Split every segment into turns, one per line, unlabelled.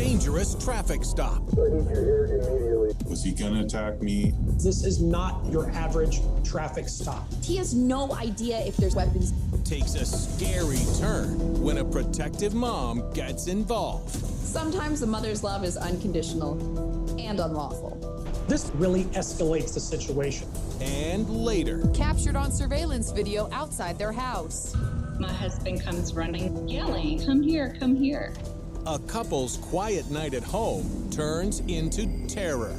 dangerous traffic stop.
I need you here immediately.
Was he gonna attack me?
This is not your average traffic stop.
He has no idea if there's weapons.
Takes a scary turn when a protective mom gets involved.
Sometimes the mother's love is unconditional and unlawful.
This really escalates the situation.
And later,
captured on surveillance video outside their house.
My husband comes running, yelling, "Come here, come here."
a couple's quiet night at home turns into terror.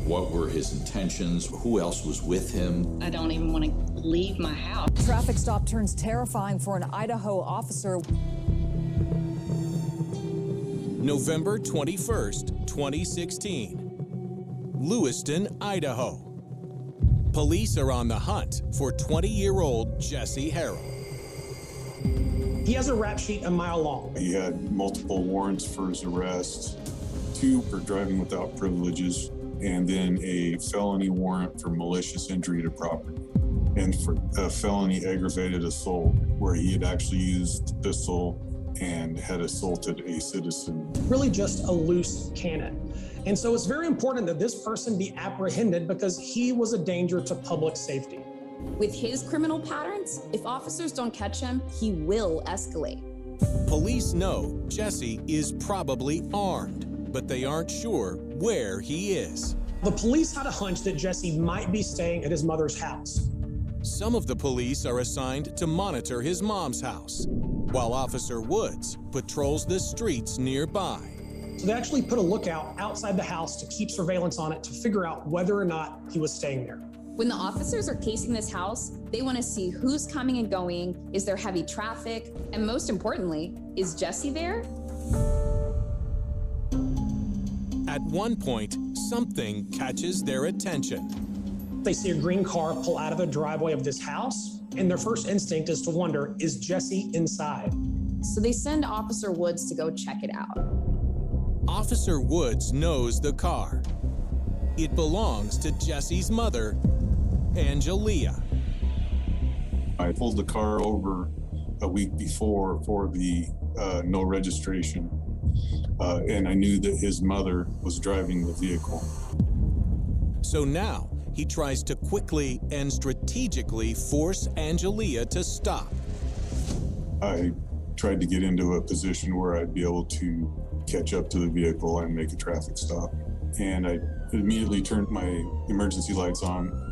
What were his intentions? Who else was with him?
I don't even want to leave my house.
Traffic stop turns terrifying for an Idaho officer.
November 21st, 2016. Lewiston, Idaho. Police are on the hunt for 20-year-old Jesse Harrell.
He has a rap sheet a mile long.
He had multiple warrants for his arrest, 2 for driving without privileges, and then a felony warrant for malicious injury to property, and for a felony aggravated assault where he had actually used a pistol and had assaulted a citizen.
Really just a loose cannon. And so it's very important that this person be apprehended because he was a danger to public safety.
With his criminal patterns, if officers don't catch him, he will escalate.
Police know Jesse is probably armed, but they aren't sure where he is.
The police had a hunch that Jesse might be staying at his mother's house.
Some of the police are assigned to monitor his mom's house, while Officer Woods patrols the streets nearby.
So they actually put a lookout outside the house to keep surveillance on it to figure out whether or not he was staying there.
When the officers are casing this house, they want to see who's coming and going, is there heavy traffic, and most importantly, is Jesse there?
At one point, something catches their attention.
They see a green car pull out of the driveway of this house, and their first instinct is to wonder, is Jesse inside?
So they send Officer Woods to go check it out.
Officer Woods knows the car. It belongs to Jesse's mother, Angelia.
I pulled the car over a week before for the no registration, and I knew that his mother was driving the vehicle.
So now he tries to quickly and strategically force Angelia to stop.
I tried to get into a position where I'd be able to catch up to the vehicle and make a traffic stop. And I immediately turned my emergency lights on.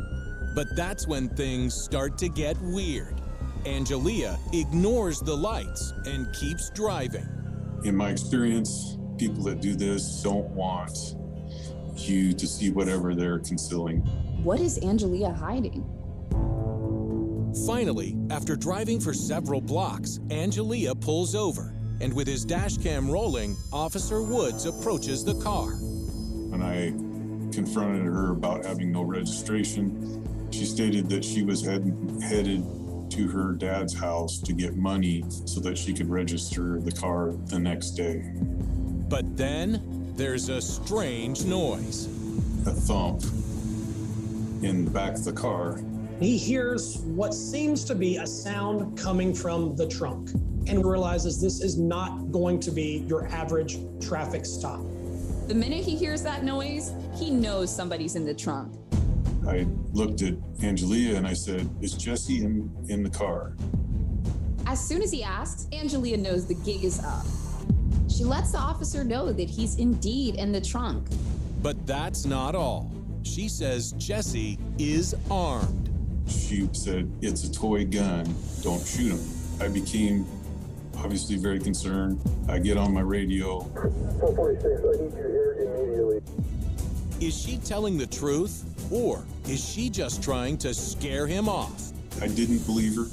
But that's when things start to get weird. Angelia ignores the lights and keeps driving.
In my experience, people that do this don't want you to see whatever they're concealing.
What is Angelia hiding?
Finally, after driving for several blocks, Angelia pulls over, and with his dash cam rolling, Officer Woods approaches the car.
When I confronted her about having no registration, she stated that she was headed to her dad's house to get money so that she could register the car the next day.
But then there's a strange noise.
A thump in the back of the car.
He hears what seems to be a sound coming from the trunk and realizes this is not going to be your average traffic stop.
The minute he hears that noise, he knows somebody's in the trunk.
I looked at Angelia and I said, "Is Jesse in the car?"
As soon as he asks, Angelia knows the gig is up. She lets the officer know that he's indeed in the trunk.
But that's not all. She says Jesse is armed.
She said, "It's a toy gun, don't shoot him." I became obviously very concerned. I get on my radio.
446, I need you here immediately.
Is she telling the truth, or is she just trying to scare him off?
I didn't believe her.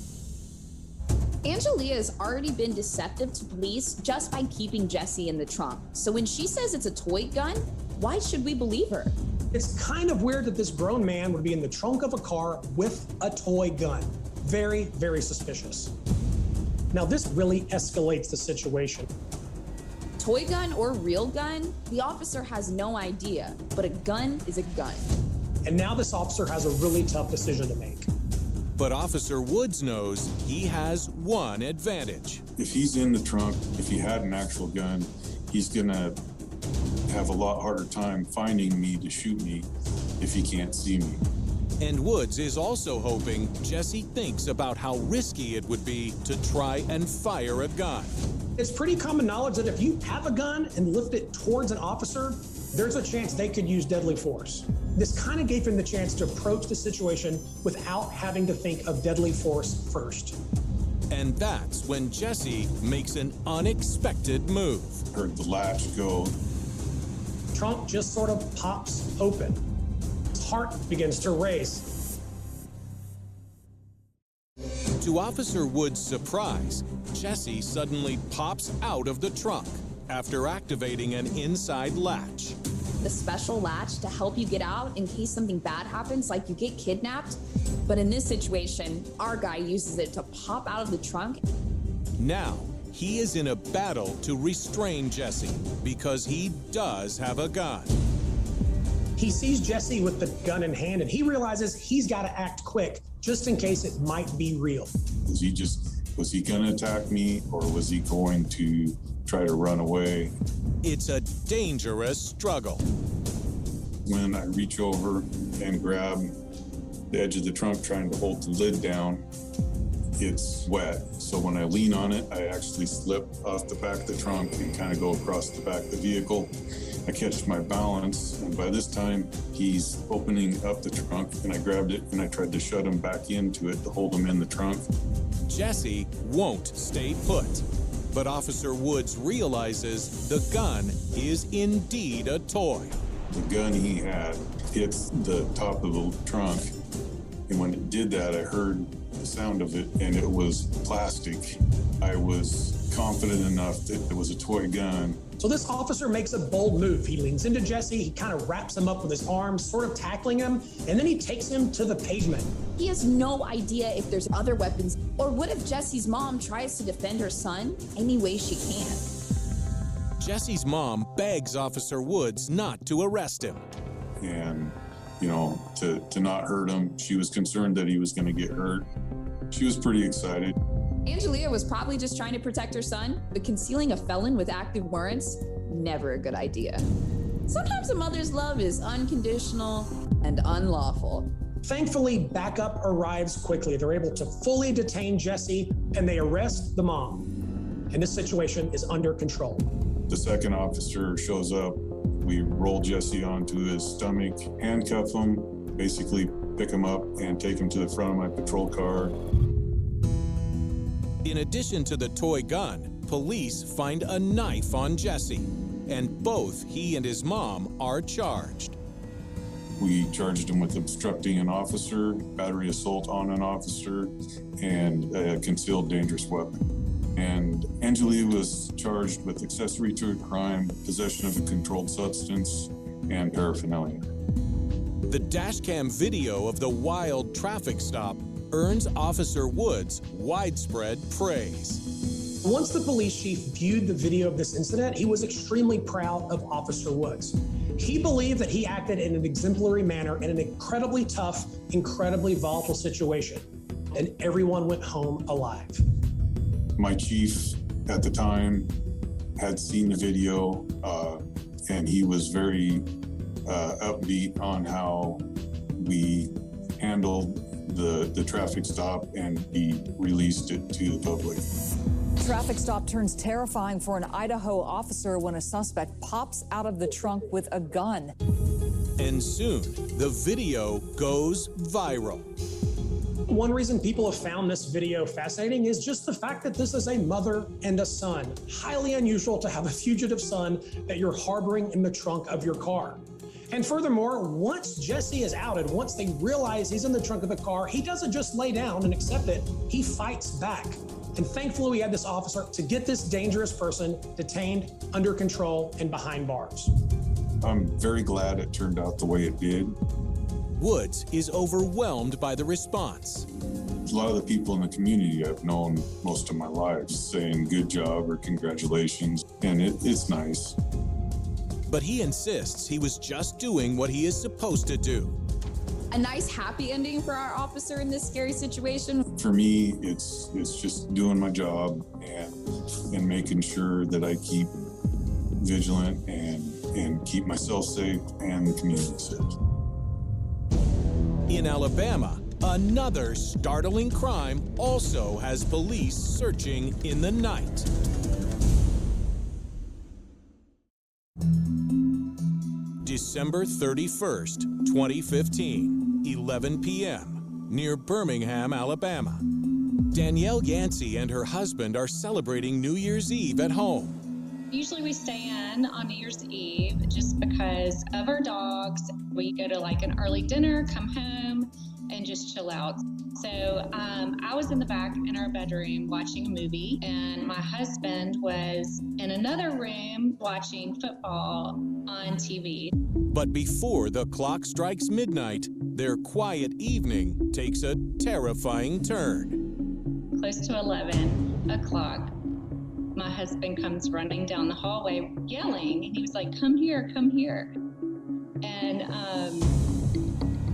Angelia has already been deceptive to police just by keeping Jesse in the trunk. So when she says it's a toy gun, why should we believe her?
It's kind of weird that this grown man would be in the trunk of a car with a toy gun. Very, very suspicious. Now, this really escalates the situation.
Toy gun or real gun, the officer has no idea, but a gun is a gun.
And now this officer has a really tough decision to make.
But Officer Woods knows he has one advantage.
If he's in the trunk, if he had an actual gun, he's gonna have a lot harder time finding me to shoot me if he can't see me.
And Woods is also hoping Jesse thinks about how risky it would be to try and fire a gun.
It's pretty common knowledge that if you have a gun and lift it towards an officer, there's a chance they could use deadly force. This kind of gave him the chance to approach the situation without having to think of deadly force first.
And that's when Jesse makes an unexpected move.
Heard the latch go.
Trunk just sort of pops open. His heart begins to race.
To Officer Wood's surprise, Jesse suddenly pops out of the trunk after activating an inside latch.
The special latch to help you get out in case something bad happens, like you get kidnapped. But in this situation, our guy uses it to pop out of the trunk.
Now, he is in a battle to restrain Jesse because he does have a gun.
He sees Jesse with the gun in hand and he realizes he's got to act quick just in case it might be real.
Was he going to attack me, or was he going to try to run away?
It's a dangerous struggle.
When I reach over and grab the edge of the trunk trying to hold the lid down, it's wet. So when I lean on it, I actually slip off the back of the trunk and kind of go across the back of the vehicle. I catch my balance, and by this time, he's opening up the trunk, and I grabbed it and I tried to shut him back into it to hold him in the trunk.
Jesse won't stay put, but Officer Woods realizes the gun is indeed a toy.
The gun he had hits the top of the trunk, and when it did that, I heard the sound of it, and it was plastic. I was confident enough that it was a toy gun.
So this officer makes a bold move. He leans into Jesse, he kind of wraps him up with his arms, sort of tackling him, and then he takes him to the pavement.
He has no idea if there's other weapons, or what if Jesse's mom tries to defend her son any way she can.
Jesse's mom begs Officer Woods not to arrest him.
And, you know, to not hurt him. She was concerned that he was going to get hurt. She was pretty excited.
Angelia was probably just trying to protect her son, but concealing a felon with active warrants, never a good idea. Sometimes a mother's love is unconditional and unlawful.
Thankfully, backup arrives quickly. They're able to fully detain Jesse and they arrest the mom. And this situation is under control.
The second officer shows up. We roll Jesse onto his stomach, handcuff him, basically pick him up and take him to the front of my patrol car.
In addition to the toy gun, police find a knife on Jesse, and both he and his mom are charged.
We charged him with obstructing an officer, battery assault on an officer, and a concealed dangerous weapon. And Angelia was charged with accessory to a crime, possession of a controlled substance, and paraphernalia.
The dashcam video of the wild traffic stop earns Officer Woods widespread praise.
Once the police chief viewed the video of this incident, he was extremely proud of Officer Woods. He believed that he acted in an exemplary manner in an incredibly tough, incredibly volatile situation, and everyone went home alive.
My chief at the time had seen the video, and he was very upbeat on how we handled the traffic stop, and he released it to the public.
Traffic stop turns terrifying for an Idaho officer when a suspect pops out of the trunk with a gun.
And soon, the video goes viral.
One reason people have found this video fascinating is just the fact that this is a mother and a son. Highly unusual to have a fugitive son that you're harboring in the trunk of your car. And furthermore, once Jesse is outed, once they realize he's in the trunk of the car, he doesn't just lay down and accept it, he fights back. And thankfully, we had this officer to get this dangerous person detained, under control, and behind bars.
I'm very glad it turned out the way it did.
Woods is overwhelmed by the response.
A lot of the people in the community I've known most of my life saying good job or congratulations, and it's nice.
But he insists he was just doing what he is supposed to do.
A nice happy ending for our officer in this scary situation.
For me, it's just doing my job and making sure that I keep vigilant and keep myself safe and the community safe.
In Alabama, another startling crime also has police searching in the night. December 31st, 2015, 11 p.m., near Birmingham, Alabama. Danielle Yancey and her husband are celebrating New Year's Eve at home.
Usually we stay in on New Year's Eve just because of our dogs. We go to like an early dinner, come home, and just chill out. So I was in the back in our bedroom watching a movie, and my husband was in another room watching football on TV.
But before the clock strikes midnight, their quiet evening takes a terrifying turn.
Close to 11 o'clock, my husband comes running down the hallway yelling, and he was like, "Come here, come here." And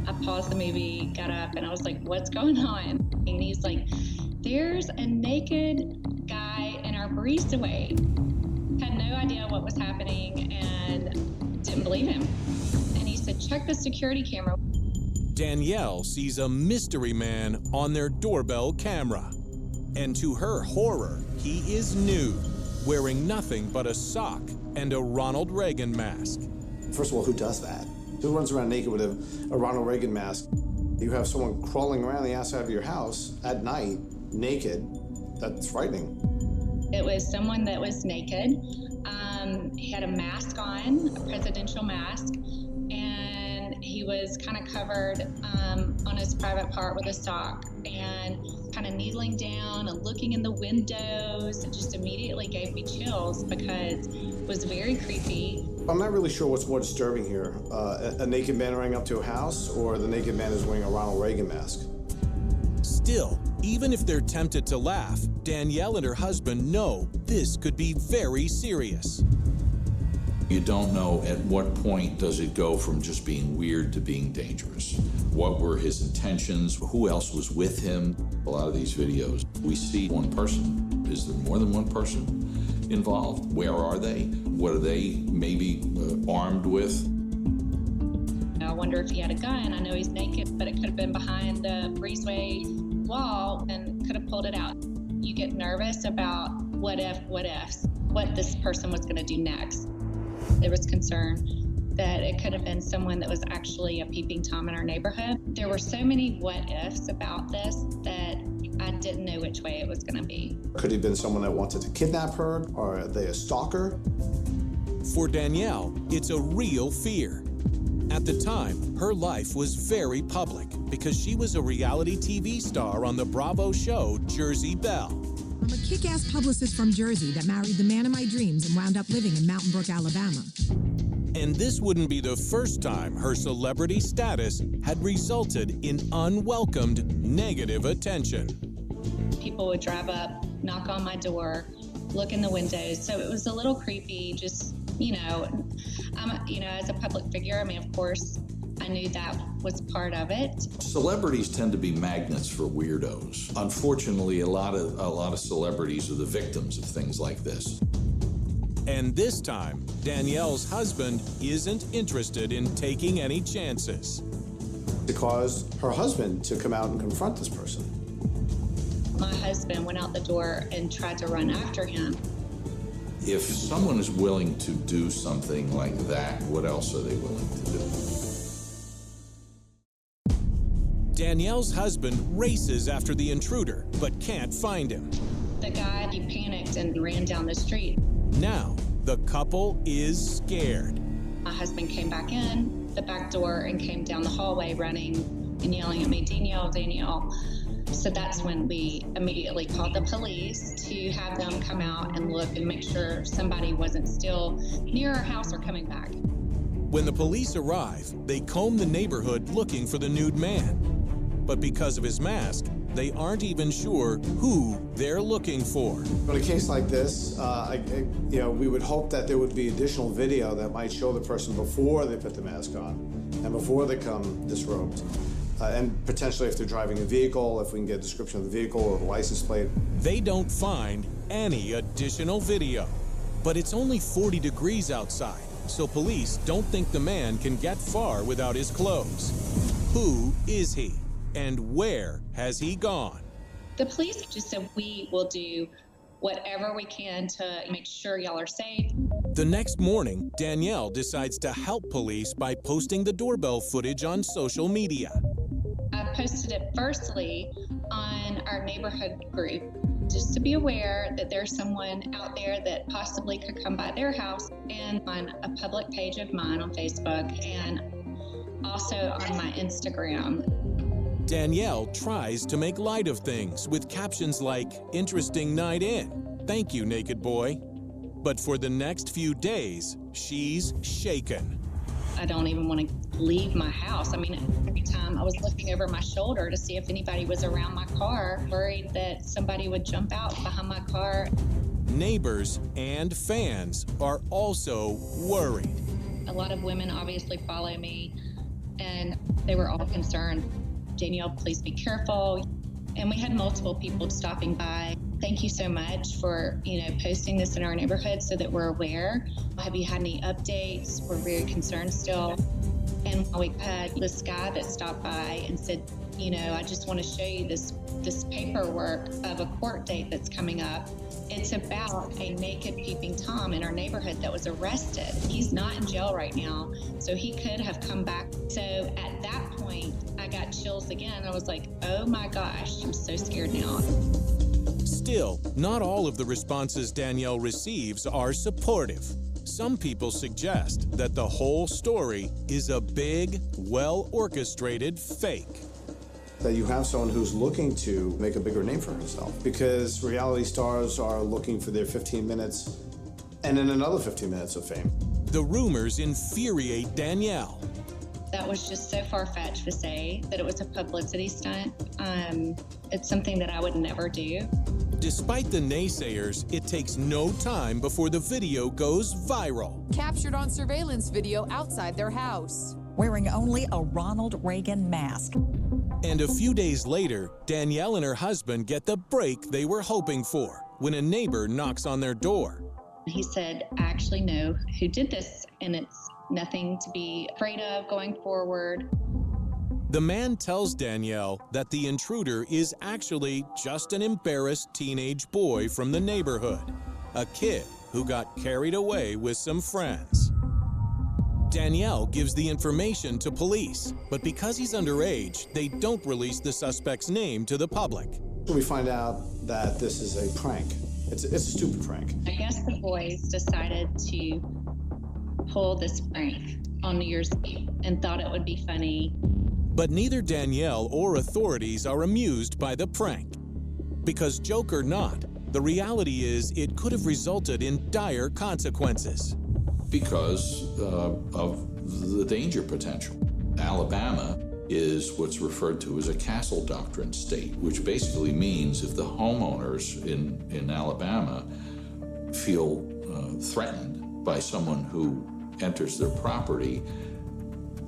I paused the movie, got up, and I was like, "What's going on?" And he's like, "There's a naked guy in our breezeway." Had no idea what was happening and didn't believe him. And he said, "Check the security camera."
Danielle sees a mystery man on their doorbell camera. And to her horror, he is nude, wearing nothing but a sock and a Ronald Reagan mask.
First of all, who does that? Who runs around naked with a Ronald Reagan mask? You have someone crawling around the outside of your house at night, naked. That's frightening.
It was someone that was naked. He had a mask on, a presidential mask, and he was kind of covered on his private part with a sock, and kind of kneeling down and looking in the windows. It just immediately gave me chills because it was very creepy.
I'm not really sure what's more disturbing here, a naked man running up to a house or the naked man is wearing a Ronald Reagan mask.
Still, even if they're tempted to laugh, Danielle and her husband know this could be very serious.
You don't know at what point does it go from just being weird to being dangerous. What were his intentions? Who else was with him? A lot of these videos, we see one person. Is there more than one person involved? Where are they? What are they maybe armed with?
I wonder if he had a gun. I know he's naked, but it could have been behind the breezeway wall and could have pulled it out. You get nervous about what ifs, what this person was going to do next. There was concern that it could have been someone that was actually a peeping Tom in our neighborhood. There were so many what ifs about this that I didn't know which way it was going to be.
Could he have been someone that wanted to kidnap her? Or are they a stalker?
For Danielle, it's a real fear. At the time, her life was very public because she was a reality TV star on the Bravo show Jersey Belle.
I'm a kick-ass publicist from Jersey that married the man of my dreams and wound up living in Mountain Brook, Alabama.
And this wouldn't be the first time her celebrity status had resulted in unwelcomed negative attention.
People would drive up, knock on my door, look in the windows. So it was a little creepy, just, as a public figure, I mean, of course, I knew that was part of it.
Celebrities tend to be magnets for weirdos. Unfortunately, a lot of celebrities are the victims of things like this.
And this time, Danielle's husband isn't interested in taking any chances.
To cause her husband to come out and confront this person.
My husband went out the door and tried to run after him.
If someone is willing to do something like that, what else are they willing to do?
Danielle's husband races after the intruder, but can't find him.
The guy, he panicked and ran down the street.
Now, the couple is scared.
My husband came back in the back door and came down the hallway running and yelling at me, "Danielle, Danielle." So that's when we immediately called the police to have them come out and look and make sure somebody wasn't still near our house or coming back.
When the police arrive, they comb the neighborhood looking for the nude man. But because of his mask, they aren't even sure who they're looking for.
In a case like this, we would hope that there would be additional video that might show the person before they put the mask on and before they come disrobed. And potentially if they're driving a vehicle, if we can get a description of the vehicle or the license plate.
They don't find any additional video. But it's only 40 degrees outside, so police don't think the man can get far without his clothes. Who is he? And where has he gone?
The police just said, we will do whatever we can to make sure y'all are safe.
The next morning, Danielle decides to help police by posting the doorbell footage on social media.
I posted it firstly on our neighborhood group, just to be aware that there's someone out there that possibly could come by their house, and on a public page of mine on Facebook and also on my Instagram.
Danielle tries to make light of things with captions like, "Interesting night in. Thank you, naked boy." But for the next few days, she's shaken.
I don't even want to leave my house. I mean, every time I was looking over my shoulder to see if anybody was around my car, worried that somebody would jump out behind my car.
Neighbors and fans are also worried.
A lot of women obviously follow me, and they were all concerned. Danielle, please be careful. And we had multiple people stopping by. Thank you so much for, posting this in our neighborhood so that we're aware. Have you had any updates? We're very concerned still. And we had this guy that stopped by and said, I just want to show you this paperwork of a court date that's coming up. It's about a naked peeping Tom in our neighborhood that was arrested. He's not in jail right now, so he could have come back. So at that point, I got chills again. I was like, oh my gosh, I'm so scared now.
Still, not all of the responses Danielle receives are supportive. Some people suggest that the whole story is a big, well-orchestrated fake.
That you have someone who's looking to make a bigger name for herself, because reality stars are looking for their 15 minutes and then another 15 minutes of fame.
The rumors infuriate Danielle.
That was just so far-fetched to say that it was a publicity stunt. It's something that I would never do.
Despite the naysayers, it takes no time before the video goes viral.
Captured on surveillance video outside their house.
Wearing only a Ronald Reagan mask.
And a few days later, Danielle and her husband get the break they were hoping for when a neighbor knocks on their door.
He said, I actually know who did this, and it's nothing to be afraid of going forward.
The man tells Danielle that the intruder is actually just an embarrassed teenage boy from the neighborhood, a kid who got carried away with some friends. Danielle gives the information to police, but because he's underage, they don't release the suspect's name to the public.
We find out that this is a prank. It's a stupid prank.
I guess the boys decided to pull this prank on New Year's Eve and thought it would be funny.
But neither Danielle or authorities are amused by the prank. Because joke or not, the reality is it could have resulted in dire consequences.
Because of the danger potential. Alabama is what's referred to as a castle doctrine state, which basically means if the homeowners in Alabama feel threatened by someone who enters their property,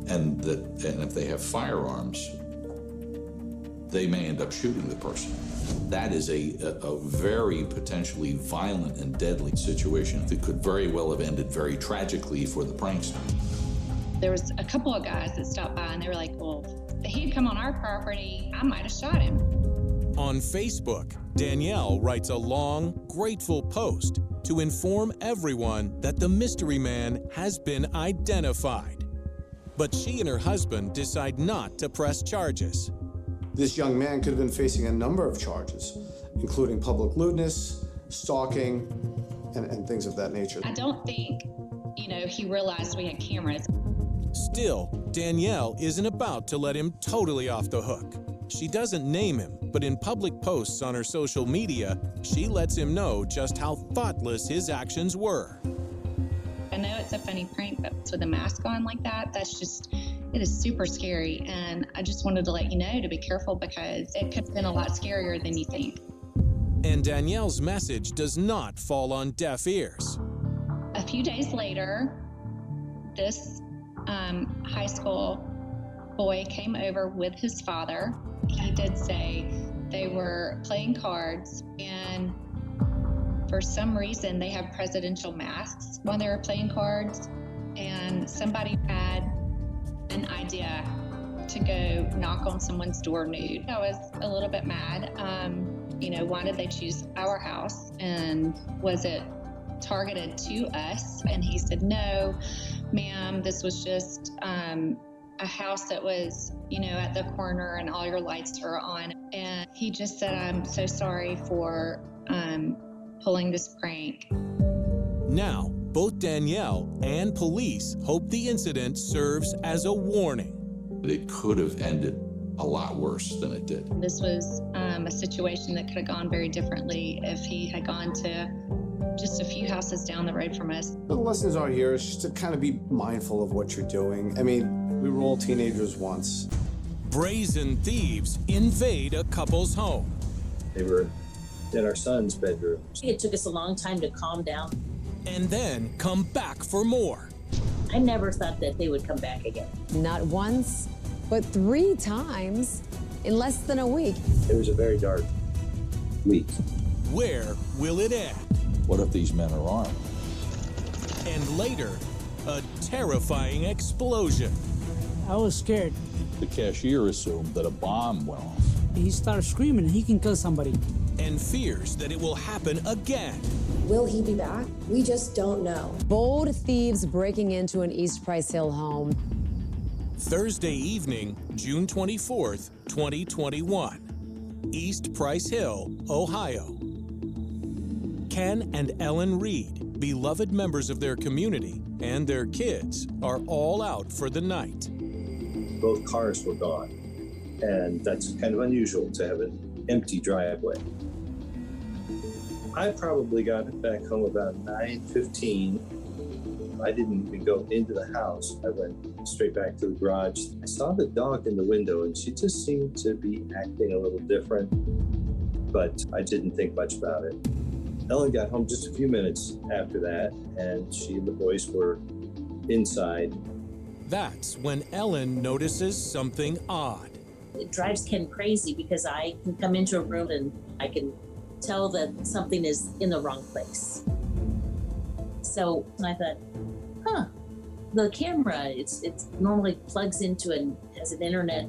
and if they have firearms, they may end up shooting the person. That is a very potentially violent and deadly situation that could very well have ended very tragically for the prankster.
There was a couple of guys that stopped by and they were like, well, if he'd come on our property, I might have shot him.
On Facebook, Danielle writes a long, grateful post to inform everyone that the mystery man has been identified. But she and her husband decide not to press charges.
This young man could have been facing a number of charges, including public lewdness, stalking, and things of that nature.
I don't think, he realized we had cameras.
Still, Danielle isn't about to let him totally off the hook. She doesn't name him, but in public posts on her social media, she lets him know just how thoughtless his actions were.
I know it's a funny prank, but with a mask on like that, it is super scary. And I just wanted to let you know to be careful because it could have been a lot scarier than you think.
And Danielle's message does not fall on deaf ears.
A few days later, this high school boy came over with his father. He did say they were playing cards and For some reason, they have presidential masks when they were playing cards, and somebody had an idea to go knock on someone's door nude. I was a little bit mad. Why did they choose our house? And was it targeted to us? And he said, no, ma'am, this was just a house that was, at the corner and all your lights are on. And he just said, I'm so sorry for pulling this prank.
Now, both Danielle and police hope the incident serves as a warning.
It could have ended a lot worse than it did.
This was a situation that could have gone very differently if he had gone to just a few houses down the road from us.
The lessons are here is just to kind of be mindful of what you're doing. I mean, we were all teenagers once.
Brazen thieves invade a couple's home.
They were in our son's bedroom.
It took us a long time to calm down.
And then come back for more.
I never thought that they would come back again.
Not once, but 3 times in less than a week.
It was a very dark week.
Where will it end?
What if these men are armed?
And later, a terrifying explosion.
I was scared.
The cashier assumed that a bomb went off.
He started screaming, he can kill somebody.
And fears that it will happen again.
Will he be back? We just don't know.
Bold thieves breaking into an East Price Hill home.
Thursday evening, June 24th, 2021. East Price Hill, Ohio. Ken and Ellen Reed, beloved members of their community, and their kids are all out for the night.
Both cars were gone, and that's kind of unusual to have an empty driveway. I probably got back home about 9:15. I didn't even go into the house. I went straight back to the garage. I saw the dog in the window, and she just seemed to be acting a little different, but I didn't think much about it. Ellen got home just a few minutes after that, and she and the boys were inside.
That's when Ellen notices something odd.
It drives Ken crazy because I can come into a room and I can tell that something is in the wrong place. So I thought, the camera, it's normally plugs into has an internet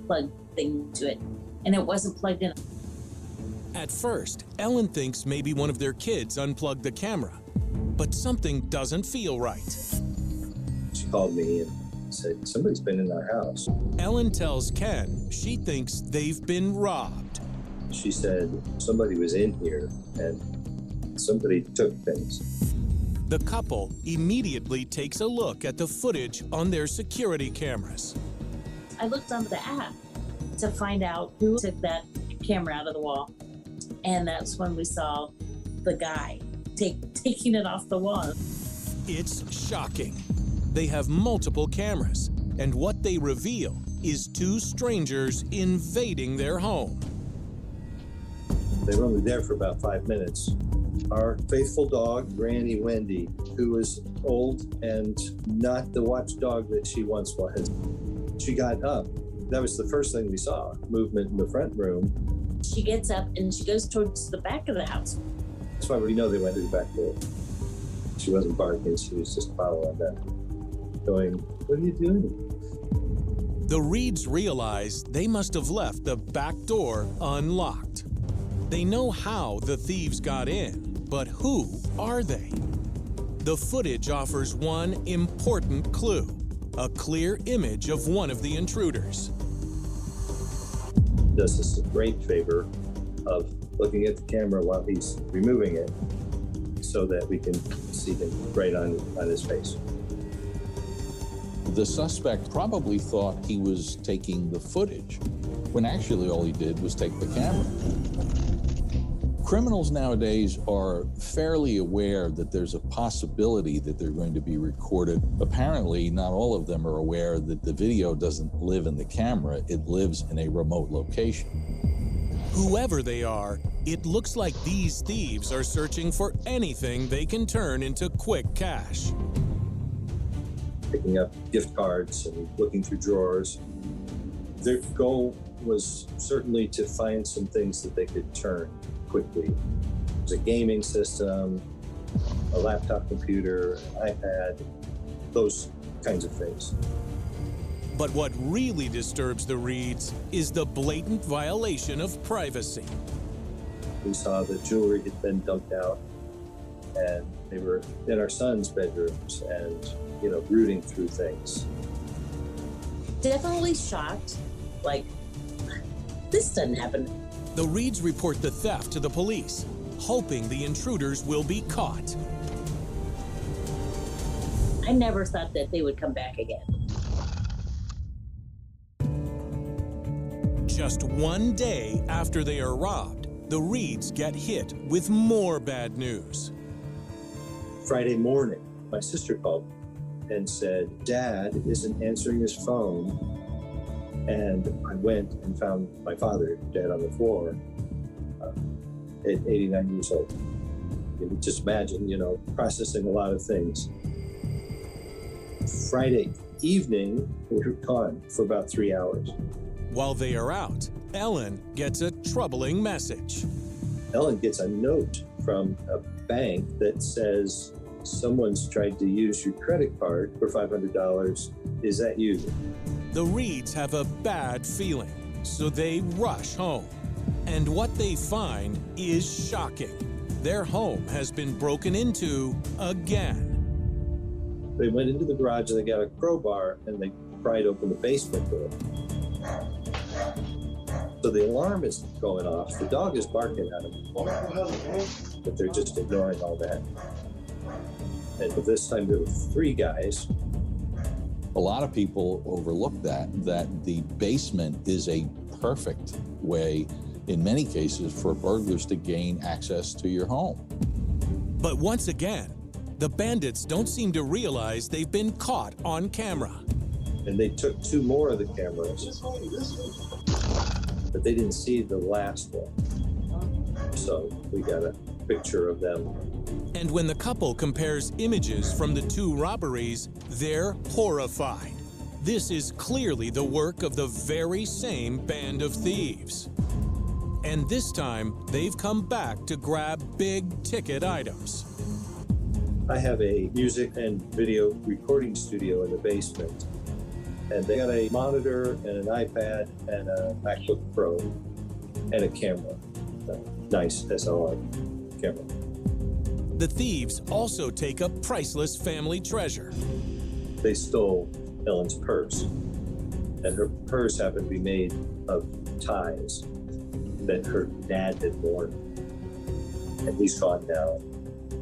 plug thing to it, and it wasn't plugged in.
At first, Ellen thinks maybe one of their kids unplugged the camera, but something doesn't feel right.
She called me and said, somebody's been in our house.
Ellen tells Ken she thinks they've been robbed.
She said somebody was in here and somebody took things.
The couple immediately takes a look at the footage on their security cameras.
I looked on the app to find out who took that camera out of the wall. And that's when we saw the guy taking it off the wall.
It's shocking. They have multiple cameras, and what they reveal is 2 strangers invading their home.
They were only there for about 5 minutes. Our faithful dog, Granny Wendy, who was old and not the watchdog that she once was. She got up. That was the first thing we saw, movement in the front room.
She gets up and she goes towards the back of the house.
That's why we know they went to the back door. She wasn't barking, she was just following them, going, what are you doing?
The Reeds realize they must have left the back door unlocked. They know how the thieves got in, but who are they? The footage offers one important clue, a clear image of one of the intruders.
Does us a great favor of looking at the camera while he's removing it so that we can see him right on his face.
The suspect probably thought he was taking the footage, when actually all he did was take the camera. Criminals nowadays are fairly aware that there's a possibility that they're going to be recorded. Apparently, not all of them are aware that the video doesn't live in the camera, it lives in a remote location.
Whoever they are, it looks like these thieves are searching for anything they can turn into quick cash.
Picking up gift cards and looking through drawers. Their goal was certainly to find some things that they could turn quickly. was a gaming system, a laptop computer, an iPad, those kinds of things.
But what really disturbs the Reeds is the blatant violation of privacy.
We saw the jewelry had been dumped out, and they were in our son's bedrooms and, rooting through things.
Definitely shocked, like, this doesn't happen.
The Reeds report the theft to the police, hoping the intruders will be caught.
I never thought that they would come back again.
Just one day after they are robbed, the Reeds get hit with more bad news.
Friday morning, my sister called and said, Dad isn't answering his phone. And I went and found my father dead on the floor at 89 years old. You can just imagine, processing a lot of things. Friday evening, we were gone for about 3 hours.
While they are out, Ellen gets a troubling message.
Ellen gets a note from a bank that says, someone's tried to use your credit card for $500. Is that you?
The Reeds have a bad feeling, so they rush home. And what they find is shocking. Their home has been broken into again.
They went into the garage and they got a crowbar and they pried open the basement door. So the alarm is going off. The dog is barking at them. But they're just ignoring all that. And this time there were 3 guys.
A lot of people overlook that the basement is a perfect way, in many cases, for burglars to gain access to your home.
But once again, the bandits don't seem to realize they've been caught on camera.
And they took 2 more of the cameras, but they didn't see the last one. So we got a picture of them.
And when the couple compares images from the 2 robberies, they're horrified. This is clearly the work of the very same band of thieves. And this time, they've come back to grab big-ticket items.
I have a music and video recording studio in the basement. And they got a monitor and an iPad and a MacBook Pro and a camera, a nice SLR camera.
The thieves also take a priceless family treasure.
They stole Ellen's purse, and her purse happened to be made of ties that her dad had worn, and he's gone now.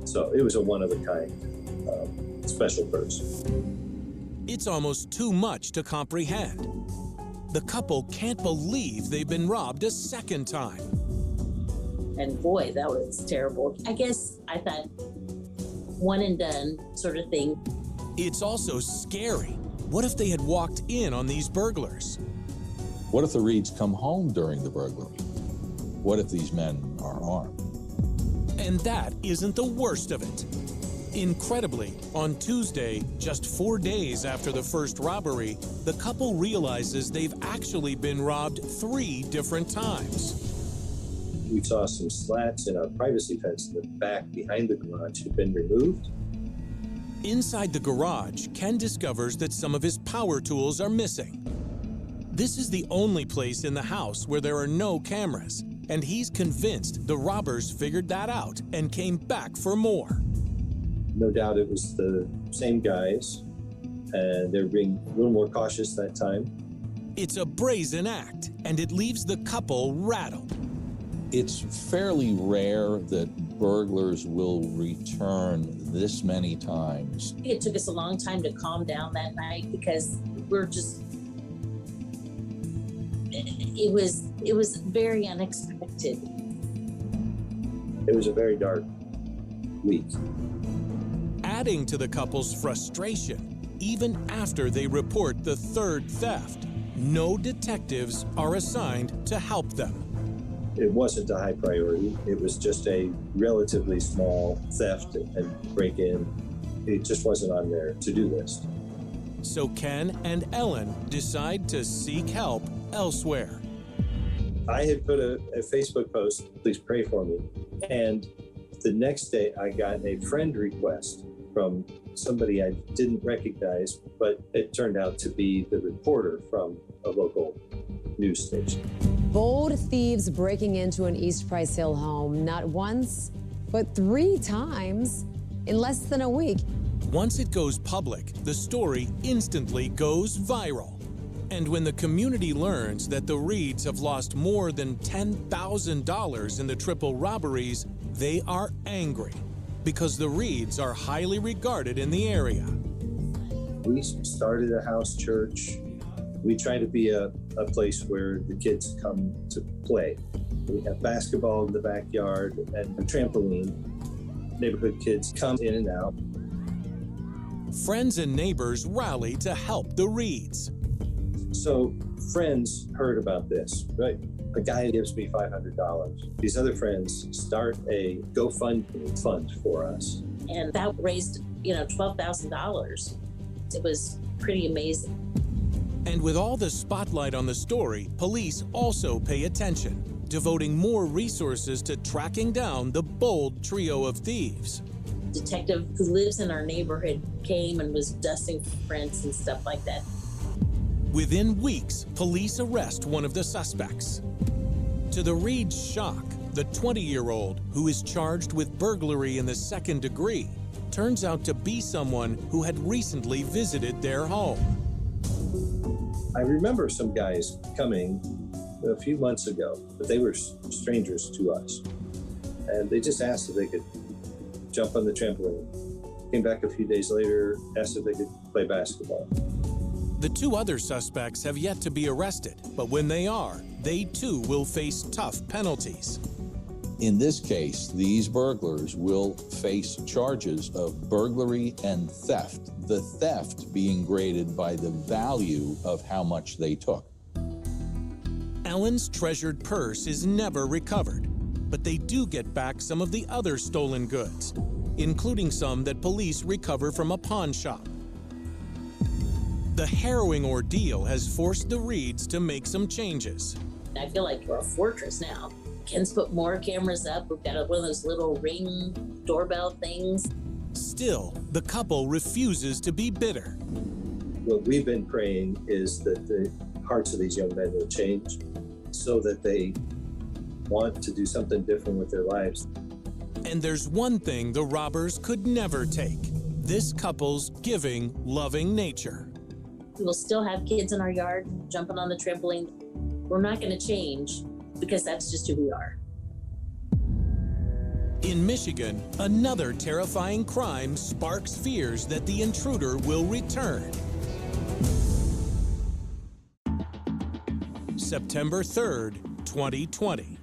So it was a one-of-a-kind special purse.
It's almost too much to comprehend. The couple can't believe they've been robbed a second time.
And boy, that was terrible. I guess I thought one and done sort of thing.
It's also scary. What if they had walked in on these burglars?
What if the Reeds come home during the burglary? What if these men are armed?
And that isn't the worst of it. Incredibly, on Tuesday, just 4 days after the first robbery, the couple realizes they've actually been robbed 3 different times.
We saw some slats in our privacy fence in the back behind the garage had been removed.
Inside the garage, Ken discovers that some of his power tools are missing. This is the only place in the house where there are no cameras, and he's convinced the robbers figured that out and came back for more.
No doubt it was the same guys, and they were being a little more cautious that time.
It's a brazen act, and it leaves the couple rattled.
It's fairly rare that burglars will return this many times.
It took us a long time to calm down that night because we're just, it was very unexpected.
It was a very dark week.
Adding to the couple's frustration, even after they report the 3rd theft, no detectives are assigned to help them.
It wasn't a high priority. It was just a relatively small theft and break-in. It just wasn't on their to-do list.
So Ken and Ellen decide to seek help elsewhere.
I had put a Facebook post, please pray for me, and The next day, I got a friend request from somebody I didn't recognize, but it turned out to be the reporter from a local news station.
Bold thieves breaking into an East Price Hill home, not once, but 3 times in less than a week.
Once it goes public, the story instantly goes viral. And when the community learns that the Reeds have lost more than $10,000 in the triple robberies, they are angry because the Reeds are highly regarded in the area.
We started a house church. We try to be a place where the kids come to play. We have basketball in the backyard and a trampoline. Neighborhood kids come in and out.
Friends and neighbors rally to help the Reeds.
So friends heard about this, right? A guy gives me $500. These other friends start a GoFundMe fund for us.
And that raised, $12,000. It was pretty amazing.
And with all the spotlight on the story, police also pay attention, devoting more resources to tracking down the bold trio of thieves.
Detective who lives in our neighborhood came and was dusting prints and stuff like that.
Within weeks, police arrest one of the suspects. To the Reeds' shock, the 20-year-old, who is charged with burglary in the 2nd degree, turns out to be someone who had recently visited their home.
I remember some guys coming a few months ago, but they were strangers to us. And they just asked if they could jump on the trampoline. Came back a few days later, asked if they could play basketball.
The 2 other suspects have yet to be arrested, but when they are, they too will face tough penalties.
In this case, these burglars will face charges of burglary and theft, the theft being graded by the value of how much they took.
Ellen's treasured purse is never recovered, but they do get back some of the other stolen goods, including some that police recover from a pawn shop. The harrowing ordeal has forced the Reeds to make some changes.
I feel like we're a fortress now. Ken's put more cameras up. We've got one of those little Ring doorbell things.
Still, the couple refuses to be bitter.
What we've been praying is that the hearts of these young men will change so that they want to do something different with their lives.
And there's one thing the robbers could never take: this couple's giving, loving nature.
We will still have kids in our yard jumping on the trampoline. We're not going to change because that's just who we are.
In Michigan, another terrifying crime sparks fears that the intruder will return. September 3rd, 2020.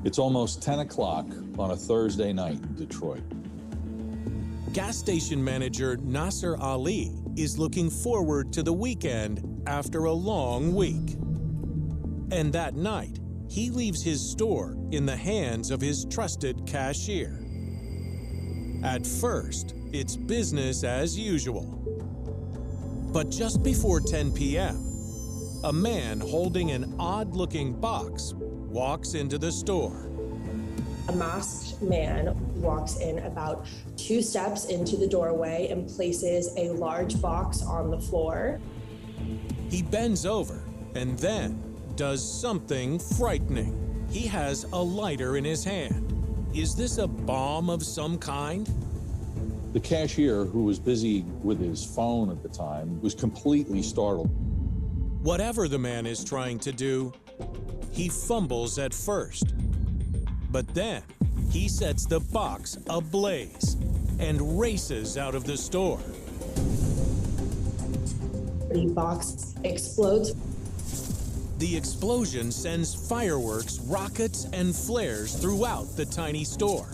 It's almost 10 o'clock on a Thursday night in Detroit.
Gas station manager Nasser Ali is looking forward to the weekend after a long week. And that night, he leaves his store in the hands of his trusted cashier. At first, it's business as usual. But just before 10 p.m., a man holding an odd-looking box walks into the store.
A masked man walks in about 2 steps into the doorway and places a large box on the floor.
He bends over and then does something frightening. He has a lighter in his hand. Is this a bomb of some kind?
The cashier, who was busy with his phone at the time, was completely startled.
Whatever the man is trying to do, he fumbles at first. But then he sets the box ablaze and races out of the store.
The box explodes.
The explosion sends fireworks, rockets, and flares throughout the tiny store.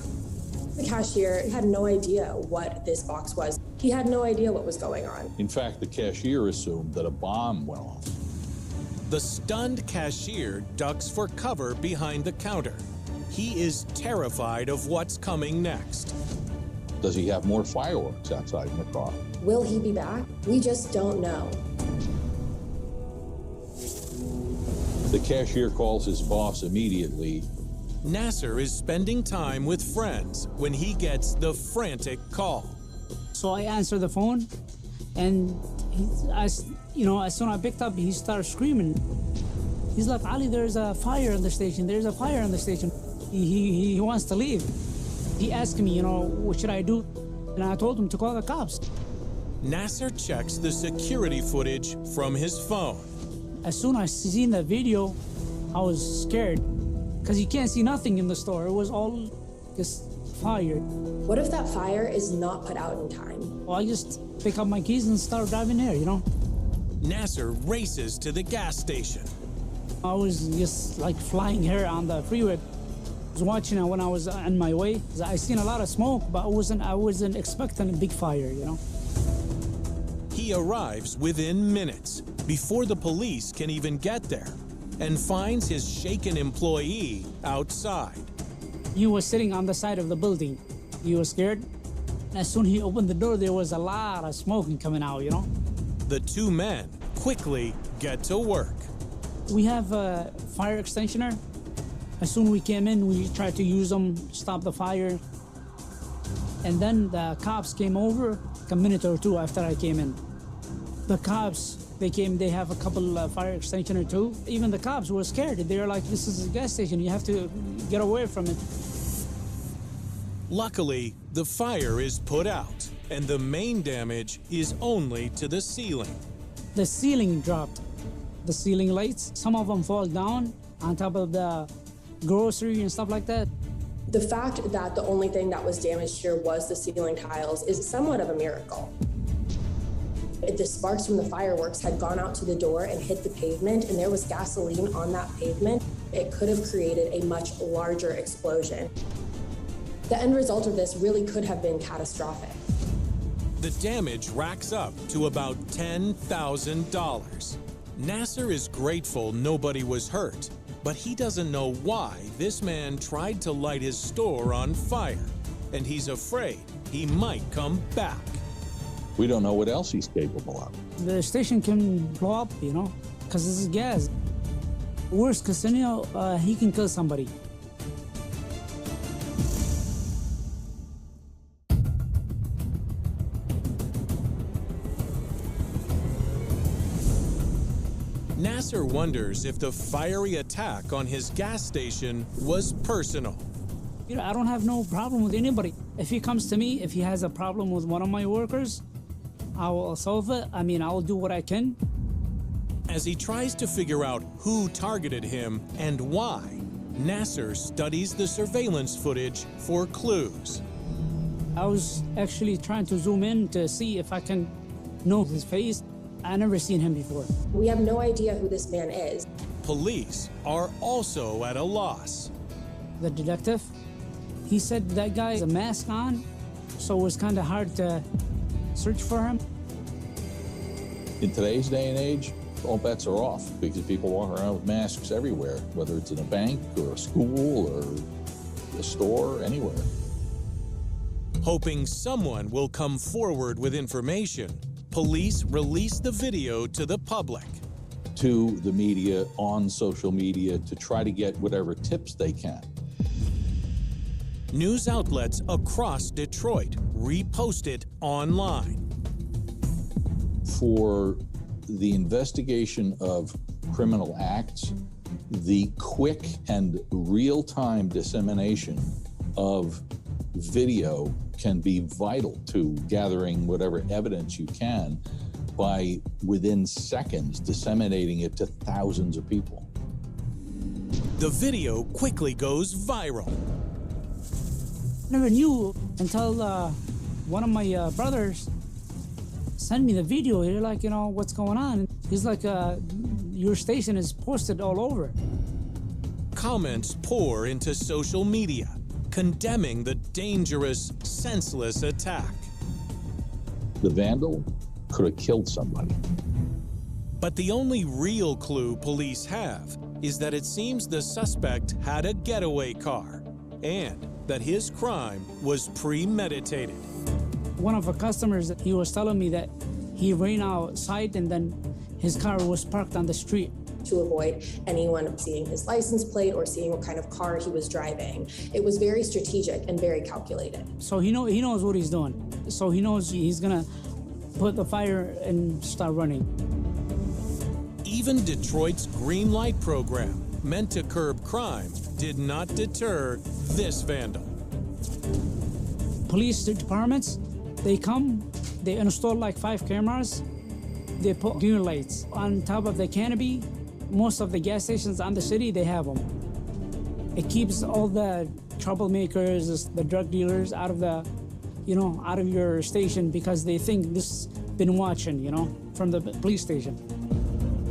The cashier had no idea what this box was. He had no idea what was going on.
In fact, the cashier assumed that a bomb went off.
The stunned cashier ducks for cover behind the counter. He is terrified of what's coming next.
Does he have more fireworks outside in the car?
Will he be back? We just don't know.
The cashier calls his boss immediately
Nasser is spending time with friends when he gets the frantic call.
So I answered the phone, and as soon as I picked up, he started screaming. He's like, Ali, there's a fire in the station. There's a fire in the station. He wants to leave. He asked me, what should I do? And I told him to call the cops.
Nasser checks the security footage from his phone.
As soon as I seen the video, I was scared because you can't see nothing in the store. It was all just fire.
What if that fire is not put out in time?
Well, I just pick up my keys and start driving there,
Nasser races to the gas station.
I was just like flying here on the freeway. I was watching it when I was on my way. I seen a lot of smoke, but I wasn't expecting a big fire,
He arrives within minutes, before the police can even get there, and finds his shaken employee outside.
He was sitting on the side of the building. He was scared. As soon as he opened the door, there was a lot of smoke coming out,
The two men quickly get to work.
We have a fire extinguisher. As soon as we came in, we tried to use them to stop the fire. And then the cops came over a minute or two after I came in. The cops, they have a couple of fire extinguishers too. Even the cops were scared. They were like, this is a gas station. You have to get away from it.
Luckily, the fire is put out, and the main damage is only to the ceiling.
The ceiling dropped. The ceiling lights, some of them fall down on top of the grocery and stuff like that.
The fact that the only thing that was damaged here was the ceiling tiles is somewhat of a miracle. If the sparks from the fireworks had gone out to the door and hit the pavement and there was gasoline on that pavement, it could have created a much larger explosion. The end result of this really could have been catastrophic.
The damage racks up to about $10,000. Nasser is grateful nobody was hurt, but he doesn't know why this man tried to light his store on fire, and he's afraid he might come back.
We don't know what else he's capable of.
The station can blow up, because this is gas. Worst case scenario, he can kill somebody.
Nasser wonders if the fiery attack on his gas station was personal.
I don't have no problem with anybody. If he comes to me, if he has a problem with one of my workers, I will solve it. I will do what I can.
As he tries to figure out who targeted him and why, Nasser studies the surveillance footage for clues.
I was actually trying to zoom in to see if I can know his face. I never seen him before.
We have no idea who this man is.
Police are also at a loss.
The detective, he said that guy has a mask on, so it was kind of hard to search for him.
In today's day and age, all bets are off because people walk around with masks everywhere, whether it's in a bank or a school or a store, anywhere.
Hoping someone will come forward with information, police release the video to the public.
To the media, on social media, to try to get whatever tips they can.
News outlets across Detroit repost it online.
For the investigation of criminal acts, the quick and real-time dissemination of video can be vital to gathering whatever evidence you can by, within seconds, disseminating it to thousands of people.
The video quickly goes viral.
Never knew until one of my brothers sent me the video. They're like, what's going on? He's like, your station is posted all over.
Comments pour into social media, condemning the dangerous, senseless attack.
The vandal could have killed somebody.
But the only real clue police have is that it seems the suspect had a getaway car and that his crime was premeditated.
One of our customers, he was telling me that he ran outside and then his car was parked on the street.
to avoid anyone seeing his license plate or seeing what kind of car he was driving. It was very strategic and very calculated.
So he knows what he's doing. So he knows he's gonna put the fire and start running.
Even Detroit's green light program, meant to curb crime, did not deter this vandal.
Police departments, they come, they install like 5 cameras, they put green lights on top of the canopy. Most of the gas stations on the city, they have them. It keeps all the troublemakers, the drug dealers out of the, out of your station because they think this has been watching, from the police station.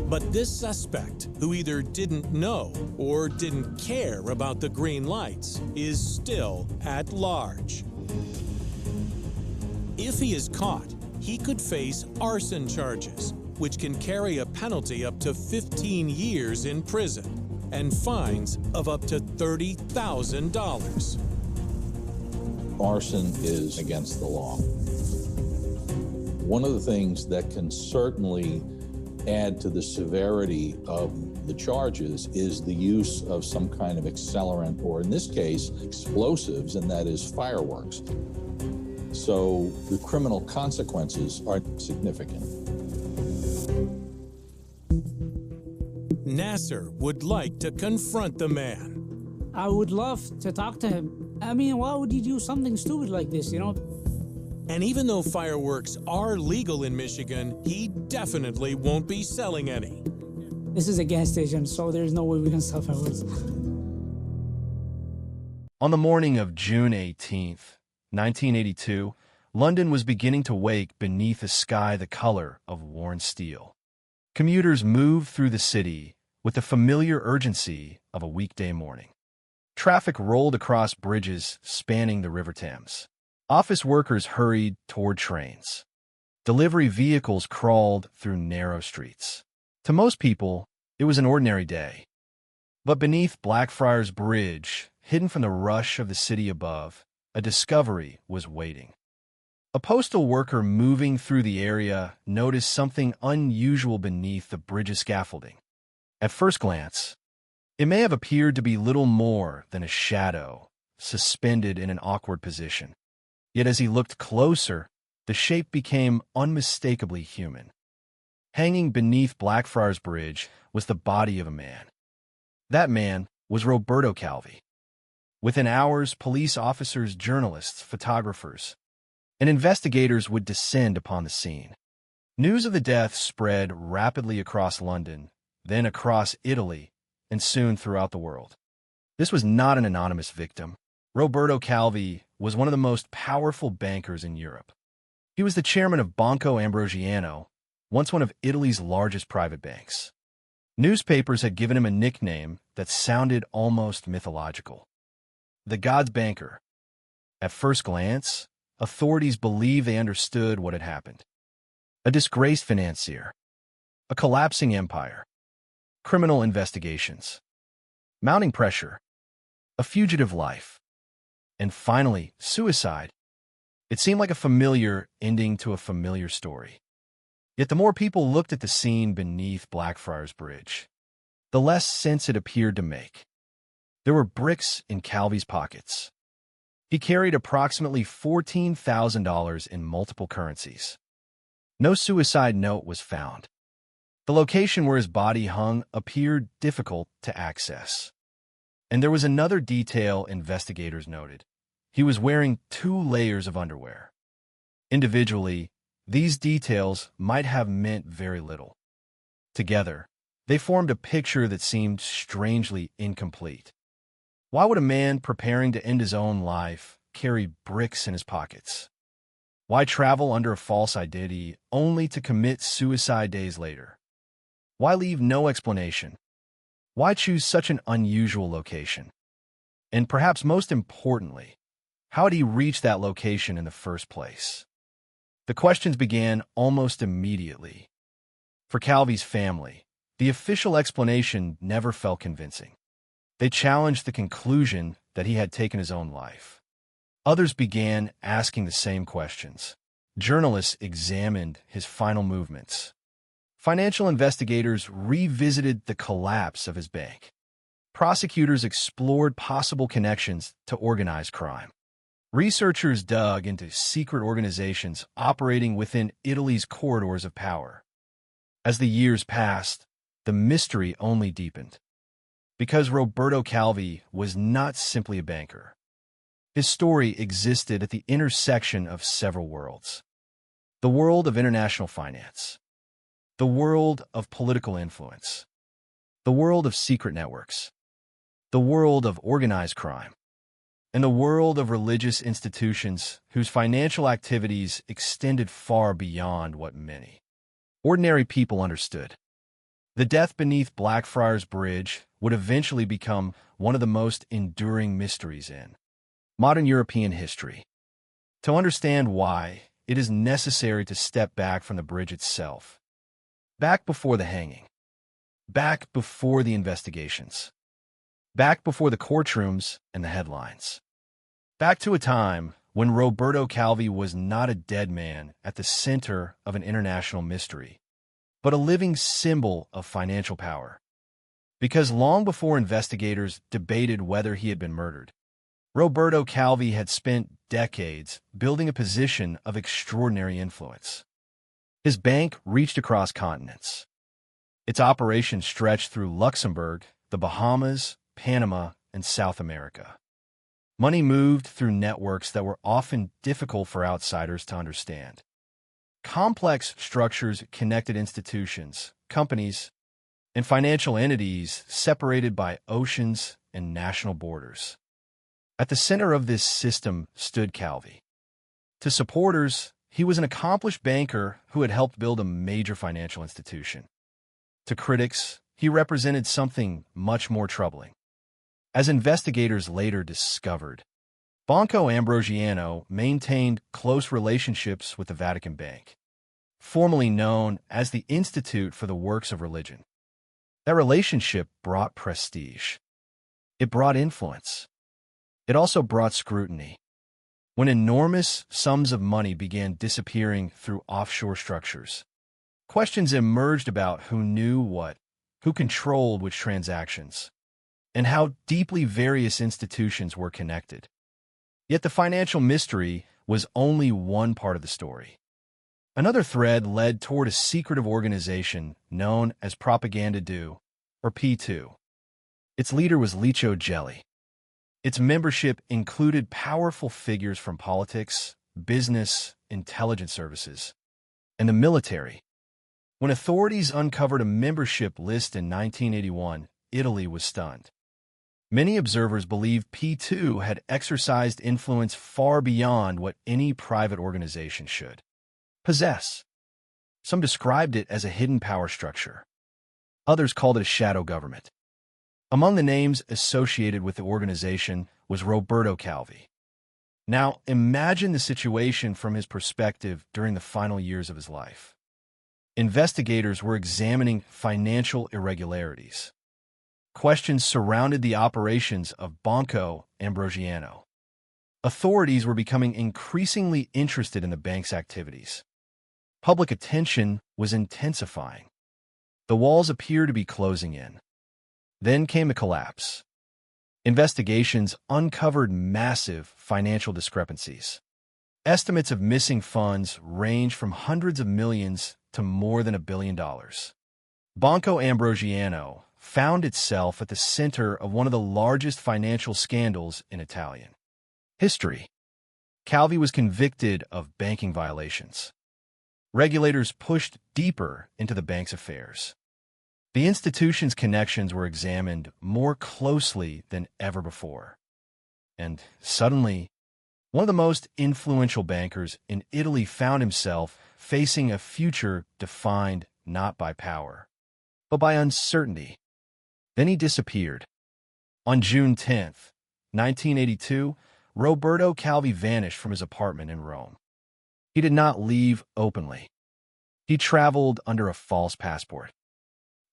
But this suspect, who either didn't know or didn't care about the green lights, is still at large. If he is caught, he could face arson charges, which can carry a penalty up to 15 years in prison and fines of up to $30,000.
Arson is against the law. One of the things that can certainly add to the severity of the charges is the use of some kind of accelerant, or in this case, explosives, and that is fireworks. So the criminal consequences are significant.
Nasser would like to confront the man.
I would love to talk to him. I mean, why would you do something stupid like this,
And even though fireworks are legal in Michigan, he definitely won't be selling any.
This is a gas station, so there's no way we can sell fireworks.
On the morning of June 18th, 1982, London was beginning to wake beneath a sky the color of worn steel. Commuters moved through the city with the familiar urgency of a weekday morning. Traffic rolled across bridges spanning the River Thames. Office workers hurried toward trains. Delivery vehicles crawled through narrow streets. To most people, it was an ordinary day. But beneath Blackfriars Bridge, hidden from the rush of the city above, a discovery was waiting. A postal worker moving through the area noticed something unusual beneath the bridge's scaffolding. At first glance, it may have appeared to be little more than a shadow, suspended in an awkward position. Yet as he looked closer, the shape became unmistakably human. Hanging beneath Blackfriars Bridge was the body of a man. That man was Roberto Calvi. Within hours, police officers, journalists, photographers, and investigators would descend upon the scene. News of the death spread rapidly across London, then across Italy, and soon throughout the world. This was not an anonymous victim. Roberto Calvi was one of the most powerful bankers in Europe. He was the chairman of Banco Ambrosiano, once one of Italy's largest private banks. Newspapers had given him a nickname that sounded almost mythological: the God's Banker. At first glance, authorities believed they understood what had happened. A disgraced financier, a collapsing empire, criminal investigations, mounting pressure, a fugitive life, and finally, suicide. It seemed like a familiar ending to a familiar story. Yet the more people looked at the scene beneath Blackfriars Bridge, the less sense it appeared to make. There were bricks in Calvi's pockets. He carried approximately $14,000 in multiple currencies. No suicide note was found. The location where his body hung appeared difficult to access. And there was another detail investigators noted. He was wearing 2 layers of underwear. Individually, these details might have meant very little. Together, they formed a picture that seemed strangely incomplete. Why would a man preparing to end his own life carry bricks in his pockets? Why travel under a false identity only to commit suicide days later? Why leave no explanation? Why choose such an unusual location? And perhaps most importantly, how had he reached that location in the first place? The questions began almost immediately. For Calvi's family, the official explanation never felt convincing. They challenged the conclusion that he had taken his own life. Others began asking the same questions. Journalists examined his final movements. Financial investigators revisited the collapse of his bank. Prosecutors explored possible connections to organized crime. Researchers dug into secret organizations operating within Italy's corridors of power. As the years passed, the mystery only deepened. Because Roberto Calvi was not simply a banker. His story existed at the intersection of several worlds. The world of international finance. The world of political influence. The world of secret networks. The world of organized crime. And the world of religious institutions whose financial activities extended far beyond what many ordinary people understood. The death beneath Blackfriars Bridge would eventually become one of the most enduring mysteries in modern European history. To understand why, it is necessary to step back from the bridge itself. Back before the hanging. Back before the investigations. Back before the courtrooms and the headlines. Back to a time when Roberto Calvi was not a dead man at the center of an international mystery, but a living symbol of financial power. Because long before investigators debated whether he had been murdered, Roberto Calvi had spent decades building a position of extraordinary influence. His bank reached across continents. Its operations stretched through Luxembourg, the Bahamas, Panama, and South America. Money moved through networks that were often difficult for outsiders to understand. Complex structures connected institutions, companies, and financial entities separated by oceans and national borders. At the center of this system stood Calvi. To supporters, he was an accomplished banker who had helped build a major financial institution. To critics, he represented something much more troubling. As investigators later discovered, Banco Ambrosiano maintained close relationships with the Vatican Bank, formerly known as the Institute for the Works of Religion. That relationship brought prestige. It brought influence. It also brought scrutiny. When enormous sums of money began disappearing through offshore structures, questions emerged about who knew what, who controlled which transactions, and how deeply various institutions were connected. Yet the financial mystery was only one part of the story. Another thread led toward a secretive organization known as Propaganda 2, or P2. Its leader was Licio Gelli. Its membership included powerful figures from politics, business, intelligence services, and the military. When authorities uncovered a membership list in 1981, Italy was stunned. Many observers believe P2 had exercised influence far beyond what any private organization should possess. Some described it as a hidden power structure. Others called it a shadow government. Among the names associated with the organization was Roberto Calvi. Now, imagine the situation from his perspective during the final years of his life. Investigators were examining financial irregularities. Questions surrounded the operations of Banco Ambrosiano. Authorities were becoming increasingly interested in the bank's activities. Public attention was intensifying. The walls appeared to be closing in. Then came the collapse. Investigations uncovered massive financial discrepancies. Estimates of missing funds ranged from hundreds of millions to more than $1 billion. Banco Ambrosiano found itself at the center of one of the largest financial scandals in Italian history. Calvi was convicted of banking violations. Regulators pushed deeper into the bank's affairs. The institution's connections were examined more closely than ever before. And suddenly, one of the most influential bankers in Italy found himself facing a future defined not by power, but by uncertainty. Then he disappeared. On June 10th, 1982, Roberto Calvi vanished from his apartment in Rome. He did not leave openly. He traveled under a false passport.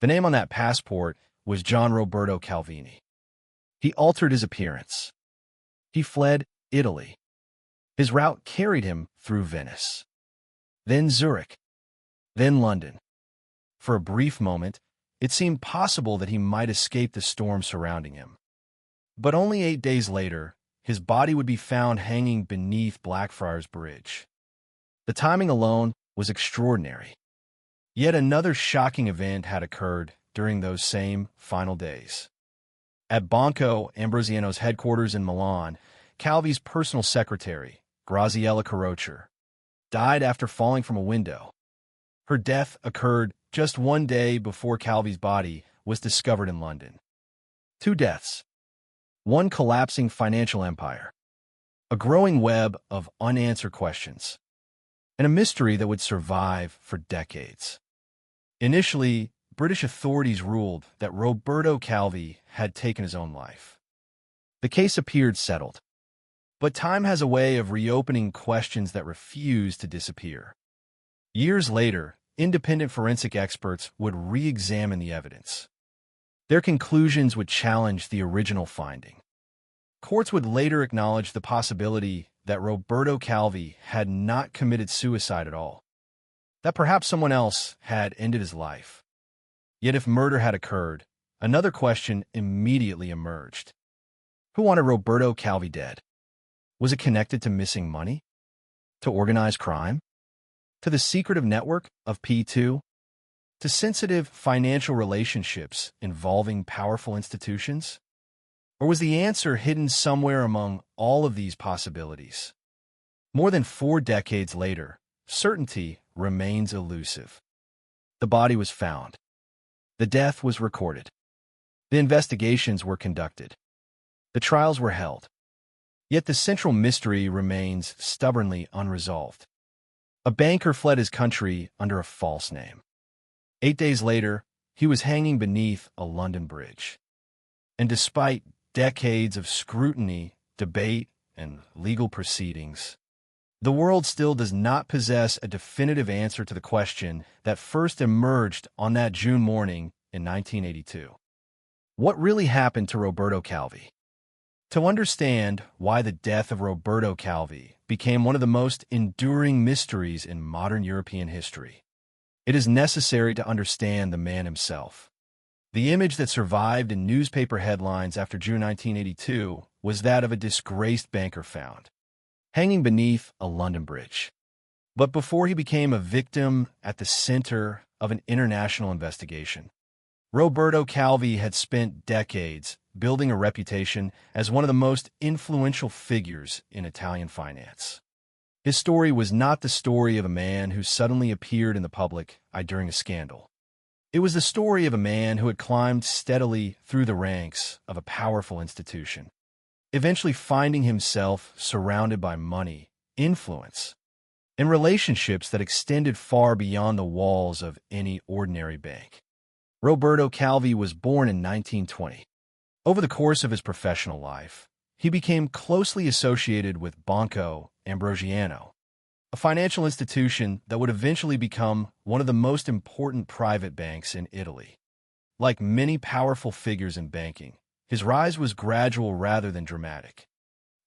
The name on that passport was John Roberto Calvini. He altered his appearance. He fled Italy. His route carried him through Venice, then Zurich, then London. For a brief moment, it seemed possible that he might escape the storm surrounding him. But only 8 days later, his body would be found hanging beneath Blackfriars Bridge. The timing alone was extraordinary. Yet another shocking event had occurred during those same final days. At Banco Ambrosiano's headquarters in Milan, Calvi's personal secretary, Graziella Carroccia, died after falling from a window. Her death occurred just 1 day before Calvi's body was discovered in London. 2 deaths. One collapsing financial empire. A growing web of unanswered questions. And a mystery that would survive for decades. Initially, British authorities ruled that Roberto Calvi had taken his own life. The case appeared settled. But time has a way of reopening questions that refuse to disappear. Years later, independent forensic experts would re-examine the evidence. Their conclusions would challenge the original finding. Courts would later acknowledge the possibility that Roberto Calvi had not committed suicide at all, that perhaps someone else had ended his life. Yet if murder had occurred, another question immediately emerged. Who wanted Roberto Calvi dead? Was it connected to missing money? To organized crime? To the secretive network of P2? To sensitive financial relationships involving powerful institutions? Or was the answer hidden somewhere among all of these possibilities? More than 4 decades later, certainty remains elusive. The body was found. The death was recorded. The investigations were conducted. The trials were held. Yet the central mystery remains stubbornly unresolved. A banker fled his country under a false name. 8 days later, he was hanging beneath a London bridge. And despite decades of scrutiny, debate, and legal proceedings, the world still does not possess a definitive answer to the question that first emerged on that June morning in 1982. What really happened to Roberto Calvi? To understand why the death of Roberto Calvi became one of the most enduring mysteries in modern European history, it is necessary to understand the man himself. The image that survived in newspaper headlines after June 1982 was that of a disgraced banker found, hanging beneath a London bridge. But before he became a victim at the center of an international investigation, Roberto Calvi had spent decades building a reputation as one of the most influential figures in Italian finance. His story was not the story of a man who suddenly appeared in the public eye during a scandal. It was the story of a man who had climbed steadily through the ranks of a powerful institution, eventually finding himself surrounded by money, influence, and relationships that extended far beyond the walls of any ordinary bank. Roberto Calvi was born in 1920. Over the course of his professional life, he became closely associated with Banco Ambrosiano, a financial institution that would eventually become one of the most important private banks in Italy. Like many powerful figures in banking, his rise was gradual rather than dramatic.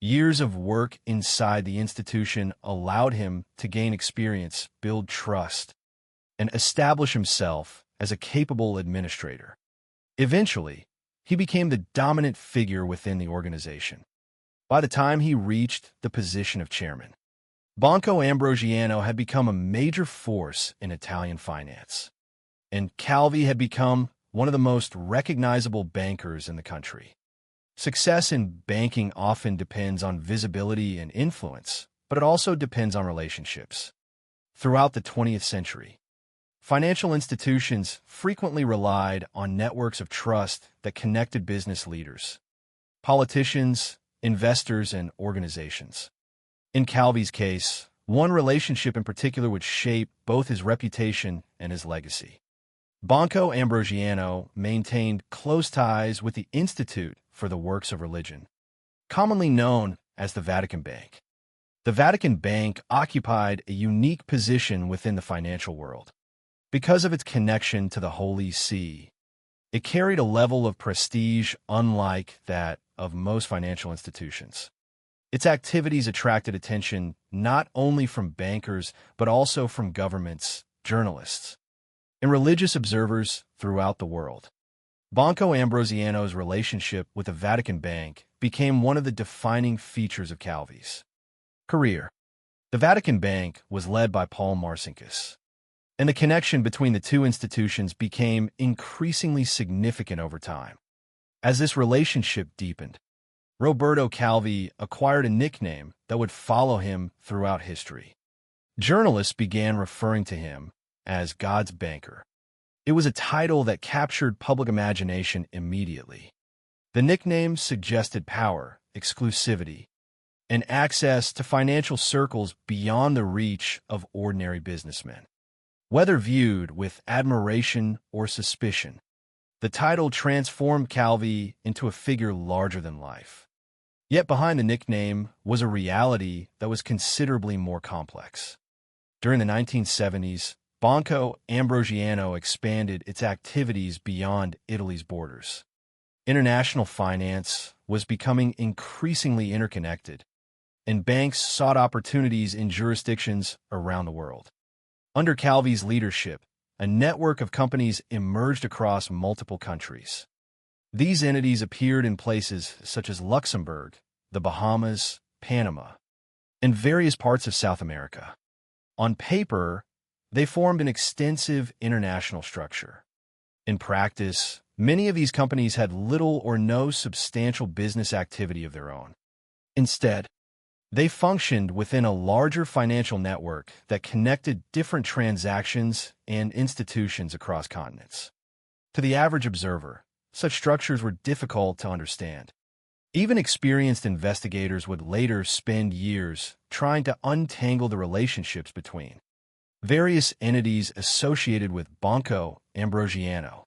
Years of work inside the institution allowed him to gain experience, build trust, and establish himself as a capable administrator. Eventually, he became the dominant figure within the organization. By the time he reached the position of chairman, Banco Ambrosiano had become a major force in Italian finance, and Calvi had become one of the most recognizable bankers in the country. Success in banking often depends on visibility and influence, but it also depends on relationships. Throughout the 20th century, financial institutions frequently relied on networks of trust that connected business leaders, politicians, investors, and organizations. In Calvi's case, one relationship in particular would shape both his reputation and his legacy. Banco Ambrosiano maintained close ties with the Institute for the Works of Religion, commonly known as the Vatican Bank. The Vatican Bank occupied a unique position within the financial world. Because of its connection to the Holy See, it carried a level of prestige unlike that of most financial institutions. Its activities attracted attention not only from bankers, but also from governments, journalists, and religious observers throughout the world. Banco Ambrosiano's relationship with the Vatican Bank became one of the defining features of Calvi's career. The Vatican Bank was led by Paul Marcinkus, and the connection between the two institutions became increasingly significant over time. As this relationship deepened, Roberto Calvi acquired a nickname that would follow him throughout history. Journalists began referring to him as God's banker. It was a title that captured public imagination immediately. The nickname suggested power, exclusivity, and access to financial circles beyond the reach of ordinary businessmen. Whether viewed with admiration or suspicion, the title transformed Calvi into a figure larger than life. Yet behind the nickname was a reality that was considerably more complex. During the 1970s, Banco Ambrosiano expanded its activities beyond Italy's borders. International finance was becoming increasingly interconnected, and banks sought opportunities in jurisdictions around the world. Under Calvi's leadership, a network of companies emerged across multiple countries. These entities appeared in places such as Luxembourg, the Bahamas, Panama, and various parts of South America. On paper, they formed an extensive international structure. In practice, many of these companies had little or no substantial business activity of their own. Instead, they functioned within a larger financial network that connected different transactions and institutions across continents. To the average observer, such structures were difficult to understand. Even experienced investigators would later spend years trying to untangle the relationships between various entities associated with Banco Ambrosiano.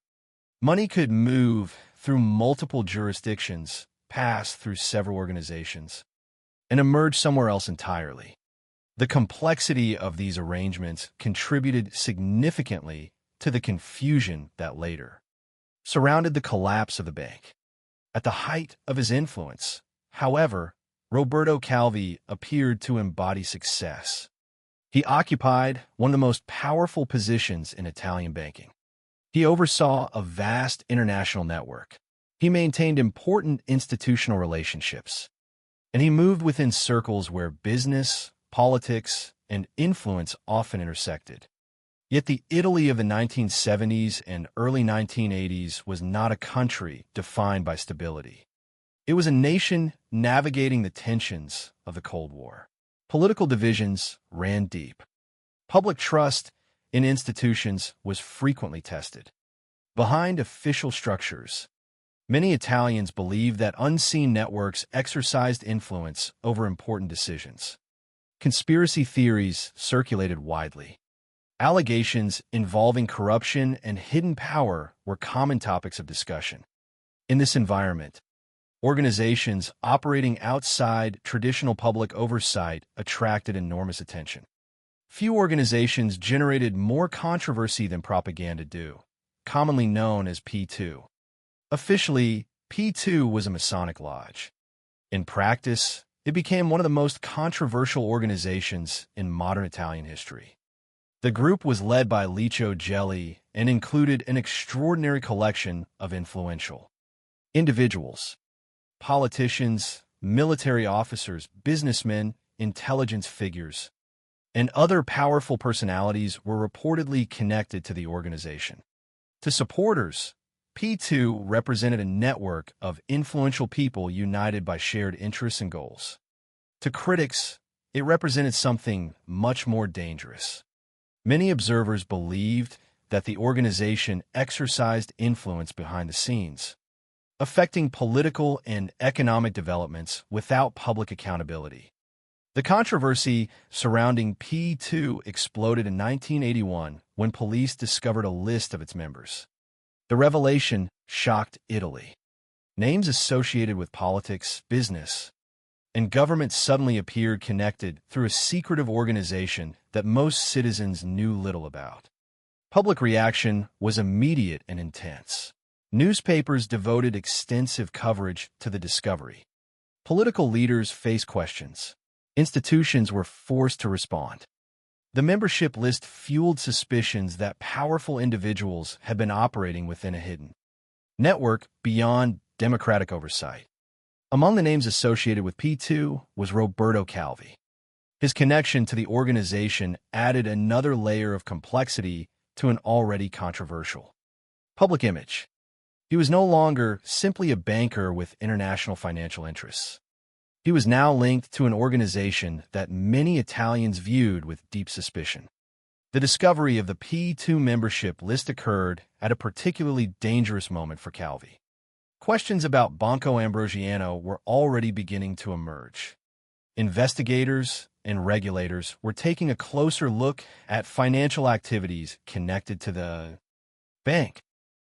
Money could move through multiple jurisdictions, pass through several organizations, and emerge somewhere else entirely. The complexity of these arrangements contributed significantly to the confusion that later surrounded the collapse of the bank. At the height of his influence, however, Roberto Calvi appeared to embody success. He occupied one of the most powerful positions in Italian banking. He oversaw a vast international network. He maintained important institutional relationships, and he moved within circles where business, politics, and influence often intersected. Yet the Italy of the 1970s and early 1980s was not a country defined by stability. It was a nation navigating the tensions of the Cold War. Political divisions ran deep. Public trust in institutions was frequently tested. Behind official structures, many Italians believed that unseen networks exercised influence over important decisions. Conspiracy theories circulated widely. Allegations involving corruption and hidden power were common topics of discussion. In this environment, organizations operating outside traditional public oversight attracted enormous attention. Few organizations generated more controversy than propaganda do, commonly known as P2. Officially, P2 was a Masonic lodge. In practice, it became one of the most controversial organizations in modern Italian history. The group was led by Licio Gelli and included an extraordinary collection of influential individuals, politicians, military officers, businessmen, intelligence figures, and other powerful personalities were reportedly connected to the organization. To supporters, P2 represented a network of influential people united by shared interests and goals. To critics, it represented something much more dangerous. Many observers believed that the organization exercised influence behind the scenes, affecting political and economic developments without public accountability. The controversy surrounding P2 exploded in 1981 when police discovered a list of its members. The revelation shocked Italy. Names associated with politics, business, and government suddenly appeared connected through a secretive organization that most citizens knew little about. Public reaction was immediate and intense. Newspapers devoted extensive coverage to the discovery. Political leaders faced questions. Institutions were forced to respond. The membership list fueled suspicions that powerful individuals had been operating within a hidden network beyond democratic oversight. Among the names associated with P2 was Roberto Calvi. His connection to the organization added another layer of complexity to an already controversial public image. He was no longer simply a banker with international financial interests. He was now linked to an organization that many Italians viewed with deep suspicion. The discovery of the P2 membership list occurred at a particularly dangerous moment for Calvi. Questions about Banco Ambrosiano were already beginning to emerge. Investigators and regulators were taking a closer look at financial activities connected to the bank.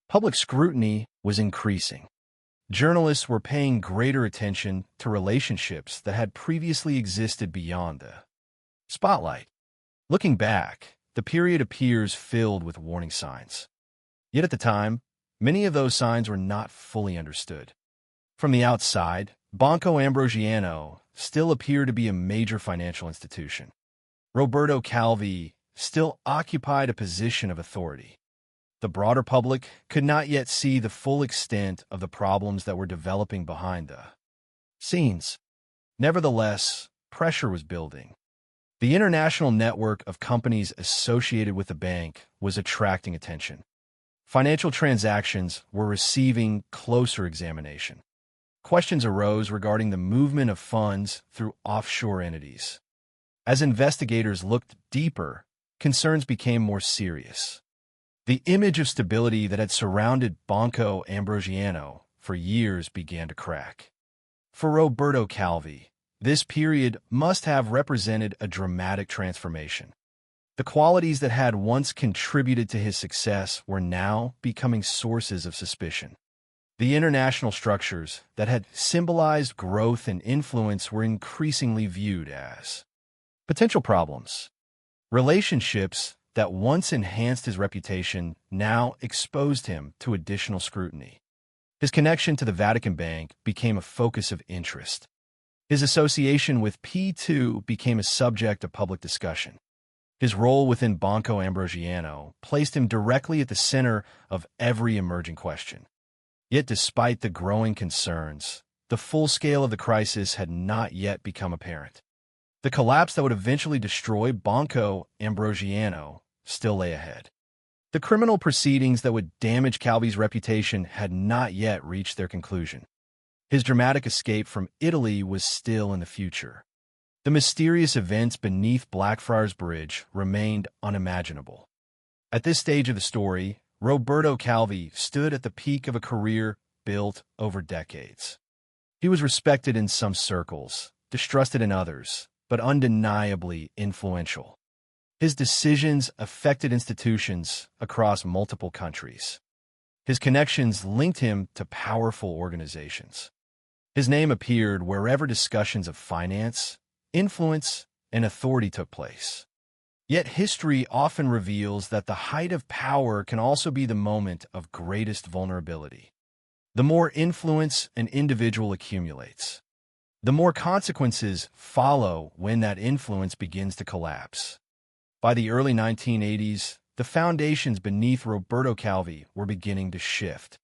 Public scrutiny was increasing. Journalists were paying greater attention to relationships that had previously existed beyond the spotlight. Looking back, the period appears filled with warning signs. Yet at the time, many of those signs were not fully understood. From the outside, Banco Ambrosiano still appeared to be a major financial institution. Roberto Calvi still occupied a position of authority. The broader public could not yet see the full extent of the problems that were developing behind the scenes. Nevertheless, pressure was building. The international network of companies associated with the bank was attracting attention. Financial transactions were receiving closer examination. Questions arose regarding the movement of funds through offshore entities. As investigators looked deeper, concerns became more serious. The image of stability that had surrounded Banco Ambrosiano for years began to crack. For Roberto Calvi, this period must have represented a dramatic transformation. The qualities that had once contributed to his success were now becoming sources of suspicion. The international structures that had symbolized growth and influence were increasingly viewed as potential problems. Relationships that once enhanced his reputation now exposed him to additional scrutiny. His connection to the Vatican Bank became a focus of interest. His association with P2 became a subject of public discussion. His role within Banco Ambrosiano placed him directly at the center of every emerging question. Yet despite the growing concerns, the full scale of the crisis had not yet become apparent. The collapse that would eventually destroy Banco Ambrosiano still lay ahead. The criminal proceedings that would damage Calvi's reputation had not yet reached their conclusion. His dramatic escape from Italy was still in the future. The mysterious events beneath Blackfriars Bridge remained unimaginable. At this stage of the story, Roberto Calvi stood at the peak of a career built over decades. He was respected in some circles, distrusted in others, but undeniably influential. His decisions affected institutions across multiple countries. His connections linked him to powerful organizations. His name appeared wherever discussions of finance, influence, and authority took place. Yet history often reveals that the height of power can also be the moment of greatest vulnerability. The more influence an individual accumulates, the more consequences follow when that influence begins to collapse. By the early 1980s, the foundations beneath Roberto Calvi were beginning to shift.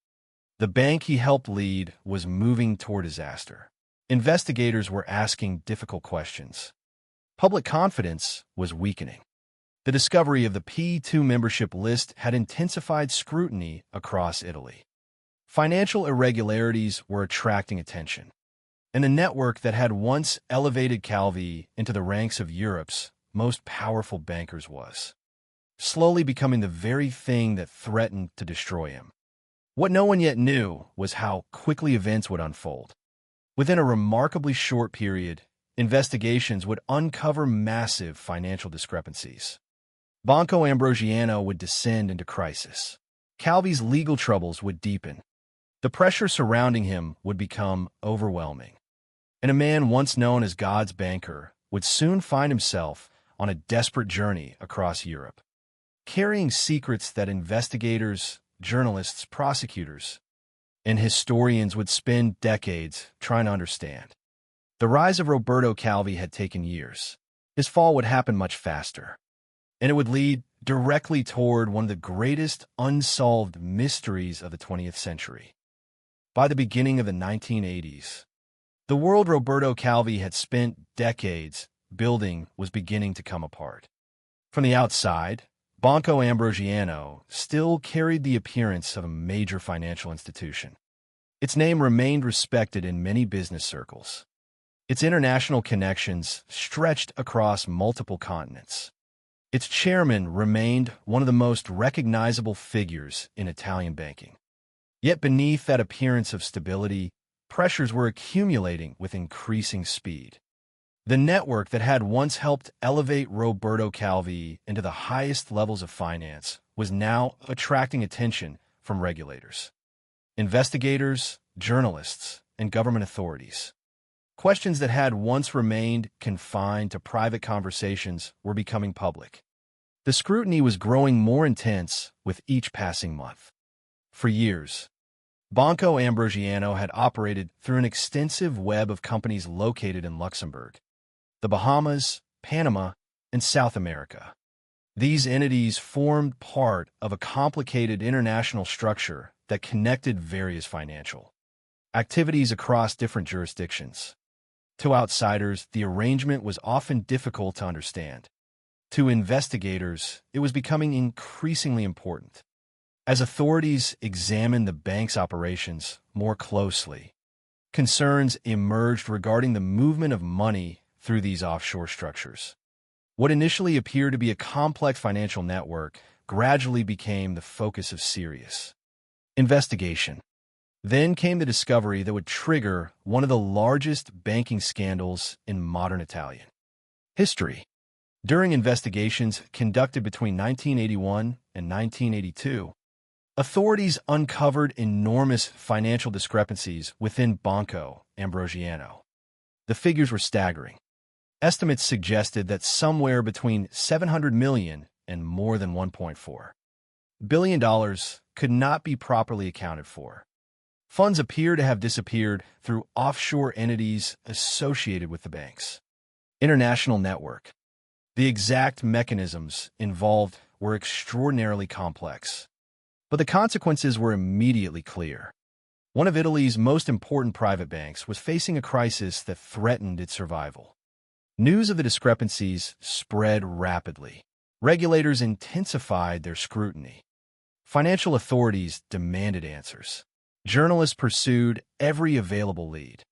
The bank he helped lead was moving toward disaster. Investigators were asking difficult questions. Public confidence was weakening. The discovery of the P2 membership list had intensified scrutiny across Italy. Financial irregularities were attracting attention, and the network that had once elevated Calvi into the ranks of Europe's most powerful bankers was slowly becoming the very thing that threatened to destroy him. What no one yet knew was how quickly events would unfold. Within a remarkably short period, investigations would uncover massive financial discrepancies. Banco Ambrosiano would descend into crisis. Calvi's legal troubles would deepen. The pressure surrounding him would become overwhelming. And a man once known as God's banker would soon find himself on a desperate journey across Europe, carrying secrets that investigators, journalists, prosecutors, and historians would spend decades trying to understand. The rise of Roberto Calvi had taken years. His fall would happen much faster. and it would lead directly toward one of the greatest unsolved mysteries of the 20th century. By the beginning of the 1980s, the world Roberto Calvi had spent decades building was beginning to come apart. From the outside, Banco Ambrosiano still carried the appearance of a major financial institution. Its name remained respected in many business circles. Its international connections stretched across multiple continents. Its chairman remained one of the most recognizable figures in Italian banking. Yet beneath that appearance of stability, pressures were accumulating with increasing speed. The network that had once helped elevate Roberto Calvi into the highest levels of finance was now attracting attention from regulators, investigators, journalists, and government authorities. Questions that had once remained confined to private conversations were becoming public. The scrutiny was growing more intense with each passing month. For years, Banco Ambrosiano had operated through an extensive web of companies located in Luxembourg, the Bahamas, Panama, and South America. These entities formed part of a complicated international structure that connected various financial activities across different jurisdictions. To outsiders, the arrangement was often difficult to understand. To investigators, it was becoming increasingly important. As authorities examined the bank's operations more closely, concerns emerged regarding the movement of money through these offshore structures. What initially appeared to be a complex financial network gradually became the focus of serious investigation. Then came the discovery that would trigger one of the largest banking scandals in modern Italian history. During investigations conducted between 1981 and 1982, authorities uncovered enormous financial discrepancies within Banco Ambrosiano. The figures were staggering. Estimates suggested that somewhere between $700 million and more than $1.4 billion could not be properly accounted for. Funds appear to have disappeared through offshore entities associated with the bank's international network. The exact mechanisms involved were extraordinarily complex, but the consequences were immediately clear. One of Italy's most important private banks was facing a crisis that threatened its survival. News of the discrepancies spread rapidly. Regulators intensified their scrutiny. Financial authorities demanded answers. Journalists pursued every available lead.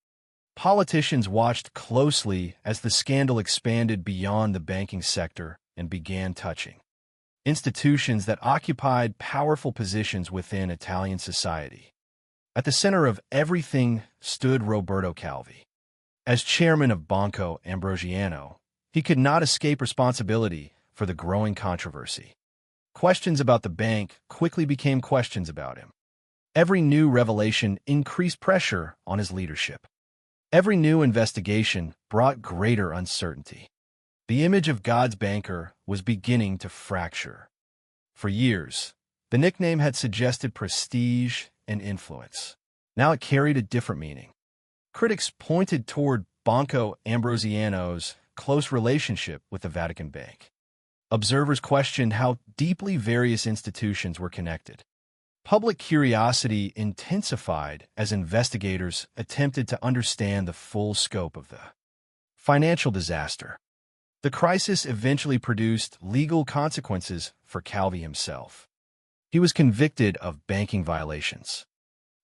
Politicians watched closely as the scandal expanded beyond the banking sector and began touching institutions that occupied powerful positions within Italian society. At the center of everything stood Roberto Calvi. As chairman of Banco Ambrosiano, he could not escape responsibility for the growing controversy. Questions about the bank quickly became questions about him. Every new revelation increased pressure on his leadership. Every new investigation brought greater uncertainty. The image of God's banker was beginning to fracture. For years, the nickname had suggested prestige and influence. Now it carried a different meaning. Critics pointed toward Banco Ambrosiano's close relationship with the Vatican Bank. Observers questioned how deeply various institutions were connected. Public curiosity intensified as investigators attempted to understand the full scope of the financial disaster. The crisis eventually produced legal consequences for Calvi himself. He was convicted of banking violations.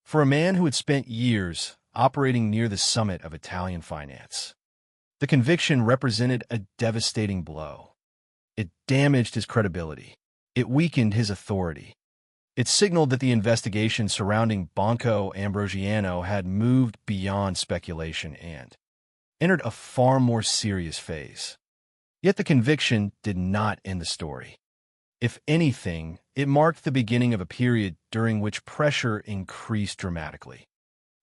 For a man who had spent years operating near the summit of Italian finance, the conviction represented a devastating blow. It damaged his credibility. It weakened his authority. It signaled that the investigation surrounding Banco Ambrosiano had moved beyond speculation and entered a far more serious phase. Yet the conviction did not end the story. If anything, it marked the beginning of a period during which pressure increased dramatically.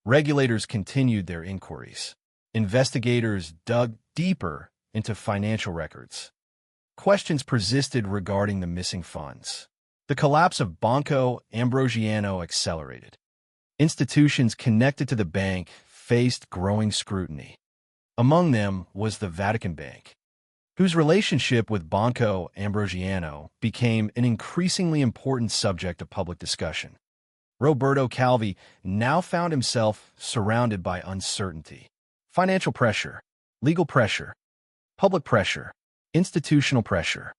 Regulators continued their inquiries. Investigators dug deeper into financial records. Questions persisted regarding the missing funds. The collapse of Banco Ambrosiano accelerated. Institutions connected to the bank faced growing scrutiny. Among them was the Vatican Bank. whose relationship with Banco Ambrosiano became an increasingly important subject of public discussion. Roberto Calvi now found himself surrounded by uncertainty, financial pressure, legal pressure, public pressure, institutional pressure.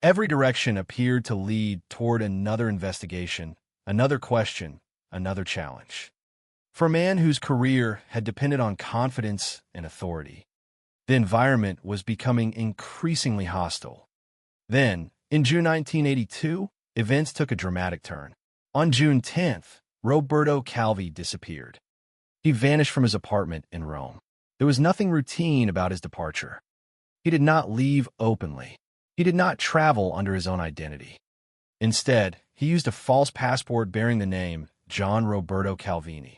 Every direction appeared to lead toward another investigation, another question, another challenge. For a man whose career had depended on confidence and authority, the environment was becoming increasingly hostile. Then, in June 1982, events took a dramatic turn. On June 10th, Roberto Calvi disappeared. He vanished from his apartment in Rome. There was nothing routine about his departure. He did not leave openly. He did not travel under his own identity. Instead, he used a false passport bearing the name John Roberto Calvini.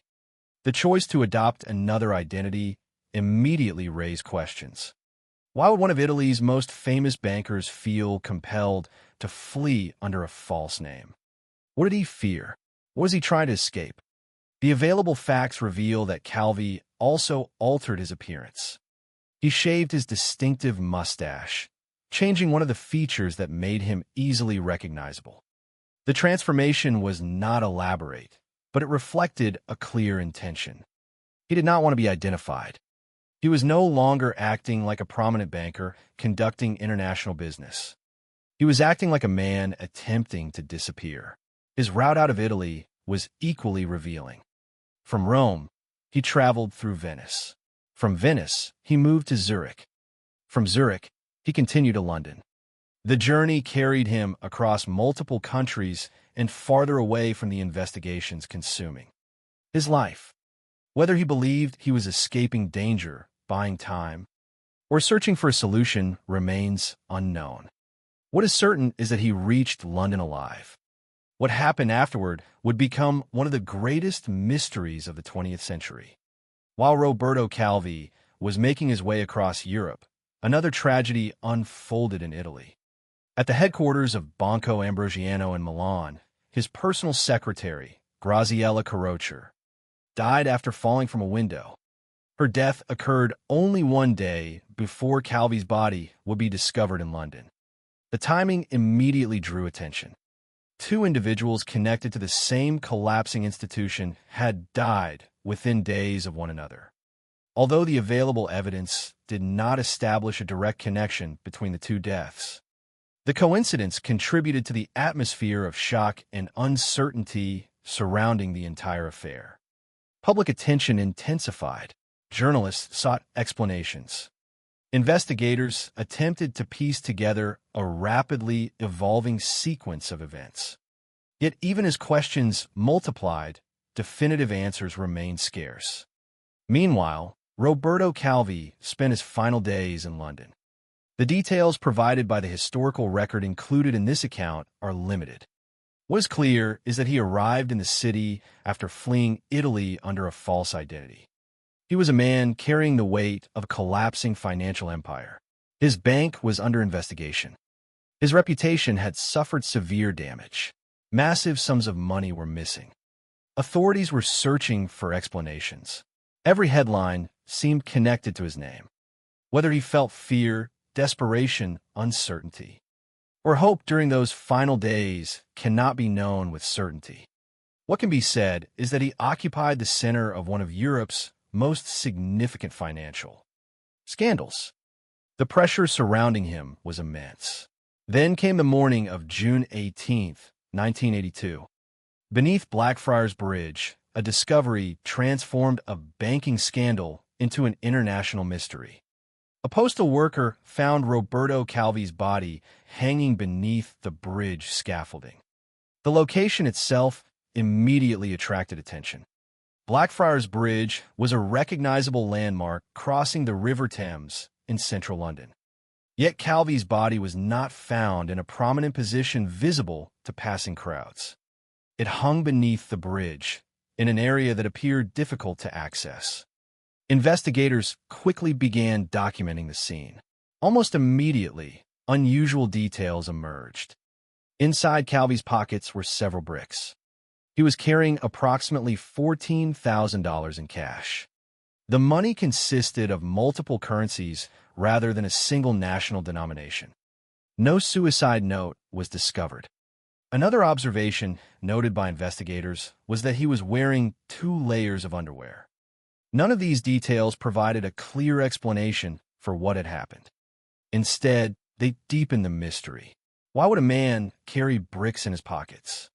The choice to adopt another identity immediately raised questions. Why would one of Italy's most famous bankers feel compelled to flee under a false name? What did he fear? What was he trying to escape? The available facts reveal that Calvi also altered his appearance. He shaved his distinctive mustache, changing one of the features that made him easily recognizable. The transformation was not elaborate, but it reflected a clear intention. He did not want to be identified. He was no longer acting like a prominent banker conducting international business. He was acting like a man attempting to disappear. His route out of Italy was equally revealing. From Rome, he traveled through Venice. From Venice, he moved to Zurich. From Zurich, he continued to London. The journey carried him across multiple countries and farther away from the investigations consuming his life. Whether he believed he was escaping danger, buying time, or searching for a solution remains unknown. What is certain is that he reached London alive. What happened afterward would become one of the greatest mysteries of the 20th century. While Roberto Calvi was making his way across Europe, another tragedy unfolded in Italy. At the headquarters of Banco Ambrosiano in Milan, his personal secretary, Graziella Carroccio, died after falling from a window. Her death occurred only one day before Calvi's body would be discovered in London. The timing immediately drew attention. Two individuals connected to the same collapsing institution had died within days of one another. Although the available evidence did not establish a direct connection between the two deaths, the coincidence contributed to the atmosphere of shock and uncertainty surrounding the entire affair. Public attention intensified. Journalists sought explanations. Investigators attempted to piece together a rapidly evolving sequence of events. Yet even as questions multiplied, definitive answers remained scarce. Meanwhile, Roberto Calvi spent his final days in London. The details provided by the historical record included in this account are limited. What is clear is that he arrived in the city after fleeing Italy under a false identity. He was a man carrying the weight of a collapsing financial empire. His bank was under investigation. His reputation had suffered severe damage. Massive sums of money were missing. Authorities were searching for explanations. Every headline seemed connected to his name. Whether he felt fear, desperation, uncertainty, or hope during those final days cannot be known with certainty. What can be said is that he occupied the center of one of Europe's most significant financial scandals. The pressure surrounding him was immense. Then came the morning of June 18th, 1982. Beneath Blackfriars Bridge, a discovery transformed a banking scandal into an international mystery. A postal worker found Roberto Calvi's body hanging beneath the bridge scaffolding. The location itself immediately attracted attention. Blackfriars Bridge was a recognizable landmark crossing the River Thames in central London. Yet Calvi's body was not found in a prominent position visible to passing crowds. It hung beneath the bridge, in an area that appeared difficult to access. Investigators quickly began documenting the scene. Almost immediately, unusual details emerged. Inside Calvi's pockets were several bricks. He was carrying approximately $14,000 in cash. The money consisted of multiple currencies rather than a single national denomination. No suicide note was discovered. Another observation noted by investigators was that he was wearing 2 layers of underwear. None of these details provided a clear explanation for what had happened. Instead, they deepened the mystery. Why would a man carry bricks in his pockets?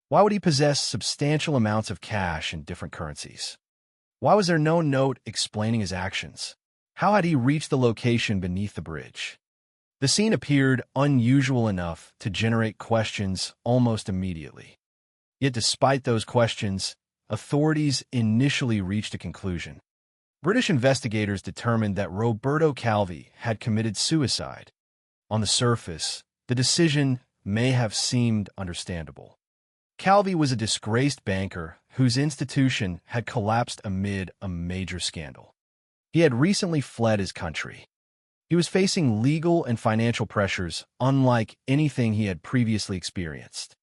Why would he possess substantial amounts of cash in different currencies? Why was there no note explaining his actions? How had he reached the location beneath the bridge? The scene appeared unusual enough to generate questions almost immediately. Yet despite those questions, authorities initially reached a conclusion. British investigators determined that Roberto Calvi had committed suicide. On the surface, the decision may have seemed understandable. Calvi was a disgraced banker whose institution had collapsed amid a major scandal. He had recently fled his country. He was facing legal and financial pressures unlike anything he had previously experienced.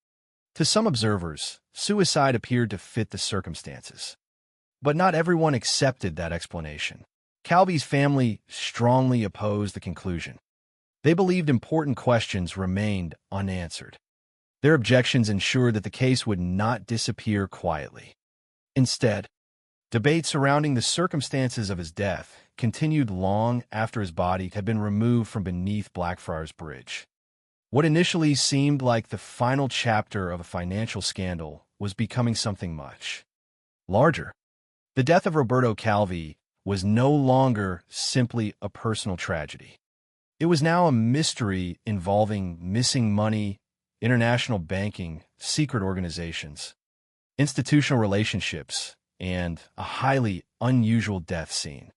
To some observers, suicide appeared to fit the circumstances. But not everyone accepted that explanation. Calvi's family strongly opposed the conclusion. They believed important questions remained unanswered. Their objections ensured that the case would not disappear quietly. Instead, debate surrounding the circumstances of his death continued long after his body had been removed from beneath Blackfriars Bridge. What initially seemed like the final chapter of a financial scandal was becoming something much larger. The death of Roberto Calvi was no longer simply a personal tragedy. It was now a mystery involving missing money, international banking, secret organizations, institutional relationships, and a highly unusual death scene.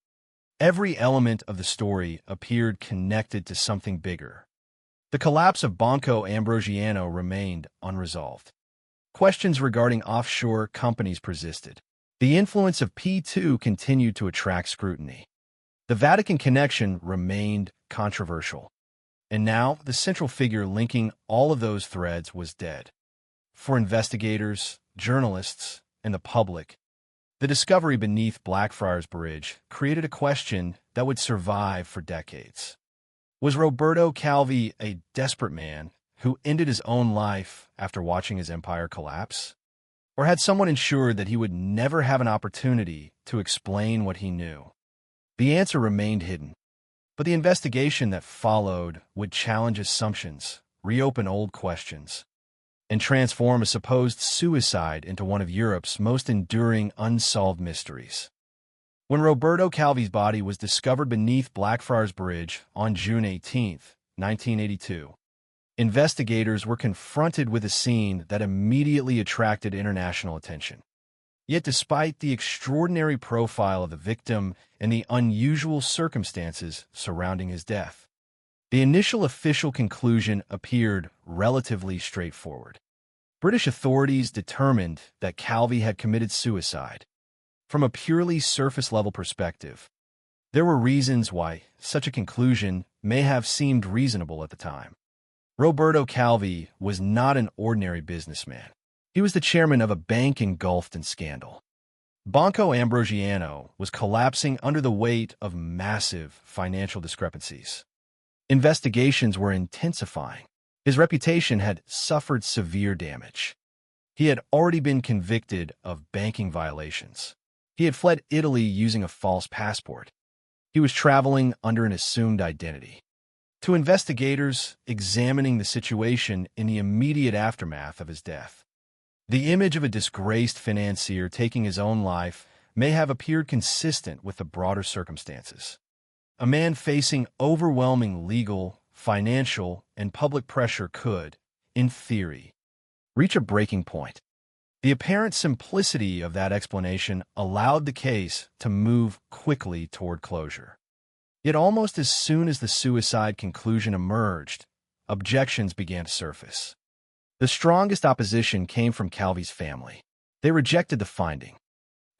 Every element of the story appeared connected to something bigger. The collapse of Banco Ambrosiano remained unresolved. Questions regarding offshore companies persisted. The influence of P2 continued to attract scrutiny. The Vatican connection remained controversial. And now, the central figure linking all of those threads was dead. For investigators, journalists, and the public, the discovery beneath Blackfriars Bridge created a question that would survive for decades. Was Roberto Calvi a desperate man who ended his own life after watching his empire collapse? Or had someone ensured that he would never have an opportunity to explain what he knew? The answer remained hidden. But the investigation that followed would challenge assumptions, reopen old questions, and transform a supposed suicide into one of Europe's most enduring unsolved mysteries. When Roberto Calvi's body was discovered beneath Blackfriars Bridge on June 18, 1982, investigators were confronted with a scene that immediately attracted international attention. Yet despite the extraordinary profile of the victim and the unusual circumstances surrounding his death, the initial official conclusion appeared relatively straightforward. British authorities determined that Calvi had committed suicide. From a purely surface-level perspective, there were reasons why such a conclusion may have seemed reasonable at the time. Roberto Calvi was not an ordinary businessman. He was the chairman of a bank engulfed in scandal. Banco Ambrosiano was collapsing under the weight of massive financial discrepancies. Investigations were intensifying. His reputation had suffered severe damage. He had already been convicted of banking violations. He had fled Italy using a false passport. He was traveling under an assumed identity. To investigators examining the situation in the immediate aftermath of his death, the image of a disgraced financier taking his own life may have appeared consistent with the broader circumstances. A man facing overwhelming legal, financial, and public pressure could, in theory, reach a breaking point. The apparent simplicity of that explanation allowed the case to move quickly toward closure. Yet almost as soon as the suicide conclusion emerged, objections began to surface. The strongest opposition came from Calvi's family. They rejected the finding.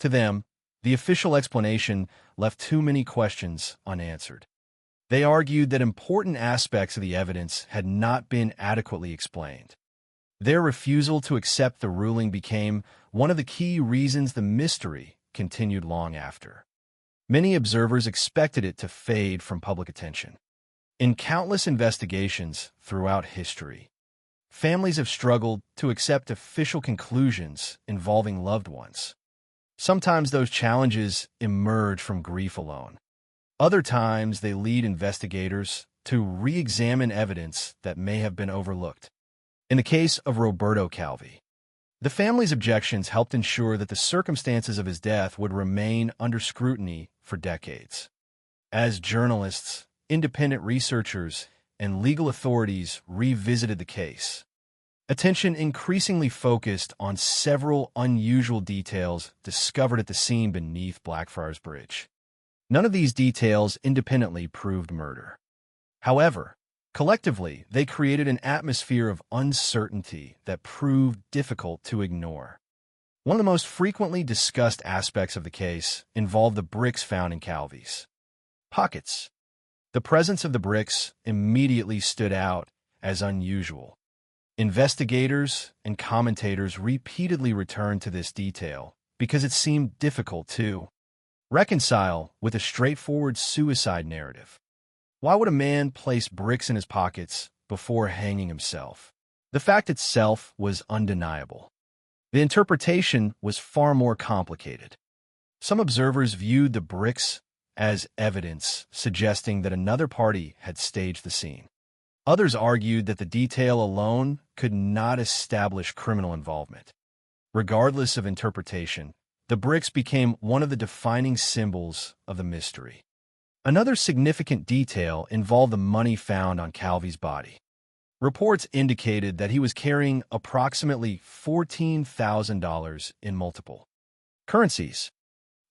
To them, the official explanation left too many questions unanswered. They argued that important aspects of the evidence had not been adequately explained. Their refusal to accept the ruling became one of the key reasons the mystery continued long after. Many observers expected it to fade from public attention. In countless investigations throughout history, families have struggled to accept official conclusions involving loved ones. Sometimes those challenges emerge from grief alone. Other times they lead investigators to re-examine evidence that may have been overlooked. In the case of Roberto Calvi, the family's objections helped ensure that the circumstances of his death would remain under scrutiny for decades. As journalists, independent researchers, and legal authorities revisited the case, attention increasingly focused on several unusual details discovered at the scene beneath Blackfriars Bridge. None of these details independently proved murder. However, collectively, they created an atmosphere of uncertainty that proved difficult to ignore. One of the most frequently discussed aspects of the case involved the bricks found in Calvi's pockets. The presence of the bricks immediately stood out as unusual. Investigators and commentators repeatedly returned to this detail because it seemed difficult to reconcile with a straightforward suicide narrative. Why would a man place bricks in his pockets before hanging himself? The fact itself was undeniable. The interpretation was far more complicated. Some observers viewed the bricks as evidence, suggesting that another party had staged the scene. Others argued that the detail alone could not establish criminal involvement. Regardless of interpretation, the bricks became one of the defining symbols of the mystery. Another significant detail involved the money found on Calvi's body. Reports indicated that he was carrying approximately $14,000 in multiple currencies.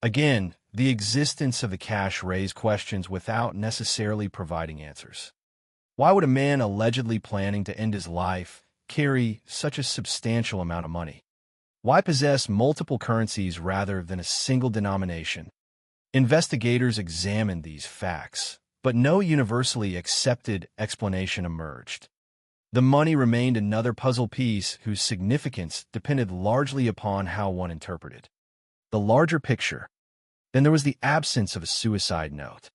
Again, the existence of the cash raised questions without necessarily providing answers. Why would a man allegedly planning to end his life carry such a substantial amount of money? Why possess multiple currencies rather than a single denomination? Investigators examined these facts, but no universally accepted explanation emerged. The money remained another puzzle piece whose significance depended largely upon how one interpreted the larger picture. Then there was the absence of a suicide note.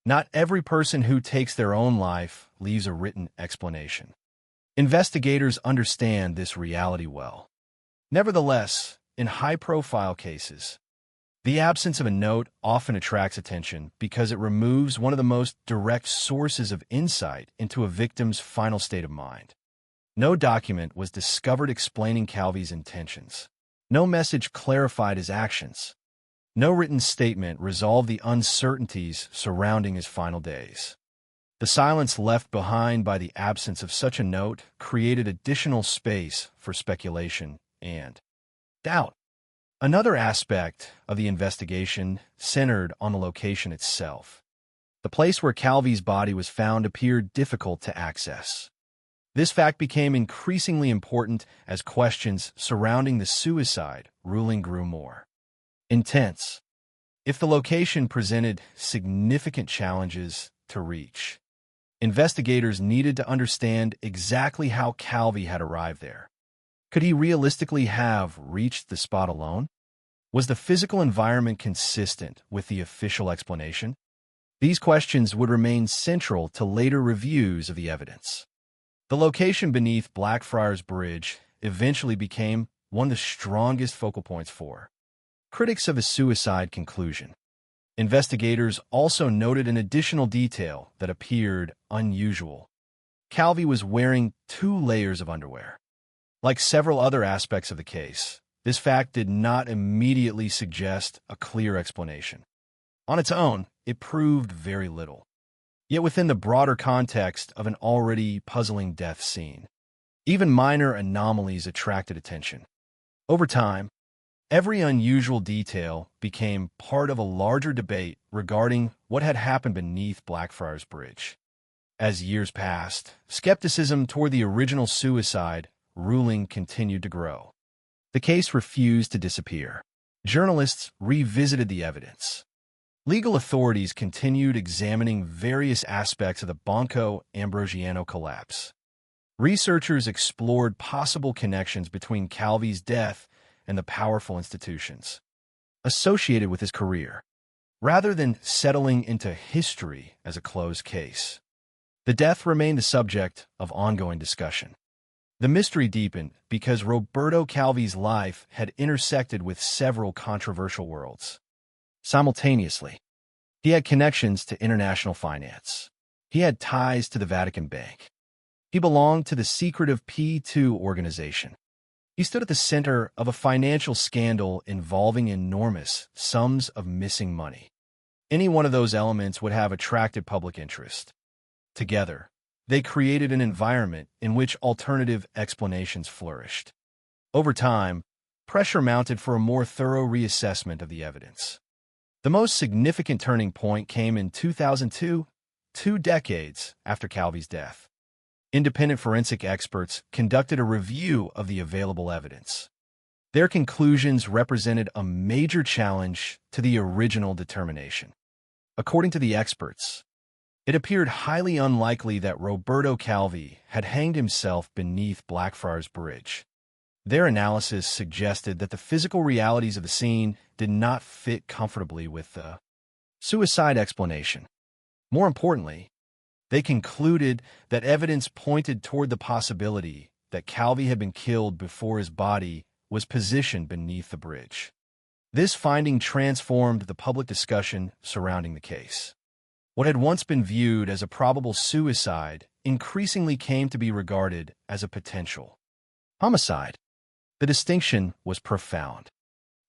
Not every person who takes their own life leaves a written explanation. Investigators understand this reality well. Nevertheless, in high-profile cases, the absence of a note often attracts attention because it removes one of the most direct sources of insight into a victim's final state of mind. No document was discovered explaining Calvi's intentions. No message clarified his actions. No written statement resolved the uncertainties surrounding his final days. The silence left behind by the absence of such a note created additional space for speculation and doubt. Another aspect of the investigation centered on the location itself. The place where Calvi's body was found appeared difficult to access. This fact became increasingly important as questions surrounding the suicide ruling grew more intense. If the location presented significant challenges to reach, investigators needed to understand exactly how Calvi had arrived there. Could he realistically have reached the spot alone? Was the physical environment consistent with the official explanation? These questions would remain central to later reviews of the evidence. The location beneath Blackfriars Bridge eventually became one of the strongest focal points for critics of a suicide conclusion. Investigators also noted an additional detail that appeared unusual. Calvi was wearing 2 layers of underwear. Like several other aspects of the case, this fact did not immediately suggest a clear explanation. On its own, it proved very little. Yet within the broader context of an already puzzling death scene, even minor anomalies attracted attention. Over time, every unusual detail became part of a larger debate regarding what had happened beneath Blackfriars Bridge. As years passed, skepticism toward the original suicide ruling continued to grow. The case refused to disappear. Journalists revisited the evidence. Legal authorities continued examining various aspects of the Banco Ambrosiano collapse. Researchers explored possible connections between Calvi's death and the powerful institutions associated with his career. rather than settling into history as a closed case. The death remained the subject of ongoing discussion. The mystery deepened because Roberto Calvi's life had intersected with several controversial worlds. Simultaneously, he had connections to international finance. He had ties to the Vatican Bank. He belonged to the secretive P2 organization. He stood at the center of a financial scandal involving enormous sums of missing money. Any one of those elements would have attracted public interest. Together, they created an environment in which alternative explanations flourished. Over time, pressure mounted for a more thorough reassessment of the evidence. The most significant turning point came in 2002, 2 decades after Calvi's death. Independent forensic experts conducted a review of the available evidence. Their conclusions represented a major challenge to the original determination. According to the experts, it appeared highly unlikely that Roberto Calvi had hanged himself beneath Blackfriars Bridge. Their analysis suggested that the physical realities of the scene did not fit comfortably with the suicide explanation. More importantly, they concluded that evidence pointed toward the possibility that Calvi had been killed before his body was positioned beneath the bridge. This finding transformed the public discussion surrounding the case. What had once been viewed as a probable suicide increasingly came to be regarded as a potential homicide. The distinction was profound.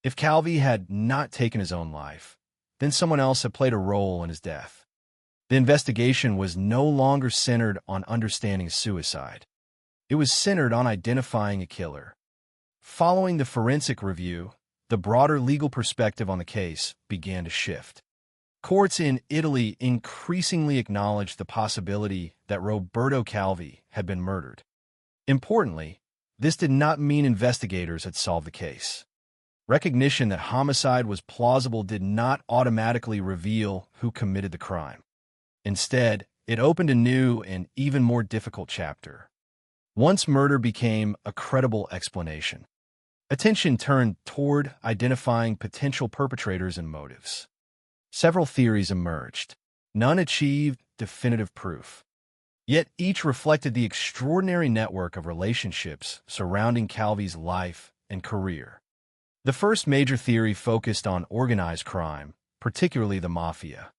If Calvi had not taken his own life, then someone else had played a role in his death. The investigation was no longer centered on understanding suicide. It was centered on identifying a killer. Following the forensic review, the broader legal perspective on the case began to shift. Courts in Italy increasingly acknowledged the possibility that Roberto Calvi had been murdered. Importantly, this did not mean investigators had solved the case. Recognition that homicide was plausible did not automatically reveal who committed the crime. Instead, it opened a new and even more difficult chapter. Once murder became a credible explanation, attention turned toward identifying potential perpetrators and motives. Several theories emerged. None achieved definitive proof. Yet each reflected the extraordinary network of relationships surrounding Calvi's life and career. The first major theory focused on organized crime, particularly the mafia.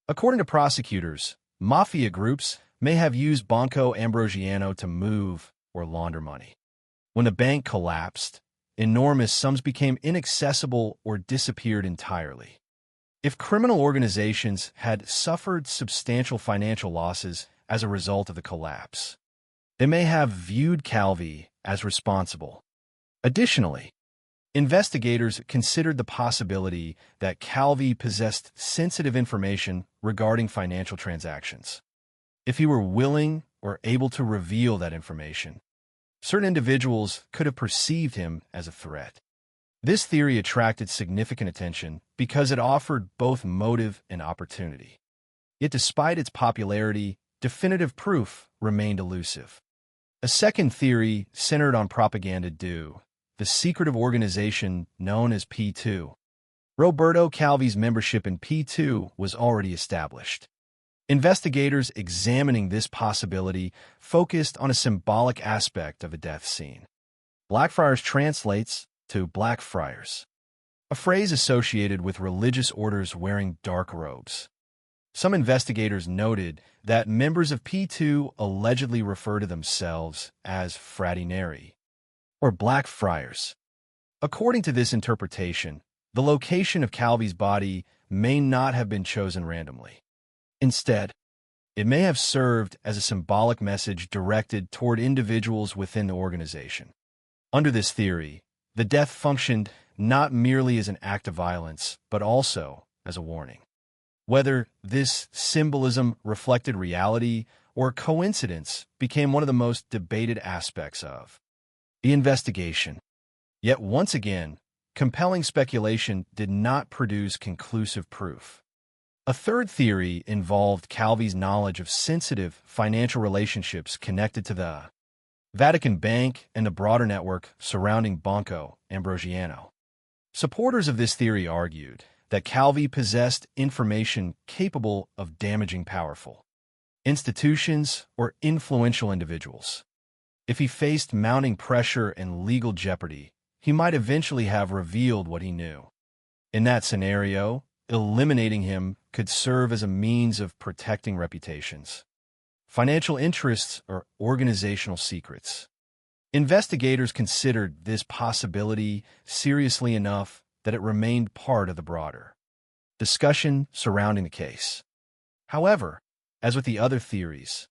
According to prosecutors, mafia groups may have used Banco Ambrosiano to move or launder money. When the bank collapsed, enormous sums became inaccessible or disappeared entirely. If criminal organizations had suffered substantial financial losses as a result of the collapse, they may have viewed Calvi as responsible. Additionally, investigators considered the possibility that Calvi possessed sensitive information regarding financial transactions. If he were willing or able to reveal that information, certain individuals could have perceived him as a threat. This theory attracted significant attention because it offered both motive and opportunity. Yet despite its popularity, definitive proof remained elusive. A second theory centered on propaganda due the secretive organization known as P2. Roberto Calvi's membership in P2 was already established. Investigators examining this possibility focused on a symbolic aspect of a death scene. Blackfriars translates to Blackfriars, a phrase associated with religious orders wearing dark robes. Some investigators noted that members of P2 allegedly refer to themselves as Fratineri, or Blackfriars. According to this interpretation, the location of Calvi's body may not have been chosen randomly. Instead, it may have served as a symbolic message directed toward individuals within the organization. Under this theory, the death functioned not merely as an act of violence, but also as a warning. Whether this symbolism reflected reality or coincidence became one of the most debated aspects of the investigation. Yet once again, compelling speculation did not produce conclusive proof. A third theory involved Calvi's knowledge of sensitive financial relationships connected to the Vatican Bank and the broader network surrounding Banco Ambrosiano. Supporters of this theory argued that Calvi possessed information capable of damaging powerful institutions or influential individuals. If he faced mounting pressure and legal jeopardy, he might eventually have revealed what he knew. In that scenario, eliminating him could serve as a means of protecting reputations, financial interests, or organizational secrets. Investigators considered this possibility seriously enough that it remained part of the broader discussion surrounding the case. However, as with the other theories,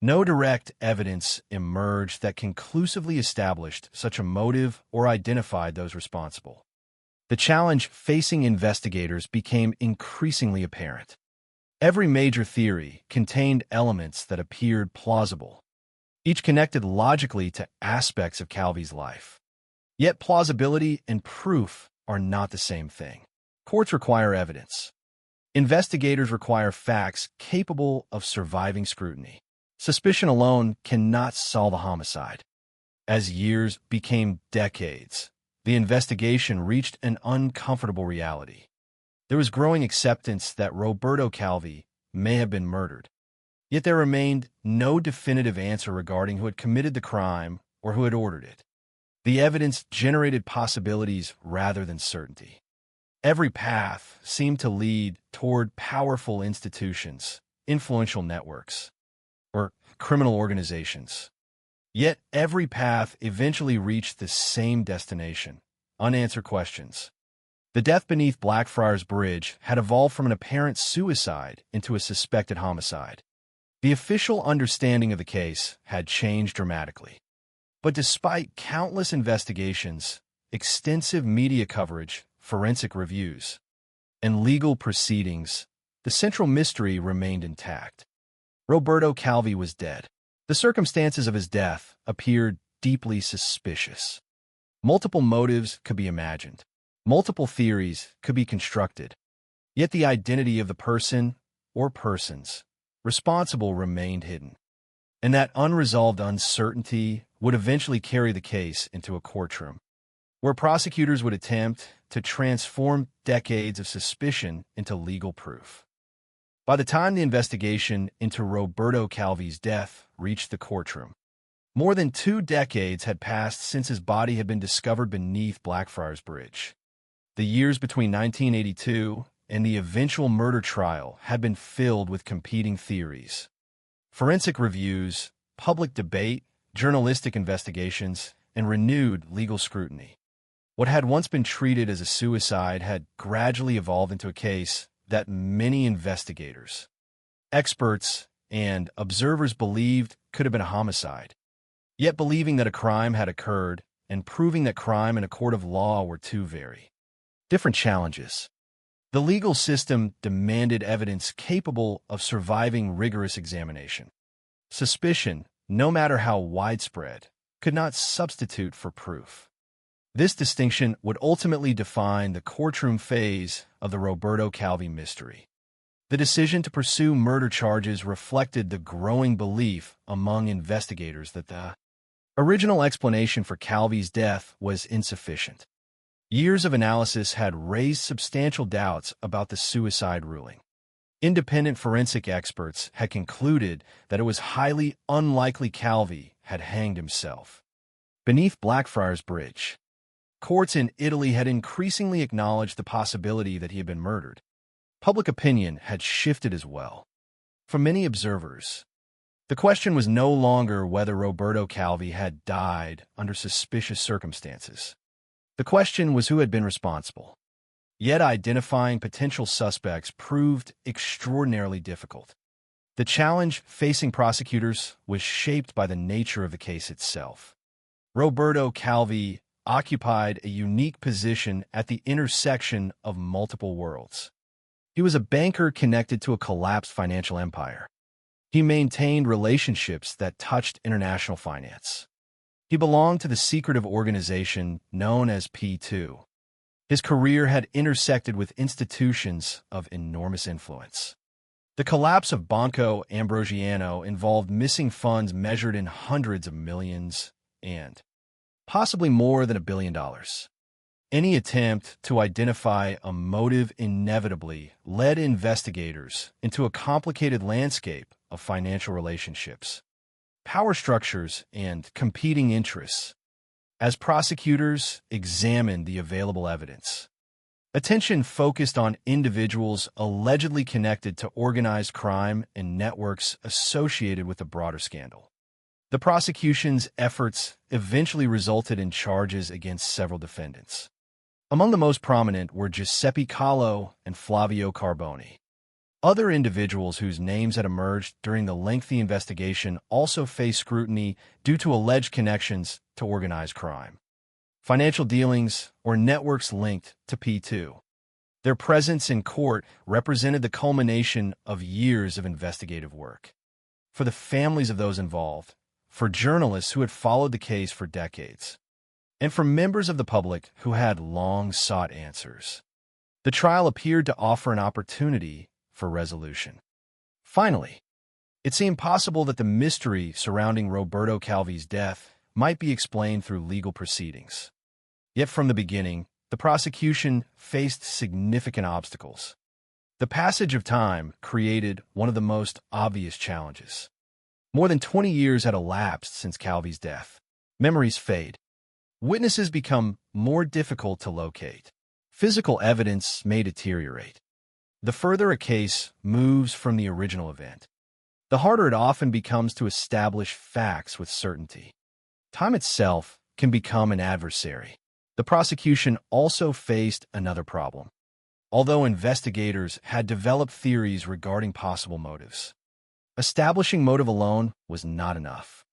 no direct evidence emerged that conclusively established such a motive or identified those responsible. The challenge facing investigators became increasingly apparent. Every major theory contained elements that appeared plausible, each connected logically to aspects of Calvi's life. Yet plausibility and proof are not the same thing. Courts require evidence. Investigators require facts capable of surviving scrutiny. Suspicion alone cannot solve a homicide. As years became decades, the investigation reached an uncomfortable reality. There was growing acceptance that Roberto Calvi may have been murdered. Yet there remained no definitive answer regarding who had committed the crime or who had ordered it. The evidence generated possibilities rather than certainty. Every path seemed to lead toward powerful institutions, influential networks, or criminal organizations. Yet every path eventually reached the same destination: unanswered questions. The death beneath Blackfriars Bridge had evolved from an apparent suicide into a suspected homicide. The official understanding of the case had changed dramatically. But despite countless investigations, extensive media coverage, forensic reviews, and legal proceedings, the central mystery remained intact. Roberto Calvi was dead. The circumstances of his death appeared deeply suspicious. Multiple motives could be imagined. Multiple theories could be constructed. Yet the identity of the person or persons responsible remained hidden. And that unresolved uncertainty would eventually carry the case into a courtroom, where prosecutors would attempt to transform decades of suspicion into legal proof. By the time the investigation into Roberto Calvi's death reached the courtroom, more than 2 decades had passed since his body had been discovered beneath Blackfriars Bridge. The years between 1982 and the eventual murder trial had been filled with competing theories, forensic reviews, public debate, journalistic investigations, and renewed legal scrutiny. What had once been treated as a suicide had gradually evolved into a case that many investigators, experts, and observers believed could have been a homicide. Yet believing that a crime had occurred and proving that crime in a court of law were two very different challenges. The legal system demanded evidence capable of surviving rigorous examination. Suspicion, no matter how widespread, could not substitute for proof. This distinction would ultimately define the courtroom phase of the Roberto Calvi mystery. The decision to pursue murder charges reflected the growing belief among investigators that the original explanation for Calvi's death was insufficient. Years of analysis had raised substantial doubts about the suicide ruling. Independent forensic experts had concluded that it was highly unlikely Calvi had hanged himself beneath Blackfriars Bridge. Courts in Italy had increasingly acknowledged the possibility that he had been murdered. Public opinion had shifted as well. For many observers, the question was no longer whether Roberto Calvi had died under suspicious circumstances. The question was who had been responsible. Yet identifying potential suspects proved extraordinarily difficult. The challenge facing prosecutors was shaped by the nature of the case itself. Roberto Calvi occupied a unique position at the intersection of multiple worlds. He was a banker connected to a collapsed financial empire. He maintained relationships that touched international finance. He belonged to the secretive organization known as P2. His career had intersected with institutions of enormous influence. The collapse of Banco Ambrosiano involved missing funds measured in hundreds of millions and possibly more than $1 billion. Any attempt to identify a motive inevitably led investigators into a complicated landscape of financial relationships, power structures, and competing interests. As prosecutors examined the available evidence, attention focused on individuals allegedly connected to organized crime and networks associated with the broader scandal. The prosecution's efforts eventually resulted in charges against several defendants. Among the most prominent were Giuseppe Callo and Flavio Carboni. Other individuals whose names had emerged during the lengthy investigation also faced scrutiny due to alleged connections to organized crime, financial dealings, or networks linked to P2. Their presence in court represented the culmination of years of investigative work. For the families of those involved, for journalists who had followed the case for decades, and for members of the public who had long sought answers, the trial appeared to offer an opportunity for resolution. Finally, it seemed possible that the mystery surrounding Roberto Calvi's death might be explained through legal proceedings. Yet from the beginning, the prosecution faced significant obstacles. The passage of time created one of the most obvious challenges. More than 20 years had elapsed since Calvi's death. Memories fade. Witnesses become more difficult to locate. Physical evidence may deteriorate. The further a case moves from the original event, the harder it often becomes to establish facts with certainty. Time itself can become an adversary. The prosecution also faced another problem. Although investigators had developed theories regarding possible motives, establishing motive alone was not enough.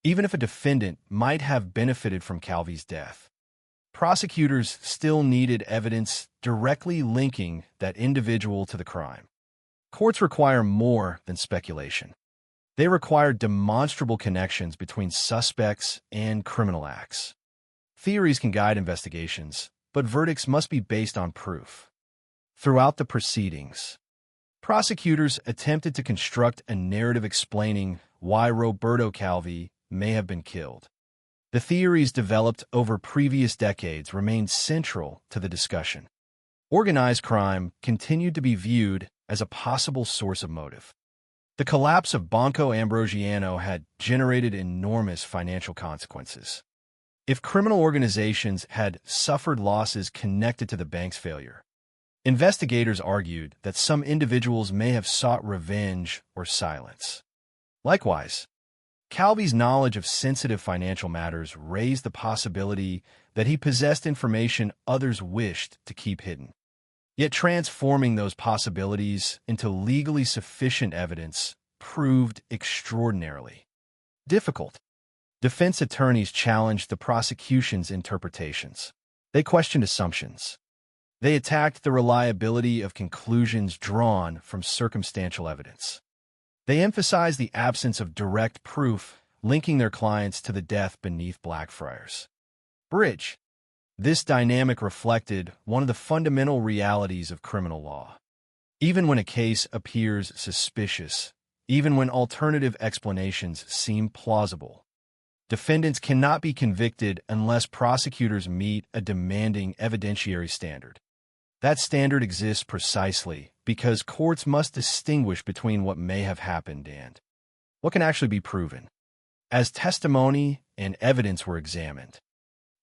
Even if a defendant might have benefited from Calvi's death, prosecutors still needed evidence directly linking that individual to the crime. Courts require more than speculation. They require demonstrable connections between suspects and criminal acts. Theories can guide investigations, but verdicts must be based on proof. Throughout the proceedings, prosecutors attempted to construct a narrative explaining why Roberto Calvi may have been killed. The theories developed over previous decades remained central to the discussion. Organized crime continued to be viewed as a possible source of motive. The collapse of Banco Ambrosiano had generated enormous financial consequences. If criminal organizations had suffered losses connected to the bank's failure, investigators argued that some individuals may have sought revenge or silence. Likewise, Calvi's knowledge of sensitive financial matters raised the possibility that he possessed information others wished to keep hidden. Yet transforming those possibilities into legally sufficient evidence proved extraordinarily difficult. Defense attorneys challenged the prosecution's interpretations. They questioned assumptions. They attacked the reliability of conclusions drawn from circumstantial evidence. They emphasized the absence of direct proof linking their clients to the death beneath Blackfriars Bridge. This dynamic reflected one of the fundamental realities of criminal law. Even when a case appears suspicious, even when alternative explanations seem plausible, defendants cannot be convicted unless prosecutors meet a demanding evidentiary standard. That standard exists precisely because courts must distinguish between what may have happened and what can actually be proven. As testimony and evidence were examined,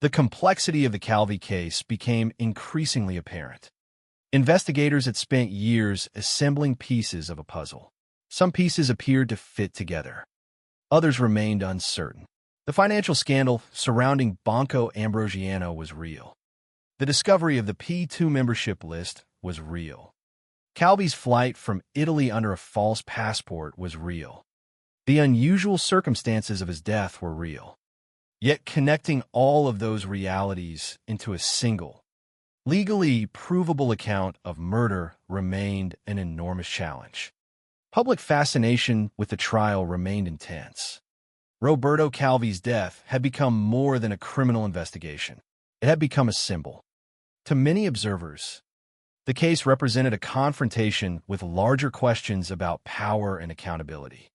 the complexity of the Calvi case became increasingly apparent. Investigators had spent years assembling pieces of a puzzle. Some pieces appeared to fit together. Others remained uncertain. The financial scandal surrounding Banco Ambrosiano was real. The discovery of the P2 membership list was real. Calvi's flight from Italy under a false passport was real. The unusual circumstances of his death were real. Yet connecting all of those realities into a single, legally provable account of murder remained an enormous challenge. Public fascination with the trial remained intense. Roberto Calvi's death had become more than a criminal investigation. It had become a symbol. To many observers, the case represented a confrontation with larger questions about power and accountability.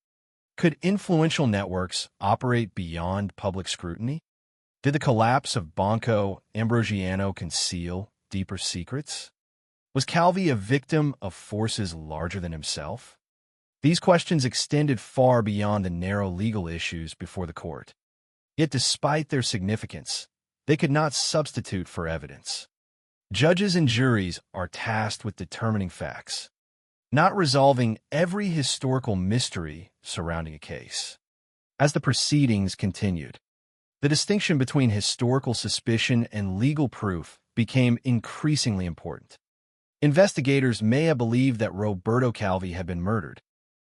Could influential networks operate beyond public scrutiny? Did the collapse of Banco Ambrosiano conceal deeper secrets? Was Calvi a victim of forces larger than himself? These questions extended far beyond the narrow legal issues before the court. Yet despite their significance, they could not substitute for evidence. Judges and juries are tasked with determining facts, not resolving every historical mystery surrounding a case. As the proceedings continued, the distinction between historical suspicion and legal proof became increasingly important. Investigators may have believed that Roberto Calvi had been murdered.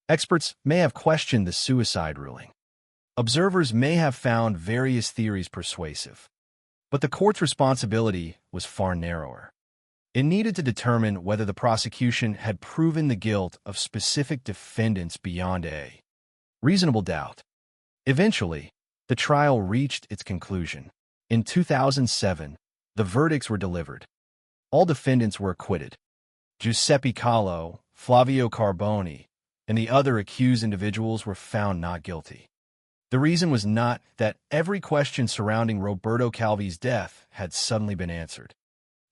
Experts may have questioned the suicide ruling. Observers may have found various theories persuasive. But the court's responsibility was far narrower. It needed to determine whether the prosecution had proven the guilt of specific defendants beyond a reasonable doubt. Eventually, the trial reached its conclusion. In 2007, the verdicts were delivered. All defendants were acquitted. Giuseppe Callo, Flavio Carboni, and the other accused individuals were found not guilty. The reason was not that every question surrounding Roberto Calvi's death had suddenly been answered,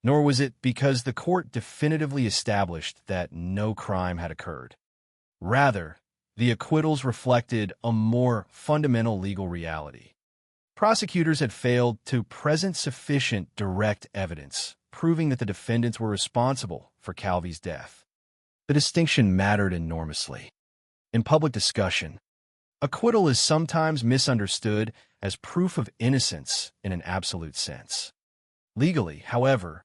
nor was it because the court definitively established that no crime had occurred. Rather, the acquittals reflected a more fundamental legal reality. Prosecutors had failed to present sufficient direct evidence, proving that the defendants were responsible for Calvi's death. The distinction mattered enormously. In public discussion, acquittal is sometimes misunderstood as proof of innocence in an absolute sense. Legally, however,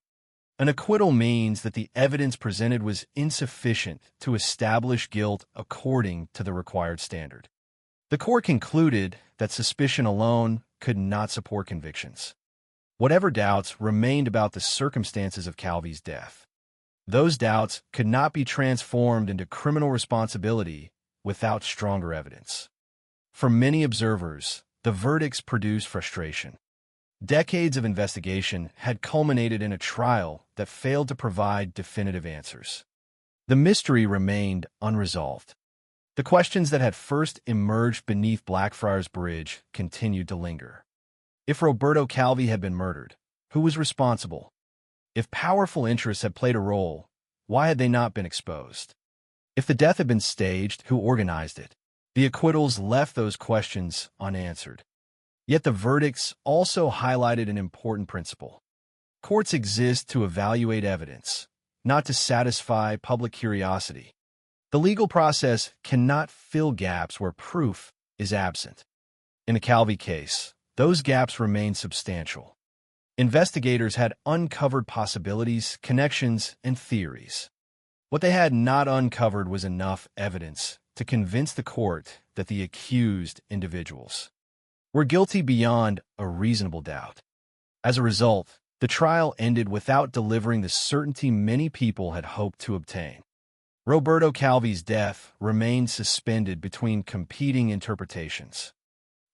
an acquittal means that the evidence presented was insufficient to establish guilt according to the required standard. The court concluded that suspicion alone could not support convictions. Whatever doubts remained about the circumstances of Calvi's death, those doubts could not be transformed into criminal responsibility without stronger evidence. For many observers, the verdicts produced frustration. Decades of investigation had culminated in a trial that failed to provide definitive answers. The mystery remained unresolved. The questions that had first emerged beneath Blackfriars Bridge continued to linger. If Roberto Calvi had been murdered, who was responsible? If powerful interests had played a role, why had they not been exposed? If the death had been staged, who organized it? The acquittals left those questions unanswered. Yet the verdicts also highlighted an important principle. Courts exist to evaluate evidence, not to satisfy public curiosity. The legal process cannot fill gaps where proof is absent. In the Calvi case, those gaps remained substantial. Investigators had uncovered possibilities, connections, and theories. What they had not uncovered was enough evidence to convince the court that the accused individuals were guilty beyond a reasonable doubt. As a result, the trial ended without delivering the certainty many people had hoped to obtain. Roberto Calvi's death remained suspended between competing interpretations.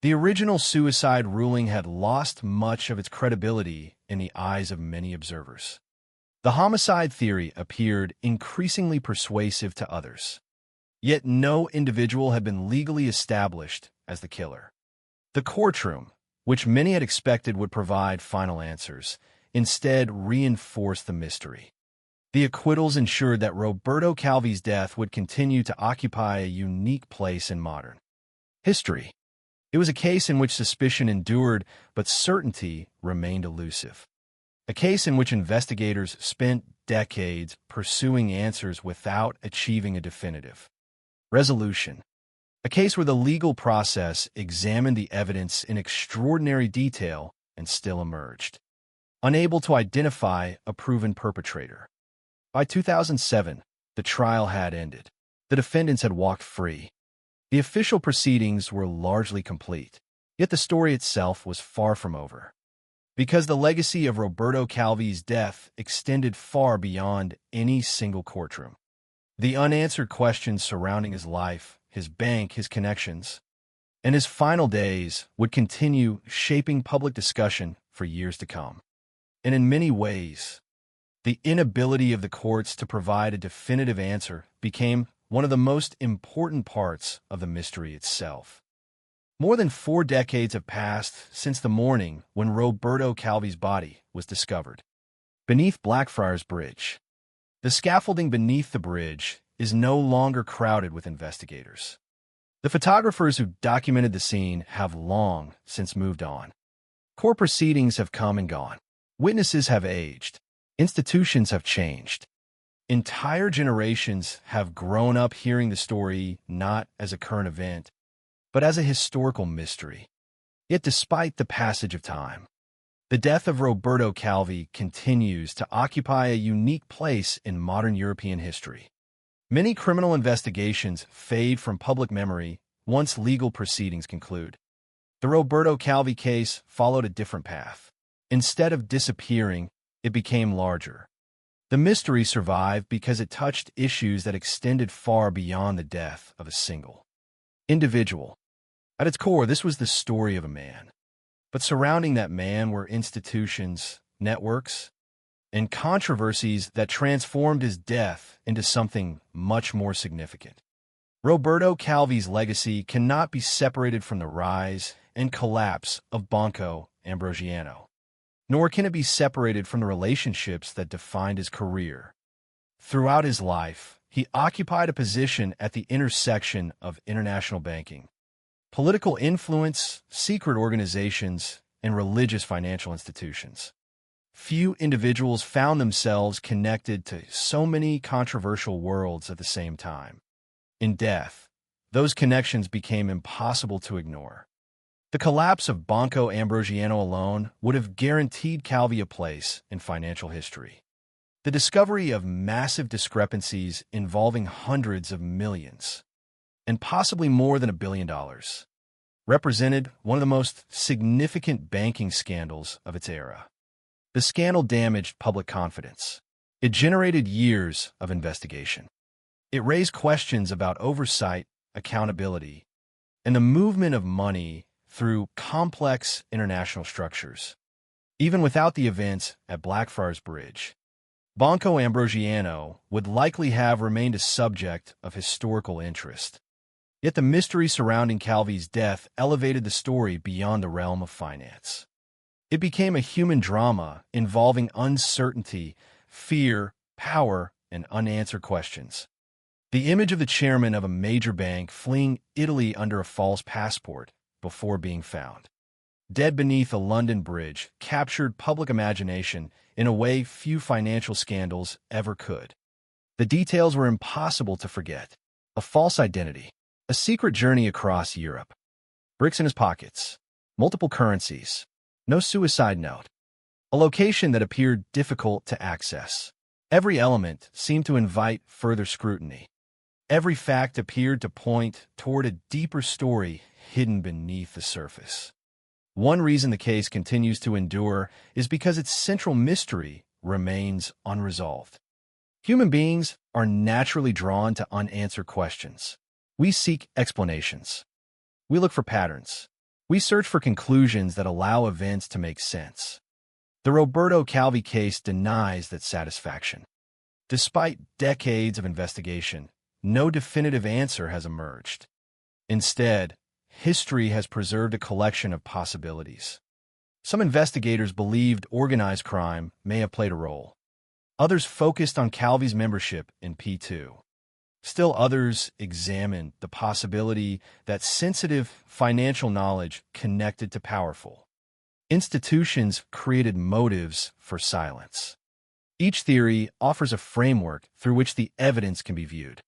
The original suicide ruling had lost much of its credibility in the eyes of many observers. The homicide theory appeared increasingly persuasive to others. Yet no individual had been legally established as the killer. The courtroom, which many had expected would provide final answers, instead reinforced the mystery. The acquittals ensured that Roberto Calvi's death would continue to occupy a unique place in modern history. It was a case in which suspicion endured, but certainty remained elusive. A case in which investigators spent decades pursuing answers without achieving a definitive resolution. A case where the legal process examined the evidence in extraordinary detail and still emerged unable to identify a proven perpetrator. By 2007, the trial had ended. The defendants had walked free. The official proceedings were largely complete, yet the story itself was far from over. Because the legacy of Roberto Calvi's death extended far beyond any single courtroom. The unanswered questions surrounding his life, his bank, his connections, and his final days would continue shaping public discussion for years to come. And in many ways, the inability of the courts to provide a definitive answer became one of the most important parts of the mystery itself. More than 4 decades have passed since the morning when Roberto Calvi's body was discovered beneath Blackfriars Bridge. The scaffolding beneath the bridge is no longer crowded with investigators. The photographers who documented the scene have long since moved on. Court proceedings have come and gone. Witnesses have aged. Institutions have changed. Entire generations have grown up hearing the story not as a current event, but as a historical mystery. Yet despite the passage of time, the death of Roberto Calvi continues to occupy a unique place in modern European history. Many criminal investigations fade from public memory once legal proceedings conclude. The Roberto Calvi case followed a different path. Instead of disappearing, it became larger. The mystery survived because it touched issues that extended far beyond the death of a single individual. At its core, this was the story of a man. But surrounding that man were institutions, networks, and controversies that transformed his death into something much more significant. Roberto Calvi's legacy cannot be separated from the rise and collapse of Banco Ambrosiano, nor can it be separated from the relationships that defined his career. Throughout his life, he occupied a position at the intersection of international banking, political influence, secret organizations, and religious financial institutions. Few individuals found themselves connected to so many controversial worlds at the same time. In death, those connections became impossible to ignore. The collapse of Banco Ambrosiano alone would have guaranteed Calvi a place in financial history. The discovery of massive discrepancies involving hundreds of millions, and possibly more than $1 billion, represented one of the most significant banking scandals of its era. The scandal damaged public confidence. It generated years of investigation. It raised questions about oversight, accountability, and the movement of money through complex international structures. Even without the events at Blackfriars Bridge, Banco Ambrosiano would likely have remained a subject of historical interest. Yet the mystery surrounding Calvi's death elevated the story beyond the realm of finance. It became a human drama involving uncertainty, fear, power, and unanswered questions. The image of the chairman of a major bank fleeing Italy under a false passport before being found, dead beneath a London bridge, captured public imagination in a way few financial scandals ever could. The details were impossible to forget. A false identity, a secret journey across Europe, bricks in his pockets, multiple currencies, no suicide note, a location that appeared difficult to access. Every element seemed to invite further scrutiny. Every fact appeared to point toward a deeper story hidden beneath the surface. One reason the case continues to endure is because its central mystery remains unresolved. Human beings are naturally drawn to unanswered questions. We seek explanations. We look for patterns. We search for conclusions that allow events to make sense. The Roberto Calvi case denies that satisfaction. Despite decades of investigation, no definitive answer has emerged. Instead, history has preserved a collection of possibilities. Some investigators believed organized crime may have played a role. Others focused on Calvi's membership in P2. Still others examined the possibility that sensitive financial knowledge connected to powerful institutions created motives for silence. Each theory offers a framework through which the evidence can be viewed.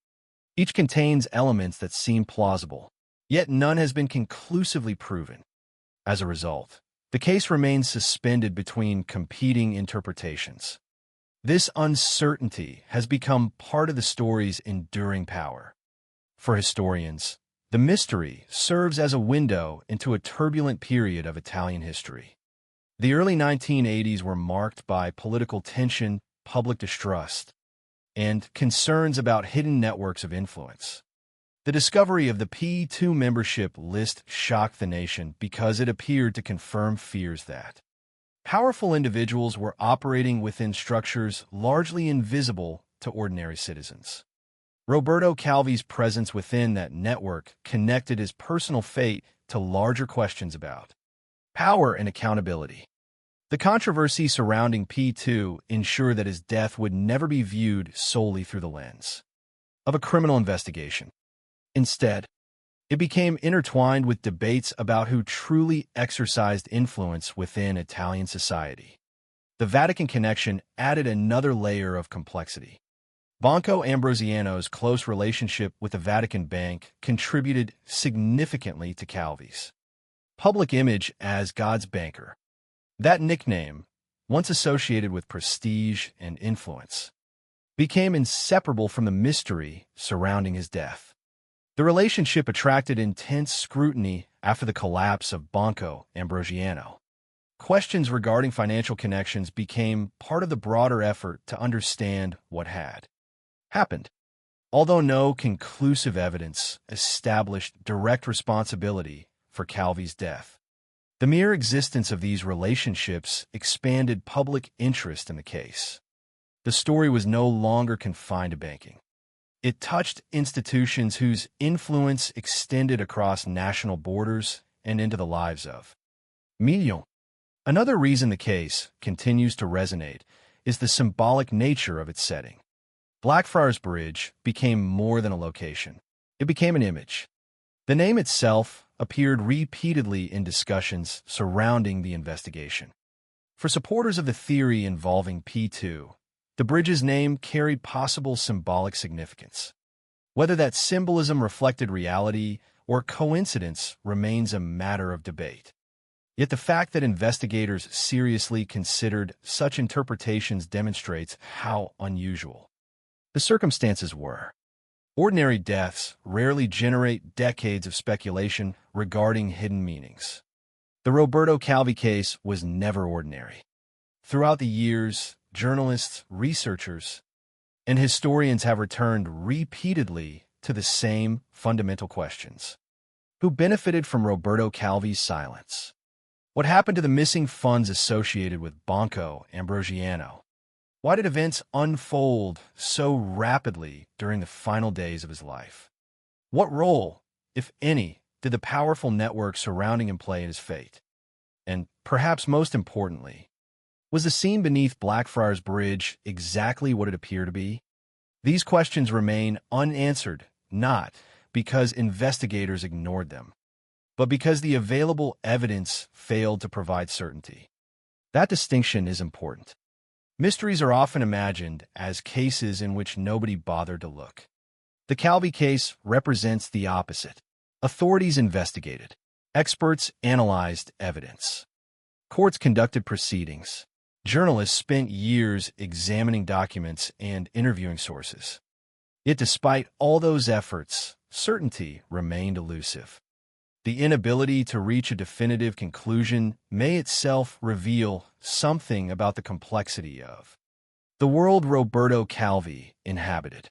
Each contains elements that seem plausible, yet none has been conclusively proven. As a result, the case remains suspended between competing interpretations. This uncertainty has become part of the story's enduring power. For historians, the mystery serves as a window into a turbulent period of Italian history. The early 1980s were marked by political tension, public distrust, and concerns about hidden networks of influence. The discovery of the P2 membership list shocked the nation because it appeared to confirm fears that powerful individuals were operating within structures largely invisible to ordinary citizens. Roberto Calvi's presence within that network connected his personal fate to larger questions about power and accountability. The controversy surrounding P2 ensured that his death would never be viewed solely through the lens of a criminal investigation. Instead, it became intertwined with debates about who truly exercised influence within Italian society. The Vatican connection added another layer of complexity. Banco Ambrosiano's close relationship with the Vatican Bank contributed significantly to Calvi's public image as God's banker. That nickname, once associated with prestige and influence, became inseparable from the mystery surrounding his death. The relationship attracted intense scrutiny after the collapse of Banco Ambrosiano. Questions regarding financial connections became part of the broader effort to understand what had happened. Although no conclusive evidence established direct responsibility for Calvi's death, the mere existence of these relationships expanded public interest in the case. The story was no longer confined to banking. It touched institutions whose influence extended across national borders and into the lives of millions. Another reason the case continues to resonate is the symbolic nature of its setting. Blackfriars Bridge became more than a location. It became an image. The name itself appeared repeatedly in discussions surrounding the investigation. For supporters of the theory involving P2, the bridge's name carried possible symbolic significance. Whether that symbolism reflected reality or coincidence remains a matter of debate. Yet the fact that investigators seriously considered such interpretations demonstrates how unusual the circumstances were. Ordinary deaths rarely generate decades of speculation regarding hidden meanings. The Roberto Calvi case was never ordinary. Throughout the years, journalists, researchers, and historians have returned repeatedly to the same fundamental questions. Who benefited from Roberto Calvi's silence? What happened to the missing funds associated with Banco Ambrosiano? Why did events unfold so rapidly during the final days of his life? What role, if any, did the powerful network surrounding him play in his fate? And perhaps most importantly, was the scene beneath Blackfriars Bridge exactly what it appeared to be? These questions remain unanswered, not because investigators ignored them, but because the available evidence failed to provide certainty. That distinction is important. Mysteries are often imagined as cases in which nobody bothered to look. The Calvi case represents the opposite. Authorities investigated. Experts analyzed evidence. Courts conducted proceedings. Journalists spent years examining documents and interviewing sources. Yet despite all those efforts, certainty remained elusive. The inability to reach a definitive conclusion may itself reveal something about the complexity of the world Roberto Calvi inhabited.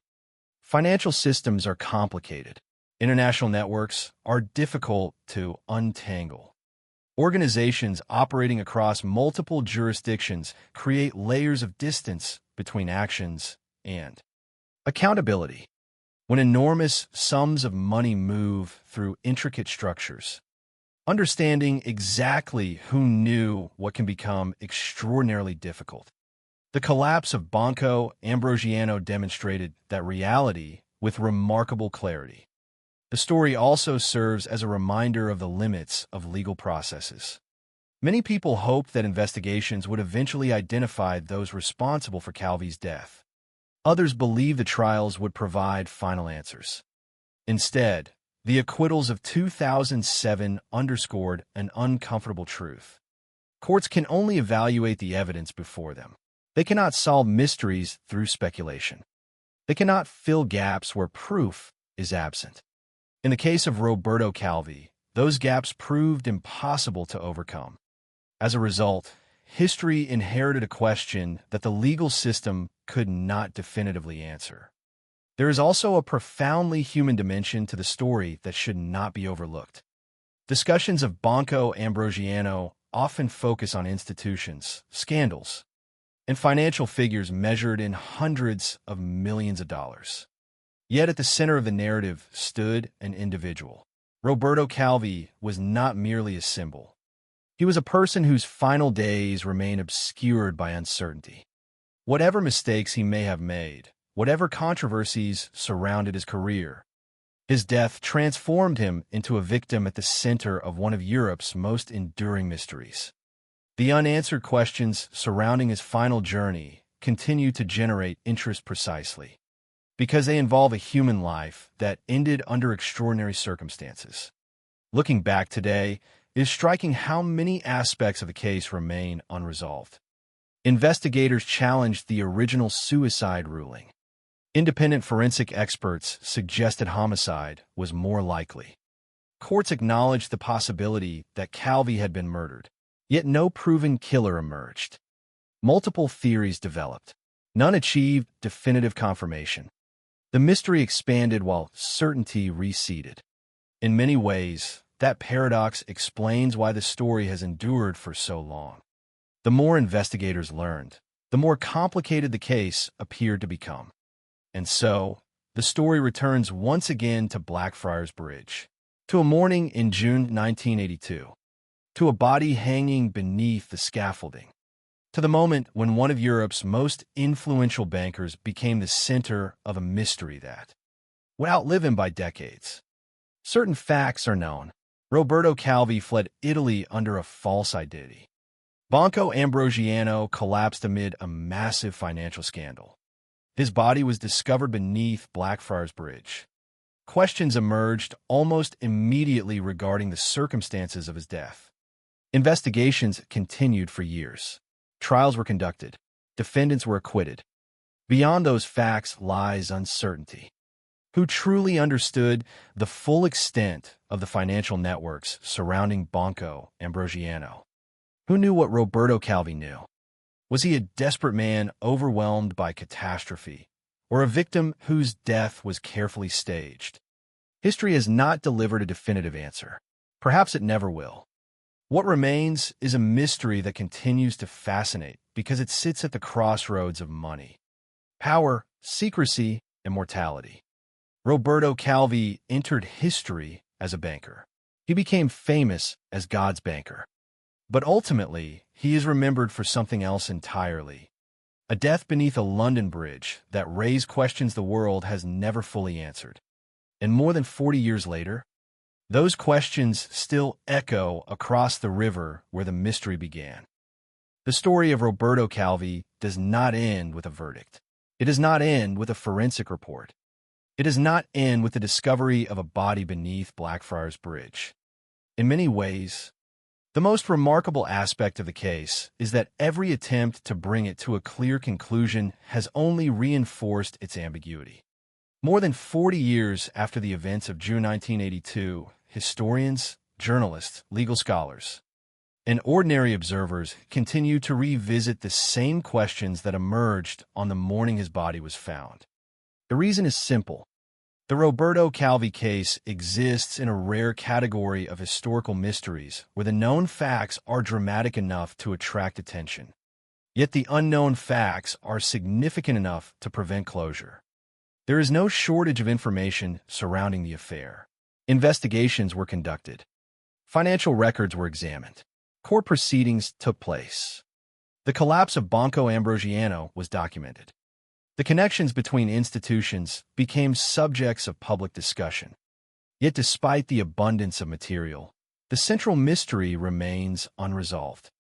Financial systems are complicated. International networks are difficult to untangle. Organizations operating across multiple jurisdictions create layers of distance between actions and accountability. When enormous sums of money move through intricate structures, understanding exactly who knew what can become extraordinarily difficult. The collapse of Banco Ambrosiano demonstrated that reality with remarkable clarity. The story also serves as a reminder of the limits of legal processes. Many people hoped that investigations would eventually identify those responsible for Calvi's death. Others believed the trials would provide final answers. Instead, the acquittals of 2007 underscored an uncomfortable truth. Courts can only evaluate the evidence before them. They cannot solve mysteries through speculation. They cannot fill gaps where proof is absent. In the case of Roberto Calvi, those gaps proved impossible to overcome. As a result, history inherited a question that the legal system could not definitively answer. There is also a profoundly human dimension to the story that should not be overlooked. Discussions of Banco Ambrosiano often focus on institutions, scandals, and financial figures measured in hundreds of millions of dollars. Yet at the center of the narrative stood an individual, Roberto Calvi was not merely a symbol. He was a person whose final days remain obscured by uncertainty. Whatever mistakes he may have made, whatever controversies surrounded his career, his death transformed him into a victim at the center of one of Europe's most enduring mysteries. The unanswered questions surrounding his final journey continue to generate interest precisely because they involve a human life that ended under extraordinary circumstances. Looking back today, it is striking how many aspects of the case remain unresolved. Investigators challenged the original suicide ruling. Independent forensic experts suggested homicide was more likely. Courts acknowledged the possibility that Calvi had been murdered, yet no proven killer emerged. Multiple theories developed. None achieved definitive confirmation. The mystery expanded while certainty receded. In many ways, that paradox explains why the story has endured for so long. The more investigators learned, the more complicated the case appeared to become. And so, the story returns once again to Blackfriars Bridge, to a morning in June 1982, to a body hanging beneath the scaffolding, to the moment when one of Europe's most influential bankers became the center of a mystery that would outlive him by decades. Certain facts are known. Roberto Calvi fled Italy under a false identity. Banco Ambrosiano collapsed amid a massive financial scandal. His body was discovered beneath Blackfriars Bridge. Questions emerged almost immediately regarding the circumstances of his death. Investigations continued for years. Trials were conducted. Defendants were acquitted. Beyond those facts lies uncertainty. Who truly understood the full extent of the financial networks surrounding Banco Ambrosiano? Who knew what Roberto Calvi knew? Was he a desperate man overwhelmed by catastrophe, or a victim whose death was carefully staged? History has not delivered a definitive answer. Perhaps it never will. What remains is a mystery that continues to fascinate because it sits at the crossroads of money, power, secrecy, and mortality. Roberto Calvi entered history as a banker. He became famous as God's banker. But ultimately, he is remembered for something else entirely. A death beneath a London bridge that raised questions the world has never fully answered. And more than 40 years later, those questions still echo across the river where the mystery began. The story of Roberto Calvi does not end with a verdict. It does not end with a forensic report. It does not end with the discovery of a body beneath Blackfriars Bridge. In many ways, the most remarkable aspect of the case is that every attempt to bring it to a clear conclusion has only reinforced its ambiguity. More than 40 years after the events of June 1982, historians, journalists, legal scholars, and ordinary observers continue to revisit the same questions that emerged on the morning his body was found. The reason is simple. The Roberto Calvi case exists in a rare category of historical mysteries where the known facts are dramatic enough to attract attention. Yet the unknown facts are significant enough to prevent closure. There is no shortage of information surrounding the affair. Investigations were conducted. Financial records were examined. Court proceedings took place. The collapse of Banco Ambrosiano was documented. The connections between institutions became subjects of public discussion. Yet despite the abundance of material, the central mystery remains unresolved.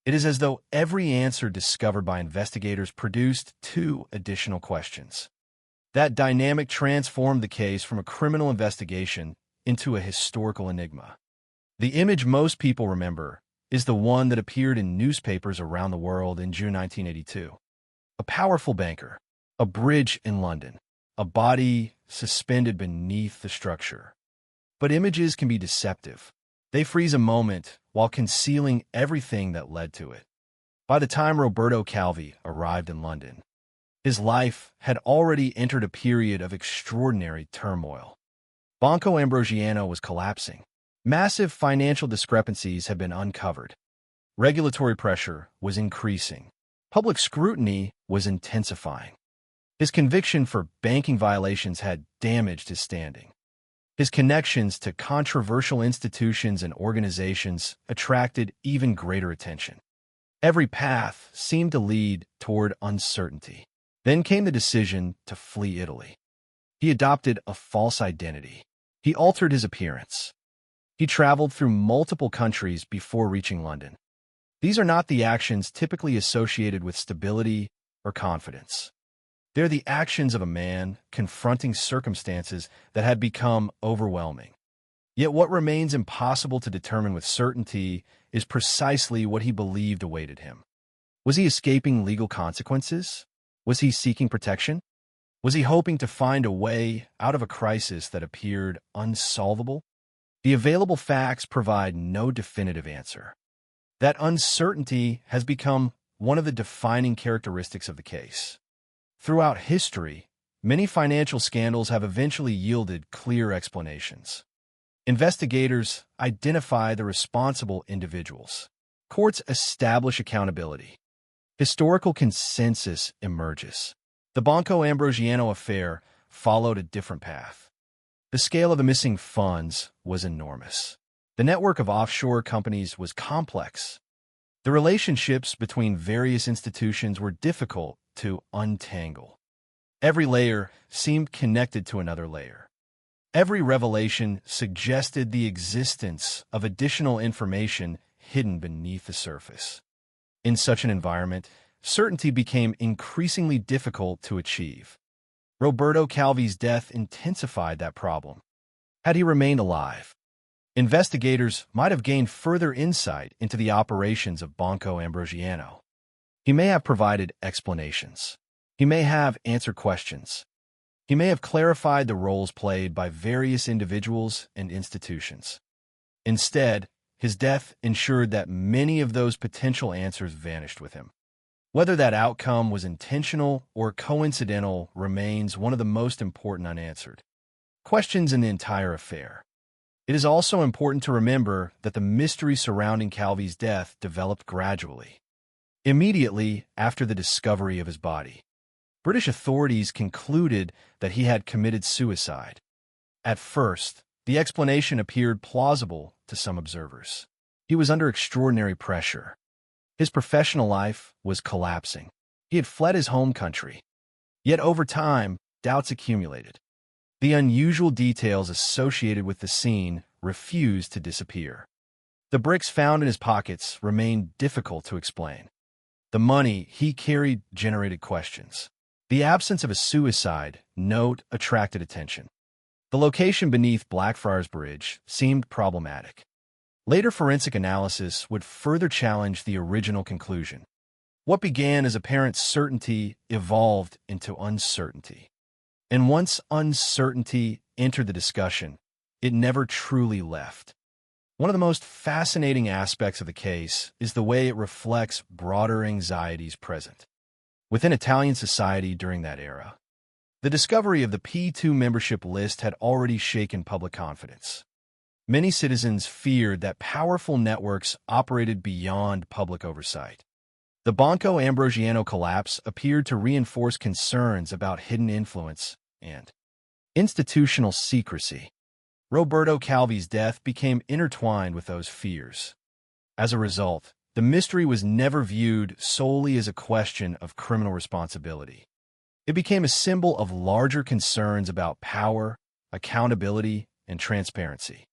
It is as though every answer discovered by investigators produced two additional questions. That dynamic transformed the case from a criminal investigation into a historical enigma. The image most people remember is the one that appeared in newspapers around the world in June 1982. A powerful banker, a bridge in London, a body suspended beneath the structure. But images can be deceptive. They freeze a moment while concealing everything that led to it. By the time Roberto Calvi arrived in London, his life had already entered a period of extraordinary turmoil. Banco Ambrosiano was collapsing. Massive financial discrepancies had been uncovered. Regulatory pressure was increasing. Public scrutiny was intensifying. His conviction for banking violations had damaged his standing. His connections to controversial institutions and organizations attracted even greater attention. Every path seemed to lead toward uncertainty. Then came the decision to flee Italy. He adopted a false identity. He altered his appearance. He traveled through multiple countries before reaching London. These are not the actions typically associated with stability or confidence. They're the actions of a man confronting circumstances that had become overwhelming. Yet what remains impossible to determine with certainty is precisely what he believed awaited him. Was he escaping legal consequences? Was he seeking protection? Was he hoping to find a way out of a crisis that appeared unsolvable? The available facts provide no definitive answer. That uncertainty has become one of the defining characteristics of the case. Throughout history, many financial scandals have eventually yielded clear explanations. Investigators identify the responsible individuals. Courts establish accountability. Historical consensus emerges. The Banco Ambrosiano affair followed a different path. The scale of the missing funds was enormous. The network of offshore companies was complex. The relationships between various institutions were difficult to untangle. Every layer seemed connected to another layer. Every revelation suggested the existence of additional information hidden beneath the surface. In such an environment, certainty became increasingly difficult to achieve. Roberto Calvi's death intensified that problem. Had he remained alive, investigators might have gained further insight into the operations of Banco Ambrosiano. He may have provided explanations. He may have answered questions. He may have clarified the roles played by various individuals and institutions. Instead, his death ensured that many of those potential answers vanished with him. Whether that outcome was intentional or coincidental remains one of the most important unanswered questions in the entire affair. It is also important to remember that the mystery surrounding Calvi's death developed gradually. Immediately after the discovery of his body, British authorities concluded that he had committed suicide. At first, the explanation appeared plausible to some observers. He was under extraordinary pressure. His professional life was collapsing. He had fled his home country. Yet over time, doubts accumulated. The unusual details associated with the scene refused to disappear. The bricks found in his pockets remained difficult to explain. The money he carried generated questions. The absence of a suicide note attracted attention. The location beneath Blackfriars Bridge seemed problematic. Later forensic analysis would further challenge the original conclusion. What began as apparent certainty evolved into uncertainty. And once uncertainty entered the discussion, it never truly left. One of the most fascinating aspects of the case is the way it reflects broader anxieties present within Italian society during that era. The discovery of the P2 membership list had already shaken public confidence. Many citizens feared that powerful networks operated beyond public oversight. The Banco Ambrosiano collapse appeared to reinforce concerns about hidden influence and institutional secrecy. Roberto Calvi's death became intertwined with those fears. As a result, the mystery was never viewed solely as a question of criminal responsibility. It became a symbol of larger concerns about power, accountability, and transparency.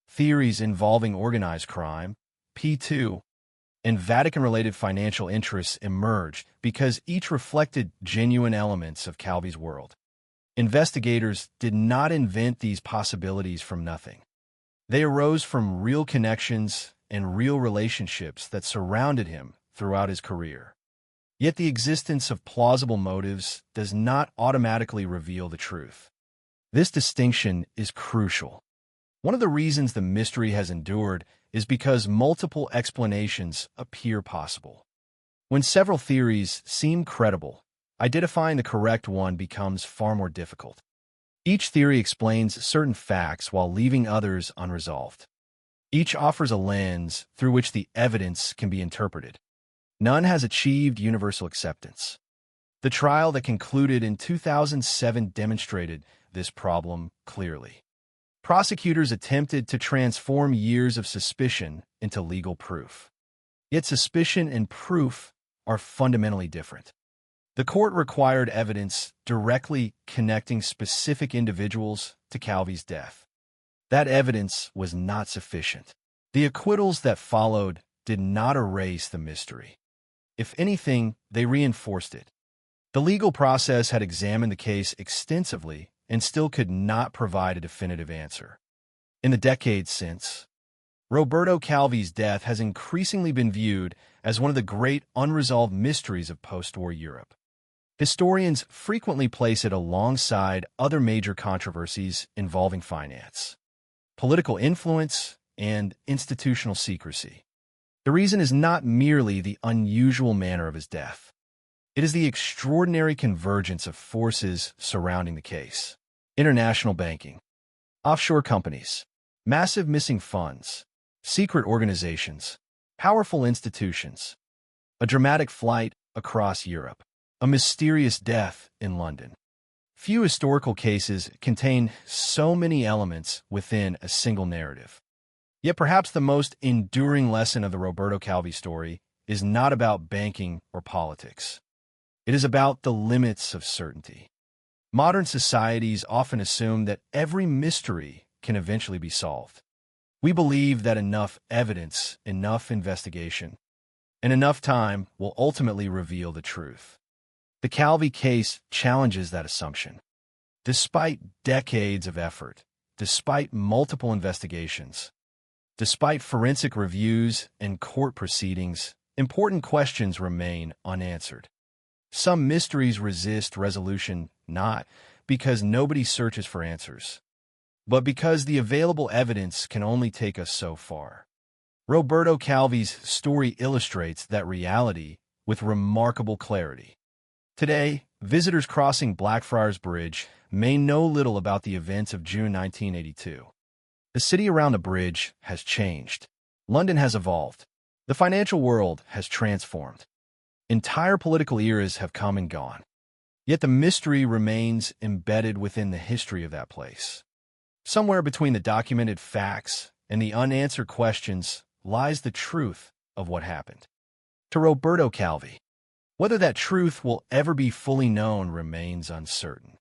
Theories involving organized crime, P2, and Vatican-related financial interests emerged because each reflected genuine elements of Calvi's world. Investigators did not invent these possibilities from nothing. They arose from real connections and real relationships that surrounded him throughout his career. Yet the existence of plausible motives does not automatically reveal the truth. This distinction is crucial. One of the reasons the mystery has endured is because multiple explanations appear possible. When several theories seem credible, identifying the correct one becomes far more difficult. Each theory explains certain facts while leaving others unresolved. Each offers a lens through which the evidence can be interpreted. None has achieved universal acceptance. The trial that concluded in 2007 demonstrated this problem clearly. prosecutors attempted to transform years of suspicion into legal proof. Yet suspicion and proof are fundamentally different. The court required evidence directly connecting specific individuals to Calvi's death. That evidence was not sufficient. The acquittals that followed did not erase the mystery. If anything, they reinforced it. The legal process had examined the case extensively and still could not provide a definitive answer. In the decades since, Roberto Calvi's death has increasingly been viewed as one of the great unresolved mysteries of post-war Europe. Historians frequently place it alongside other major controversies involving finance, political influence, and institutional secrecy. The reason is not merely the unusual manner of his death. It is the extraordinary convergence of forces surrounding the case. International banking, offshore companies, massive missing funds, secret organizations, powerful institutions, a dramatic flight across Europe, a mysterious death in London. Few historical cases contain so many elements within a single narrative. Yet perhaps the most enduring lesson of the Roberto Calvi story is not about banking or politics. It is about the limits of certainty. Modern societies often assume that every mystery can eventually be solved. We believe that enough evidence, enough investigation, and enough time will ultimately reveal the truth. The Calvi case challenges that assumption. Despite decades of effort, despite multiple investigations, despite forensic reviews and court proceedings, important questions remain unanswered. Some mysteries resist resolution not because nobody searches for answers, but because the available evidence can only take us so far. Roberto Calvi's story illustrates that reality with remarkable clarity. Today, visitors crossing Blackfriars Bridge may know little about the events of June 1982. The city around the bridge has changed. London has evolved. The financial world has transformed. Entire political eras have come and gone. Yet the mystery remains embedded within the history of that place. Somewhere between the documented facts and the unanswered questions lies the truth of what happened. To Roberto Calvi, whether that truth will ever be fully known remains uncertain.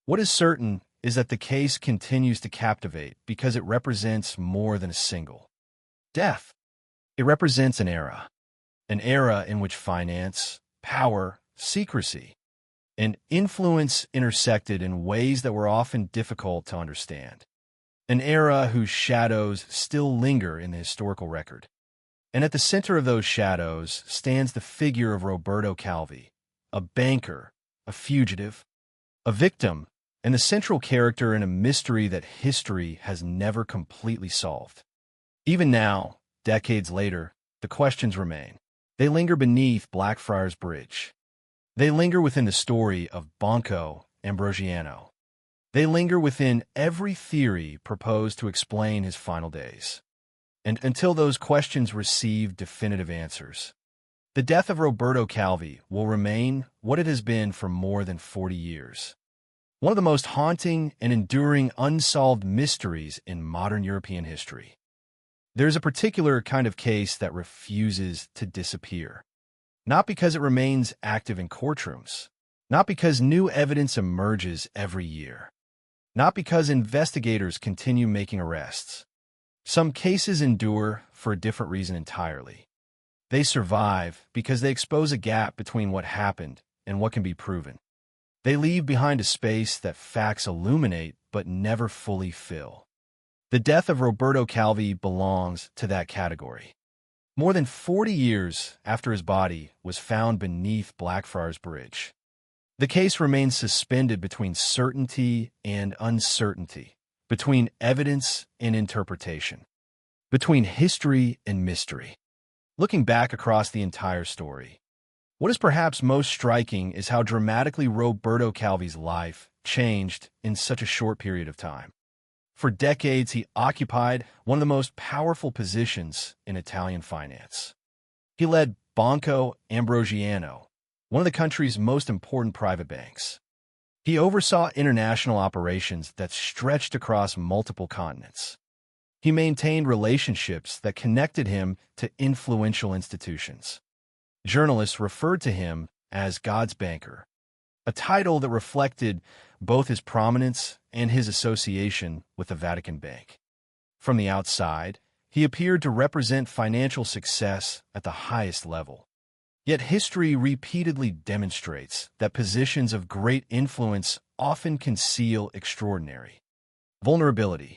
What is certain is that the case continues to captivate because it represents more than a single death. It represents an era in which finance, power, secrecy, and influence intersected in ways that were often difficult to understand. An era whose shadows still linger in the historical record. And at the center of those shadows stands the figure of Roberto Calvi, a banker, a fugitive, a victim, and the central character in a mystery that history has never completely solved. Even now, decades later, the questions remain. They linger beneath Blackfriars Bridge. They linger within the story of Banco Ambrosiano. They linger within every theory proposed to explain his final days. And until those questions receive definitive answers, the death of Roberto Calvi will remain what it has been for more than 40 years. One of the most haunting and enduring unsolved mysteries in modern European history. There's a particular kind of case that refuses to disappear. Not because it remains active in courtrooms, not because new evidence emerges every year, not because investigators continue making arrests. Some cases endure for a different reason entirely. They survive because they expose a gap between what happened and what can be proven. They leave behind a space that facts illuminate but never fully fill. The death of Roberto Calvi belongs to that category. More than 40 years after his body was found beneath Blackfriars Bridge, the case remains suspended between certainty and uncertainty, between evidence and interpretation, between history and mystery. Looking back across the entire story, what is perhaps most striking is how dramatically Roberto Calvi's life changed in such a short period of time. For decades, he occupied one of the most powerful positions in Italian finance. He led Banco Ambrosiano, one of the country's most important private banks. He oversaw international operations that stretched across multiple continents. He maintained relationships that connected him to influential institutions. Journalists referred to him as God's banker, a title that reflected both his prominence and his association with the Vatican Bank. From the outside, he appeared to represent financial success at the highest level. Yet history repeatedly demonstrates that positions of great influence often conceal extraordinary vulnerability.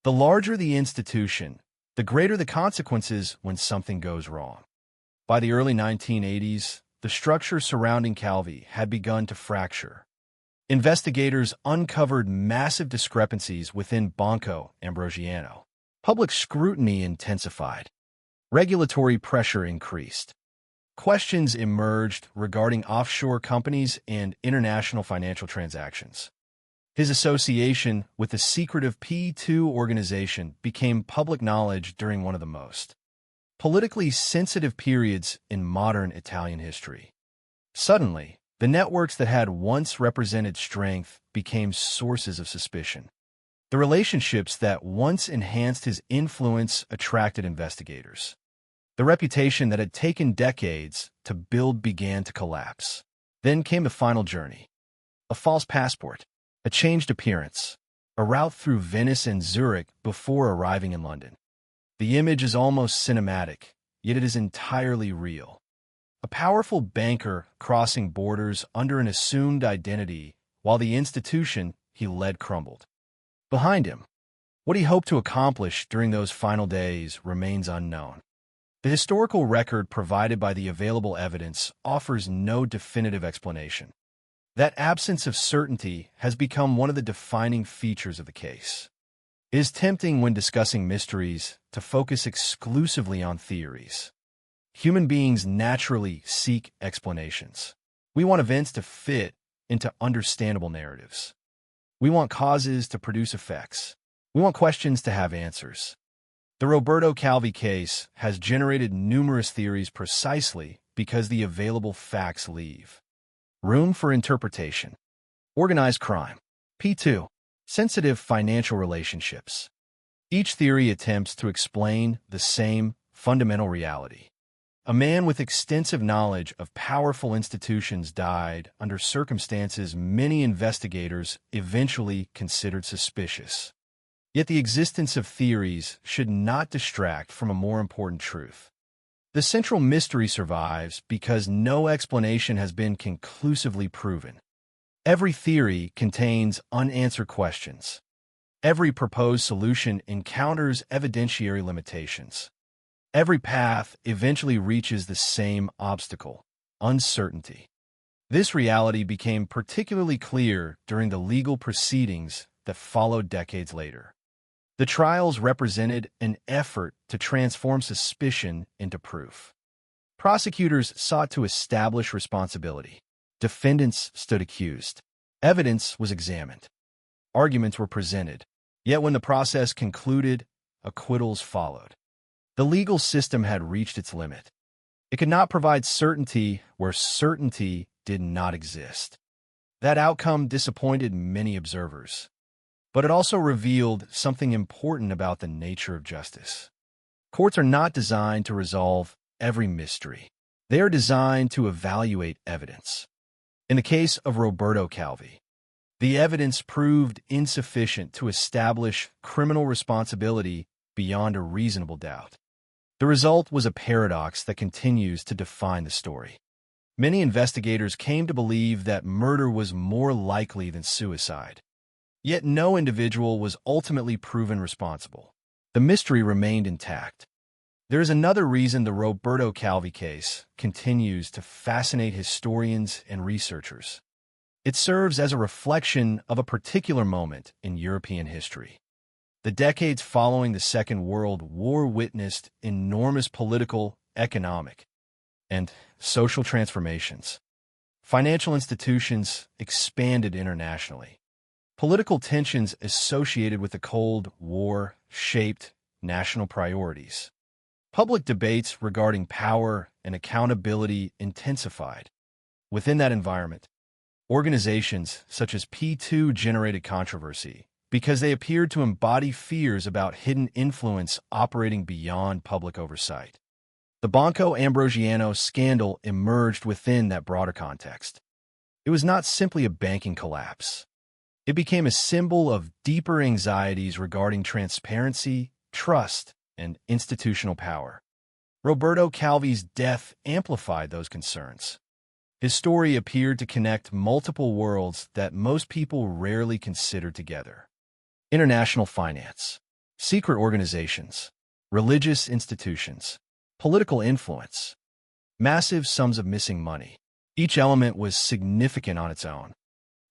The larger the institution, the greater the consequences when something goes wrong. By the early 1980s, the structure surrounding Calvi had begun to fracture. Investigators uncovered massive discrepancies within Banco Ambrosiano. Public scrutiny intensified. Regulatory pressure increased. Questions emerged regarding offshore companies and international financial transactions. His association with the secretive P2 organization became public knowledge during one of the most politically sensitive periods in modern Italian history. Suddenly, the networks that had once represented strength became sources of suspicion. The relationships that once enhanced his influence attracted investigators. The reputation that had taken decades to build began to collapse. Then came the final journey. A false passport, a changed appearance, a route through Venice and Zurich before arriving in London. The image is almost cinematic, yet it is entirely real. A powerful banker crossing borders under an assumed identity while the institution he led crumbled. Behind him, what he hoped to accomplish during those final days remains unknown. The historical record provided by the available evidence offers no definitive explanation. That absence of certainty has become one of the defining features of the case. It is tempting when discussing mysteries to focus exclusively on theories. Human beings naturally seek explanations. We want events to fit into understandable narratives. We want causes to produce effects. We want questions to have answers. The Roberto Calvi case has generated numerous theories precisely because the available facts leave room for interpretation. Organized crime. P2. Sensitive financial relationships. Each theory attempts to explain the same fundamental reality. A man with extensive knowledge of powerful institutions died under circumstances many investigators eventually considered suspicious. Yet the existence of theories should not distract from a more important truth. The central mystery survives because no explanation has been conclusively proven. Every theory contains unanswered questions. Every proposed solution encounters evidentiary limitations. Every path eventually reaches the same obstacle: uncertainty. This reality became particularly clear during the legal proceedings that followed decades later. The trials represented an effort to transform suspicion into proof. Prosecutors sought to establish responsibility. Defendants stood accused. Evidence was examined. Arguments were presented. Yet when the process concluded, acquittals followed. The legal system had reached its limit. It could not provide certainty where certainty did not exist. That outcome disappointed many observers. But it also revealed something important about the nature of justice. Courts are not designed to resolve every mystery. They are designed to evaluate evidence. In the case of Roberto Calvi, the evidence proved insufficient to establish criminal responsibility beyond a reasonable doubt. The result was a paradox that continues to define the story. Many investigators came to believe that murder was more likely than suicide. Yet no individual was ultimately proven responsible. The mystery remained intact. There is another reason the Roberto Calvi case continues to fascinate historians and researchers. It serves as a reflection of a particular moment in European history. The decades following the Second World War witnessed enormous political, economic, and social transformations. Financial institutions expanded internationally. Political tensions associated with the Cold War shaped national priorities. Public debates regarding power and accountability intensified. Within that environment, Organizations such as P2 generated controversy because they appeared to embody fears about hidden influence operating beyond public oversight. The Banco Ambrosiano scandal emerged within that broader context. It was not simply a banking collapse. It became a symbol of deeper anxieties regarding transparency, trust, and institutional power. Roberto Calvi's death amplified those concerns. His story appeared to connect multiple worlds that most people rarely consider together. International finance, secret organizations, religious institutions, political influence, massive sums of missing money. Each element was significant on its own.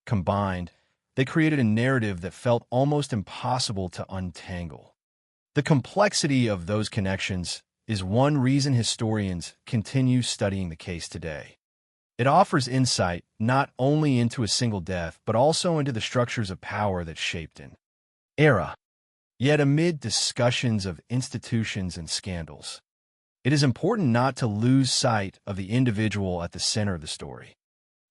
Combined, they created a narrative that felt almost impossible to untangle. The complexity of those connections is one reason historians continue studying the case today. It offers insight not only into a single death, but also into the structures of power that shaped it. Era. Yet amid discussions of institutions and scandals, it is important not to lose sight of the individual at the center of the story.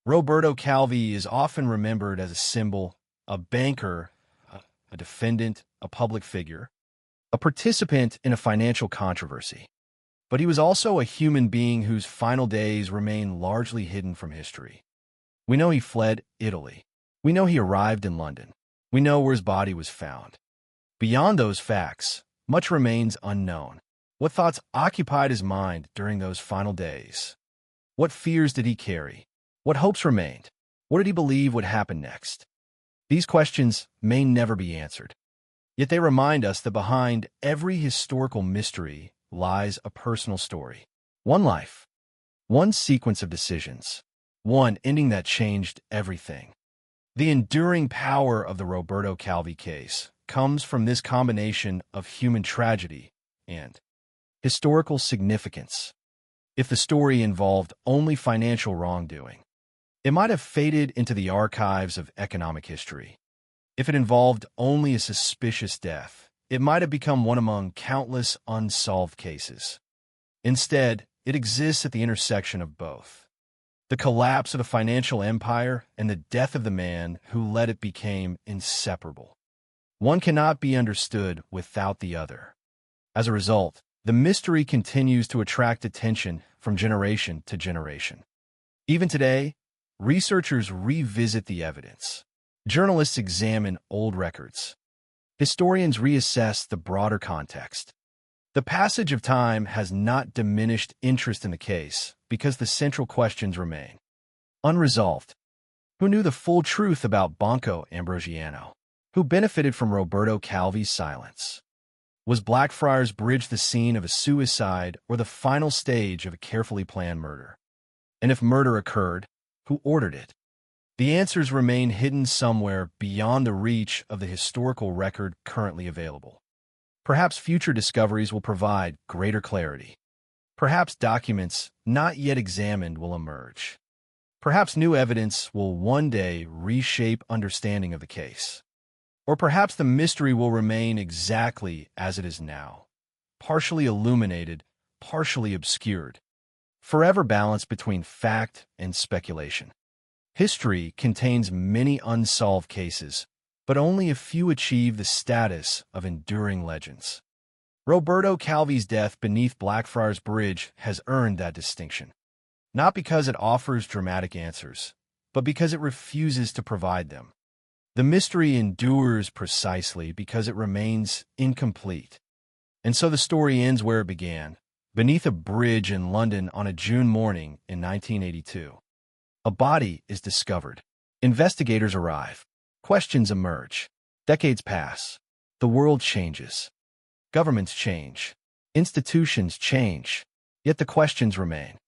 Roberto Calvi is often remembered as a symbol, a banker, a defendant, a public figure, a participant in a financial controversy. But he was also a human being whose final days remain largely hidden from history. We know he fled Italy. We know he arrived in London. We know where his body was found. Beyond those facts, much remains unknown. What thoughts occupied his mind during those final days? What fears did he carry? What hopes remained? What did he believe would happen next? These questions may never be answered. Yet they remind us that behind every historical mystery lies a personal story. One life. One sequence of decisions. One ending that changed everything. The enduring power of the Roberto Calvi case comes from this combination of human tragedy and historical significance. If the story involved only financial wrongdoing, it might have faded into the archives of economic history. If it involved only a suspicious death, it might have become one among countless unsolved cases. Instead, it exists at the intersection of both. The collapse of the financial empire and the death of the man who led it became inseparable. One cannot be understood without the other. As a result, the mystery continues to attract attention from generation to generation. Even today, researchers revisit the evidence. Journalists examine old records. Historians reassess the broader context. The passage of time has not diminished interest in the case because the central questions remain unresolved. Who knew the full truth about Banco Ambrosiano? Who benefited from Roberto Calvi's silence? Was Blackfriars Bridge the scene of a suicide or the final stage of a carefully planned murder? And if murder occurred, who ordered it? The answers remain hidden somewhere beyond the reach of the historical record currently available. Perhaps future discoveries will provide greater clarity. Perhaps documents not yet examined will emerge. Perhaps new evidence will one day reshape understanding of the case. Or perhaps the mystery will remain exactly as it is now, partially illuminated, partially obscured, forever balanced between fact and speculation. History contains many unsolved cases, but only a few achieve the status of enduring legends. Roberto Calvi's death beneath Blackfriars Bridge has earned that distinction, not because it offers dramatic answers, but because it refuses to provide them. The mystery endures precisely because it remains incomplete. And so the story ends where it began, beneath a bridge in London on a June morning in 1982. A body is discovered. Investigators arrive. Questions emerge. Decades pass. The world changes. Governments change. Institutions change. Yet the questions remain.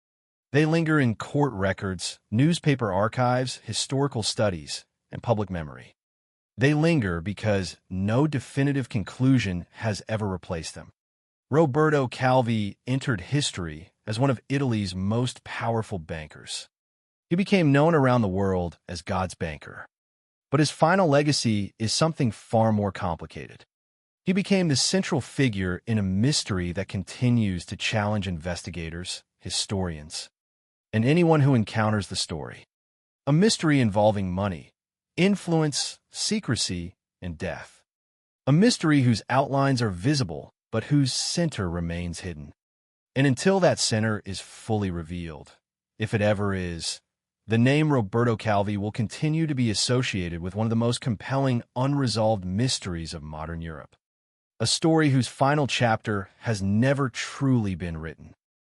They linger in court records, newspaper archives, historical studies, and public memory. They linger because no definitive conclusion has ever replaced them. Roberto Calvi entered history as one of Italy's most powerful bankers. He became known around the world as God's banker. But his final legacy is something far more complicated. He became the central figure in a mystery that continues to challenge investigators, historians, and anyone who encounters the story. A mystery involving money, influence, secrecy, and death. A mystery whose outlines are visible, but whose center remains hidden. And until that center is fully revealed, if it ever is, the name Roberto Calvi will continue to be associated with one of the most compelling, unresolved mysteries of modern Europe. A story whose final chapter has never truly been written.